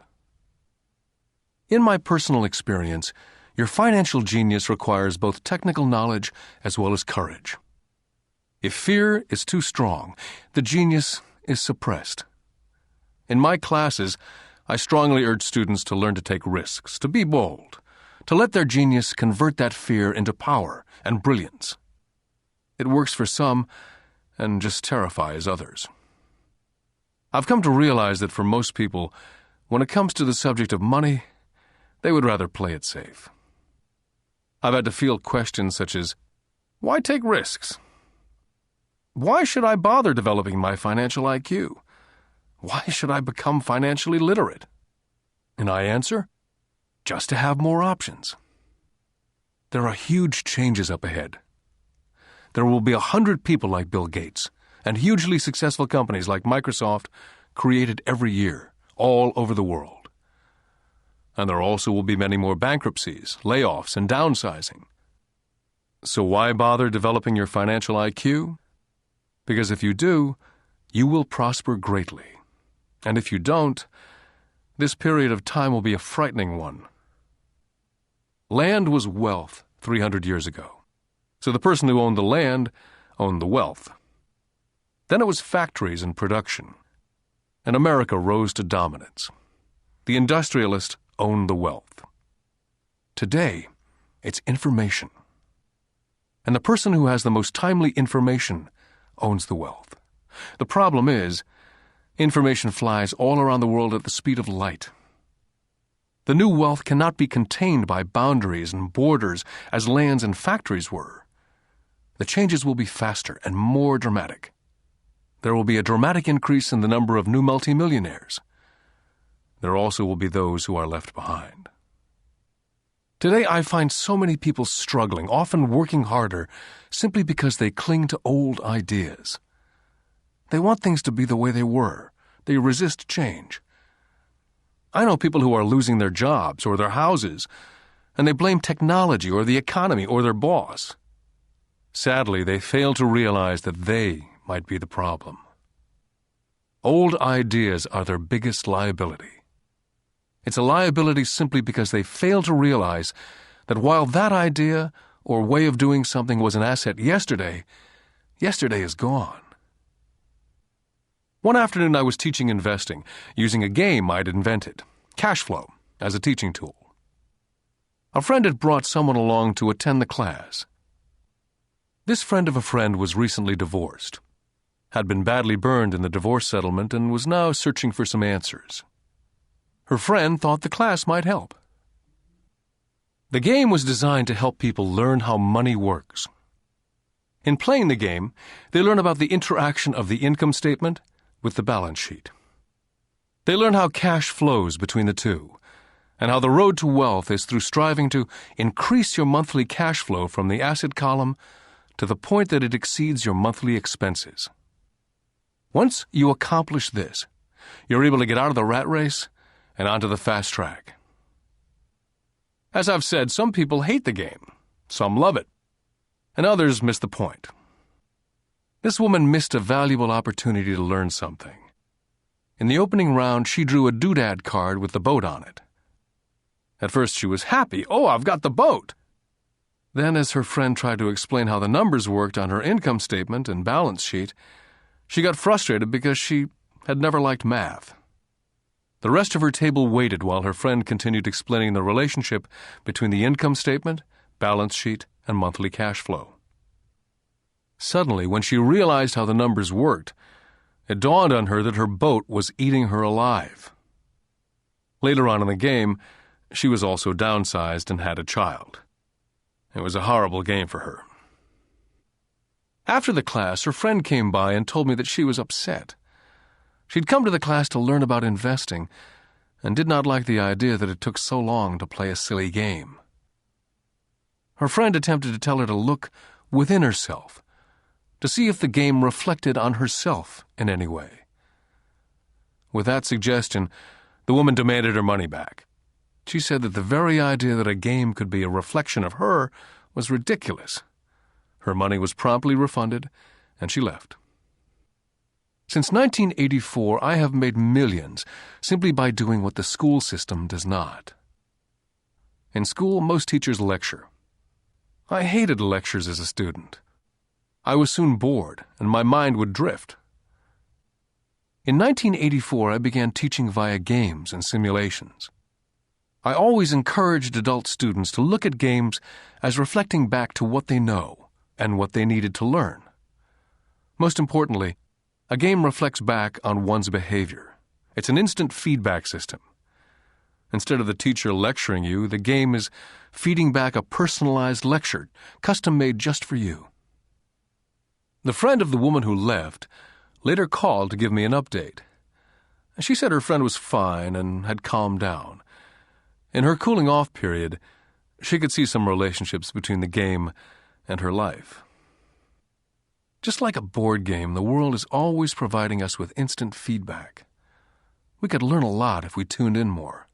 In my personal experience, your financial genius requires both technical knowledge as well as courage. If fear is too strong, the genius is suppressed. In my classes, I strongly urge students to learn to take risks, to be bold, to let their genius convert that fear into power and brilliance. It works for some and just terrifies others. I've come to realize that for most people, when it comes to the subject of money, they would rather play it safe. I've had to field questions such as, why take risks? Why should I bother developing my financial IQ? Why should I become financially literate? And I answer, just to have more options. There are huge changes up ahead. There will be 100 people like Bill Gates and hugely successful companies like Microsoft created every year, all over the world. And there also will be many more bankruptcies, layoffs, and downsizing. So why bother developing your financial IQ? Because if you do, you will prosper greatly. And if you don't, this period of time will be a frightening one. Land was wealth 300 years ago. So the person who owned the land owned the wealth. Then it was factories and production. And America rose to dominance. The industrialist owned the wealth. Today, it's information. And the person who has the most timely information owns the wealth. The problem is, information flies all around the world at the speed of light. The new wealth cannot be contained by boundaries and borders as lands and factories were. The changes will be faster and more dramatic. There will be a dramatic increase in the number of new multimillionaires. There also will be those who are left behind. Today I find so many people struggling, often working harder, simply because they cling to old ideas. They want things to be the way they were. They resist change. I know people who are losing their jobs or their houses, and they blame technology or the economy or their boss. Sadly, they fail to realize that they might be the problem. Old ideas are their biggest liability. It's a liability simply because they fail to realize that while that idea or way of doing something was an asset yesterday, yesterday is gone. One afternoon I was teaching investing, using a game I'd invented, cash flow, as a teaching tool. A friend had brought someone along to attend the class. This friend of a friend was recently divorced, had been badly burned in the divorce settlement, and was now searching for some answers. Her friend thought the class might help. The game was designed to help people learn how money works. In playing the game, they learn about the interaction of the income statement with the balance sheet. They learn how cash flows between the two, and how the road to wealth is through striving to increase your monthly cash flow from the asset column to the point that it exceeds your monthly expenses. Once you accomplish this, you're able to get out of the rat race and onto the fast track. As I've said, some people hate the game, some love it, and others miss the point. This woman missed a valuable opportunity to learn something. In the opening round, she drew a doodad card with the boat on it. At first she was happy. Oh, I've got the boat! Then, as her friend tried to explain how the numbers worked on her income statement and balance sheet, she got frustrated because she had never liked math. The rest of her table waited while her friend continued explaining the relationship between the income statement, balance sheet, and monthly cash flow. Suddenly, when she realized how the numbers worked, it dawned on her that her boat was eating her alive. Later on in the game, she was also downsized and had a child. It was a horrible game for her. After the class, her friend came by and told me that she was upset. She'd come to the class to learn about investing and did not like the idea that it took so long to play a silly game. Her friend attempted to tell her to look within herself, to see if the game reflected on herself in any way. With that suggestion, the woman demanded her money back. She said that the very idea that a game could be a reflection of her was ridiculous. Her money was promptly refunded, and she left. Since 1984, I have made millions simply by doing what the school system does not. In school, most teachers lecture. I hated lectures as a student. I was soon bored, and my mind would drift. In 1984, I began teaching via games and simulations. I always encouraged adult students to look at games as reflecting back to what they know and what they needed to learn. Most importantly, a game reflects back on one's behavior. It's an instant feedback system. Instead of the teacher lecturing you, the game is feeding back a personalized lecture, custom-made just for you. The friend of the woman who left later called to give me an update. She said her friend was fine and had calmed down. In her cooling-off period, she could see some relationships between the game and her life. Just like a board game, the world is always providing us with instant feedback. We could learn a lot if we tuned in more.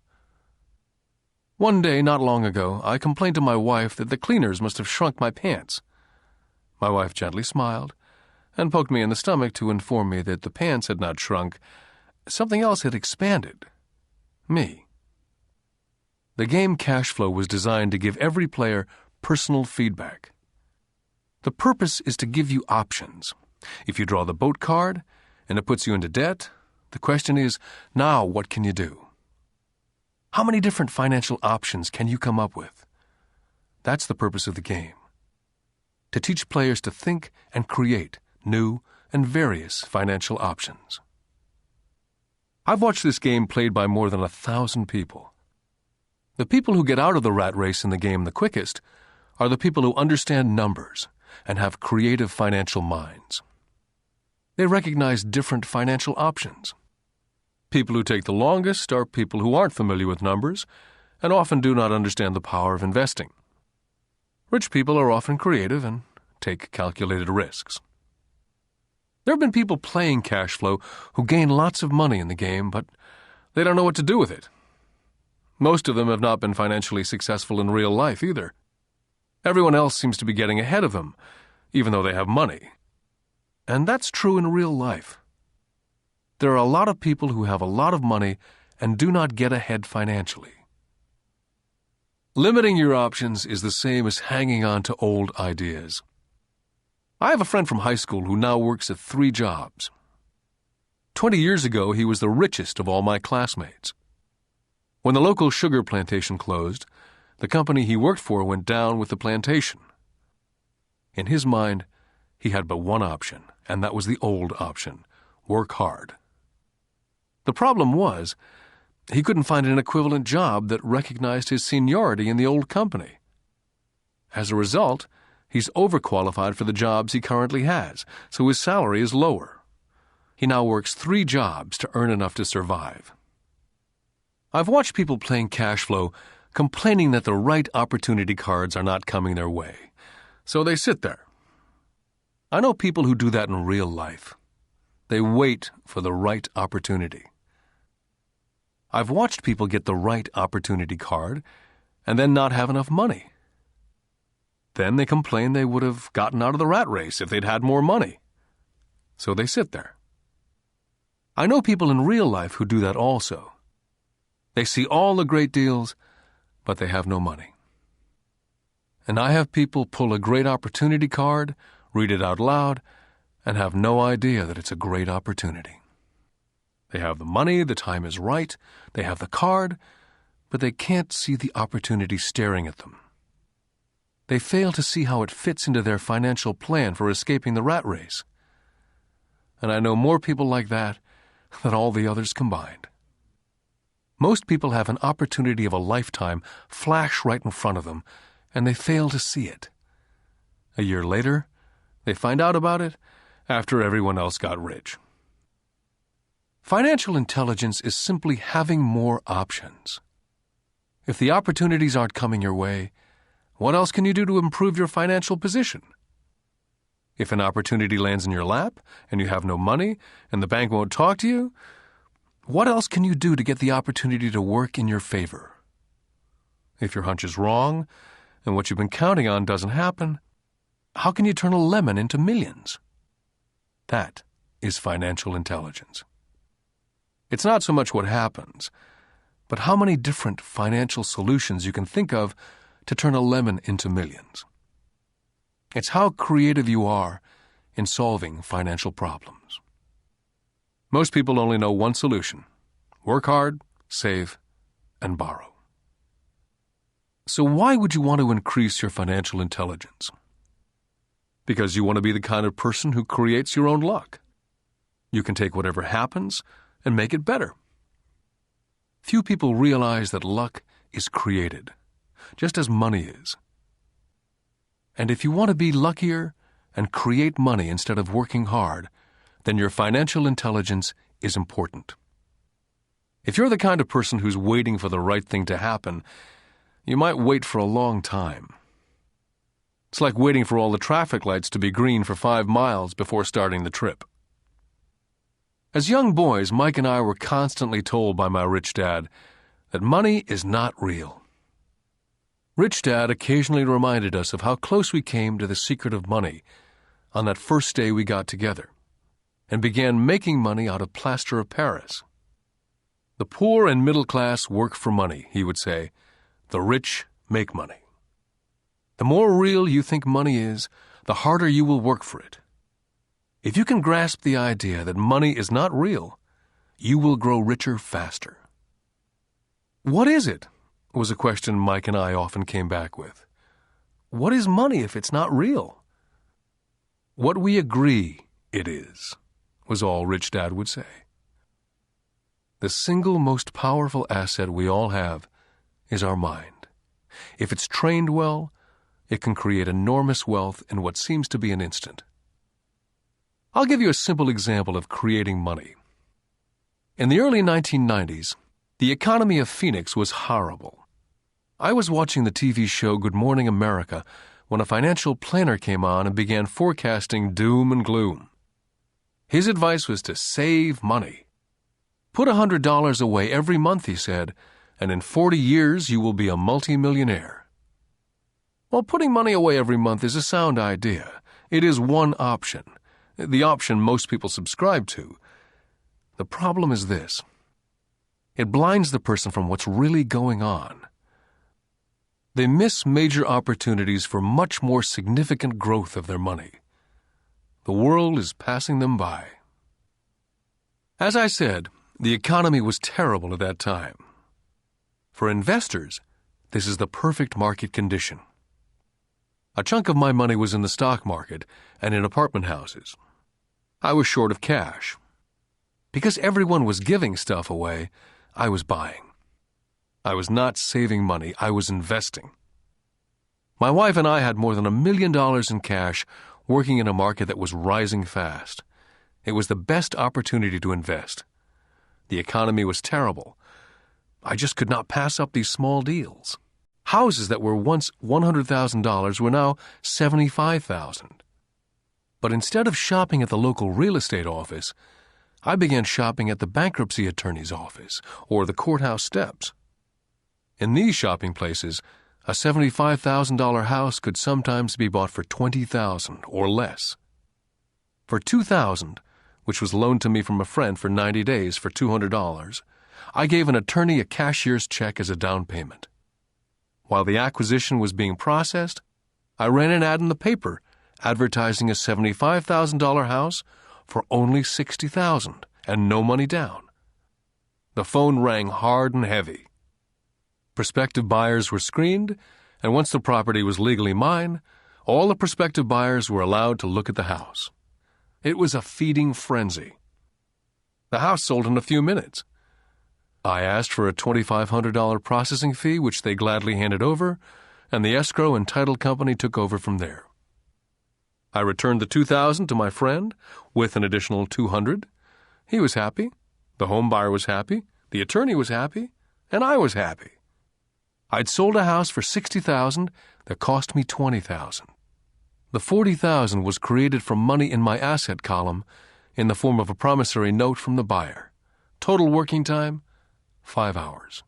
One day, not long ago, I complained to my wife that the cleaners must have shrunk my pants. My wife gently smiled and poked me in the stomach to inform me that the pants had not shrunk. Something else had expanded. Me. The game Cash Flow was designed to give every player personal feedback. The purpose is to give you options. If you draw the boat card and it puts you into debt, the question is, now what can you do? How many different financial options can you come up with? That's the purpose of the game. To teach players to think and create new and various financial options. I've watched this game played by more than 1,000 people. The people who get out of the rat race in the game the quickest are the people who understand numbers and have creative financial minds. They recognize different financial options. People who take the longest are people who aren't familiar with numbers and often do not understand the power of investing. Rich people are often creative and take calculated risks. There have been people playing Cash Flow who gain lots of money in the game, but they don't know what to do with it. Most of them have not been financially successful in real life either. Everyone else seems to be getting ahead of them, even though they have money. And that's true in real life. There are a lot of people who have a lot of money and do not get ahead financially. Limiting your options is the same as hanging on to old ideas. I have a friend from high school who now works at 3 jobs. 20 years ago, he was the richest of all my classmates. When the local sugar plantation closed, the company he worked for went down with the plantation. In his mind, he had but one option, and that was the old option: work hard. The problem was, he couldn't find an equivalent job that recognized his seniority in the old company. As a result, he's overqualified for the jobs he currently has, so his salary is lower. He now works 3 jobs to earn enough to survive. I've watched people playing Cash Flow complaining that the right opportunity cards are not coming their way, so they sit there. I know people who do that in real life. They wait for the right opportunity. I've watched people get the right opportunity card and then not have enough money. Then they complain they would have gotten out of the rat race if they'd had more money. So they sit there. I know people in real life who do that also. They see all the great deals, but they have no money. And I have people pull a great opportunity card, read it out loud, and have no idea that it's a great opportunity. They have the money, the time is right, they have the card, but they can't see the opportunity staring at them. They fail to see how it fits into their financial plan for escaping the rat race. And I know more people like that than all the others combined. Most people have an opportunity of a lifetime flash right in front of them, and they fail to see it. A year later, They find out about it after everyone else got rich. Financial intelligence is simply having more options. If the opportunities aren't coming your way, what else can you do to improve your financial position? If an opportunity lands in your lap and you have no money and the bank won't talk to you, what else can you do to get the opportunity to work in your favor? If your hunch is wrong and what you've been counting on doesn't happen, how can you turn a lemon into millions? That is financial intelligence. It's not so much what happens, but how many different financial solutions you can think of to turn a lemon into millions. It's how creative you are in solving financial problems. Most people only know one solution: work hard, save, and borrow. So why would you want to increase your financial intelligence? Because you want to be the kind of person who creates your own luck. You can take whatever happens and make it better. Few people realize that luck is created, just as money is. And if you want to be luckier and create money instead of working hard, then your financial intelligence is important. If you're the kind of person who's waiting for the right thing to happen, you might wait for a long time. It's like waiting for all the traffic lights to be green for 5 miles before starting the trip. As young boys, Mike and I were constantly told by my rich dad that money is not real. Rich Dad occasionally reminded us of how close we came to the secret of money on that first day we got together and began making money out of plaster of Paris. The poor and middle class work for money, he would say. The rich make money. The more real you think money is, the harder you will work for it. If you can grasp the idea that money is not real, you will grow richer faster. What is it? Was a question Mike and I often came back with. What is money if it's not real? What we agree it is, was all Rich Dad would say. The single most powerful asset we all have is our mind. If it's trained well, it can create enormous wealth in what seems to be an instant. I'll give you a simple example of creating money. In the early 1990s, the economy of Phoenix was horrible. I was watching the TV show Good Morning America when a financial planner came on and began forecasting doom and gloom. His advice was to save money. Put $100 away every month, he said, and in 40 years you will be a multimillionaire. Well, putting money away every month is a sound idea. It is one option, the option most people subscribe to. The problem is this. It blinds the person from what's really going on. They miss major opportunities for much more significant growth of their money. The world is passing them by. As I said, the economy was terrible at that time. For investors, this is the perfect market condition. A chunk of my money was in the stock market and in apartment houses. I was short of cash. Because everyone was giving stuff away, I was buying. I was not saving money, I was investing. My wife and I had more than $1 million in cash working in a market that was rising fast. It was the best opportunity to invest. The economy was terrible. I just could not pass up these small deals. Houses that were once $100,000 were now $75,000. But instead of shopping at the local real estate office, I began shopping at the bankruptcy attorney's office or the courthouse steps. In these shopping places, a $75,000 house could sometimes be bought for $20,000 or less. For $2,000, which was loaned to me from a friend for 90 days for $200, I gave an attorney a cashier's check as a down payment. While the acquisition was being processed, I ran an ad in the paper advertising a $75,000 house for only $60,000 and no money down. The phone rang hard and heavy. Prospective buyers were screened, and once the property was legally mine, all the prospective buyers were allowed to look at the house. It was a feeding frenzy. The house sold in a few minutes. I asked for a $2,500 processing fee, which they gladly handed over, and the escrow and title company took over from there. I returned the $2,000 to my friend with an additional $200. He was happy, the home buyer was happy, the attorney was happy, and I was happy. I'd sold a house for $60,000 that cost me $20,000. The $40,000 was created from money in my asset column in the form of a promissory note from the buyer. Total working time, 5 hours.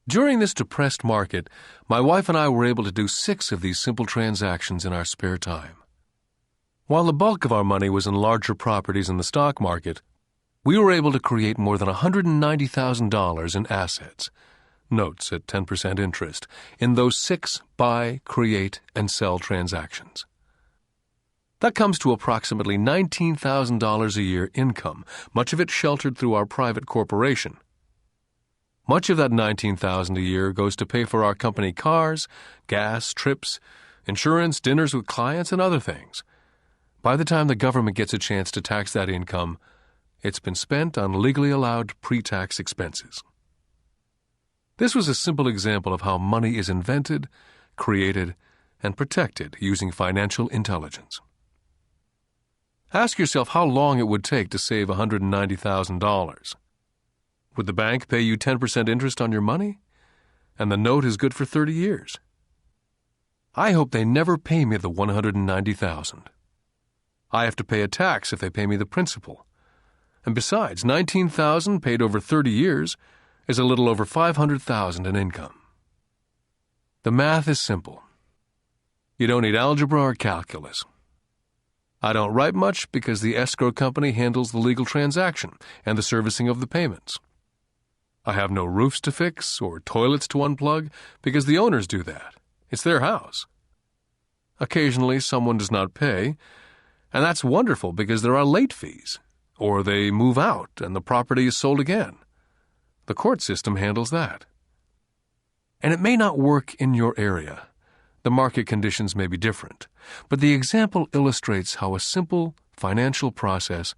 During this depressed market, my wife and I were able to do 6 of these simple transactions in our spare time. While the bulk of our money was in larger properties in the stock market, we were able to create more than $190,000 in assets, notes at 10% interest, in those 6 buy, create, and sell transactions. That comes to approximately $19,000 a year income, much of it sheltered through our private corporation. Much of that $19,000 a year goes to pay for our company cars, gas, trips, insurance, dinners with clients, and other things. By the time the government gets a chance to tax that income, it's been spent on legally allowed pre-tax expenses. This was a simple example of how money is invented, created, and protected using financial intelligence. Ask yourself how long it would take to save $190,000. Would the bank pay you 10% interest on your money? And the note is good for 30 years. I hope they never pay me the $190,000. I have to pay a tax if they pay me the principal. And besides, $19,000 paid over 30 years is a little over $500,000 in income. The math is simple. You don't need algebra or calculus. I don't write much because the escrow company handles the legal transaction and the servicing of the payments. I have no roofs to fix or toilets to unplug because the owners do that. It's their house. Occasionally, someone does not pay, and that's wonderful because there are late fees, or they move out and the property is sold again. The court system handles that. And it may not work in your area. The market conditions may be different, but the example illustrates how a simple financial process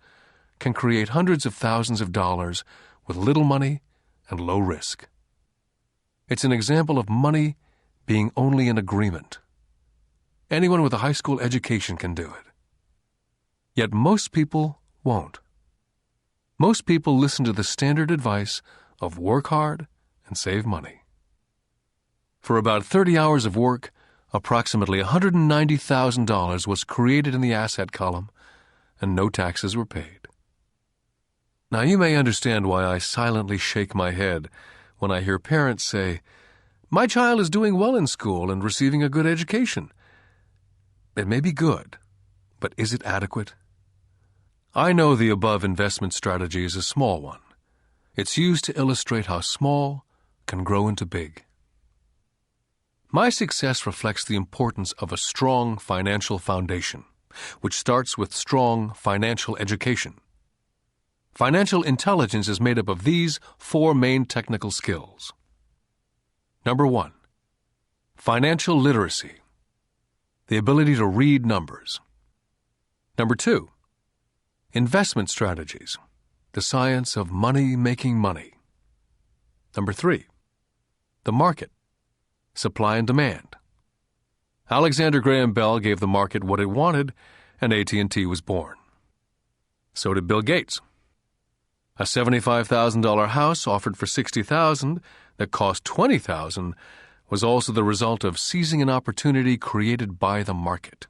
can create hundreds of thousands of dollars with little money and low risk. It's an example of money being only an agreement. Anyone with a high school education can do it. Yet most people won't. Most people listen to the standard advice of work hard and save money. For about 30 hours of work, approximately $190,000 was created in the asset column, and no taxes were paid. Now you may understand why I silently shake my head when I hear parents say, "My child is doing well in school and receiving a good education." It may be good, but is it adequate? I know the above investment strategy is a small one. It's used to illustrate how small can grow into big. My success reflects the importance of a strong financial foundation, which starts with strong financial education. Financial intelligence is made up of these 4 main technical skills. Number 1, financial literacy, the ability to read numbers. Number 2, investment strategies, the science of money making money. Number 3, the market, supply and demand. Alexander Graham Bell gave the market what it wanted, and AT&T was born. So did Bill Gates. A $75,000 house offered for $60,000 that cost $20,000 was also the result of seizing an opportunity created by the market.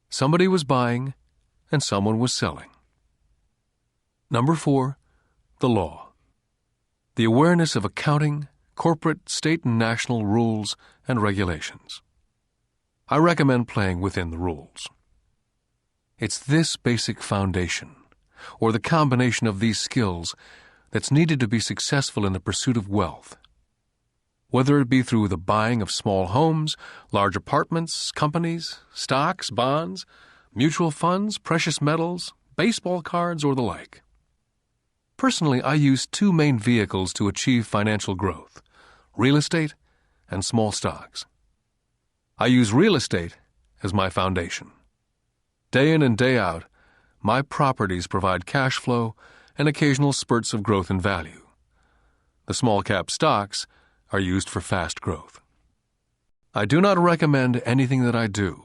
Somebody was buying and someone was selling. Number 4, the law. The awareness of accounting, corporate, state, and national rules and regulations. I recommend playing within the rules. It's this basic foundation, or the combination of these skills, that's needed to be successful in the pursuit of wealth. Whether it be through the buying of small homes, large apartments, companies, stocks, bonds, mutual funds, precious metals, baseball cards, or the like. Personally, I use 2 main vehicles to achieve financial growth: real estate and small stocks. I use real estate as my foundation. Day in and day out, my properties provide cash flow and occasional spurts of growth in value. The small-cap stocks are used for fast growth. I do not recommend anything that I do,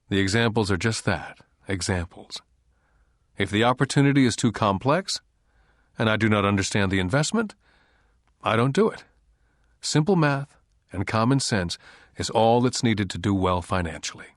The examples are just that, examples. If the opportunity is too complex, and I do not understand the investment, I don't do it. Simple math and common sense is all that's needed to do well financially.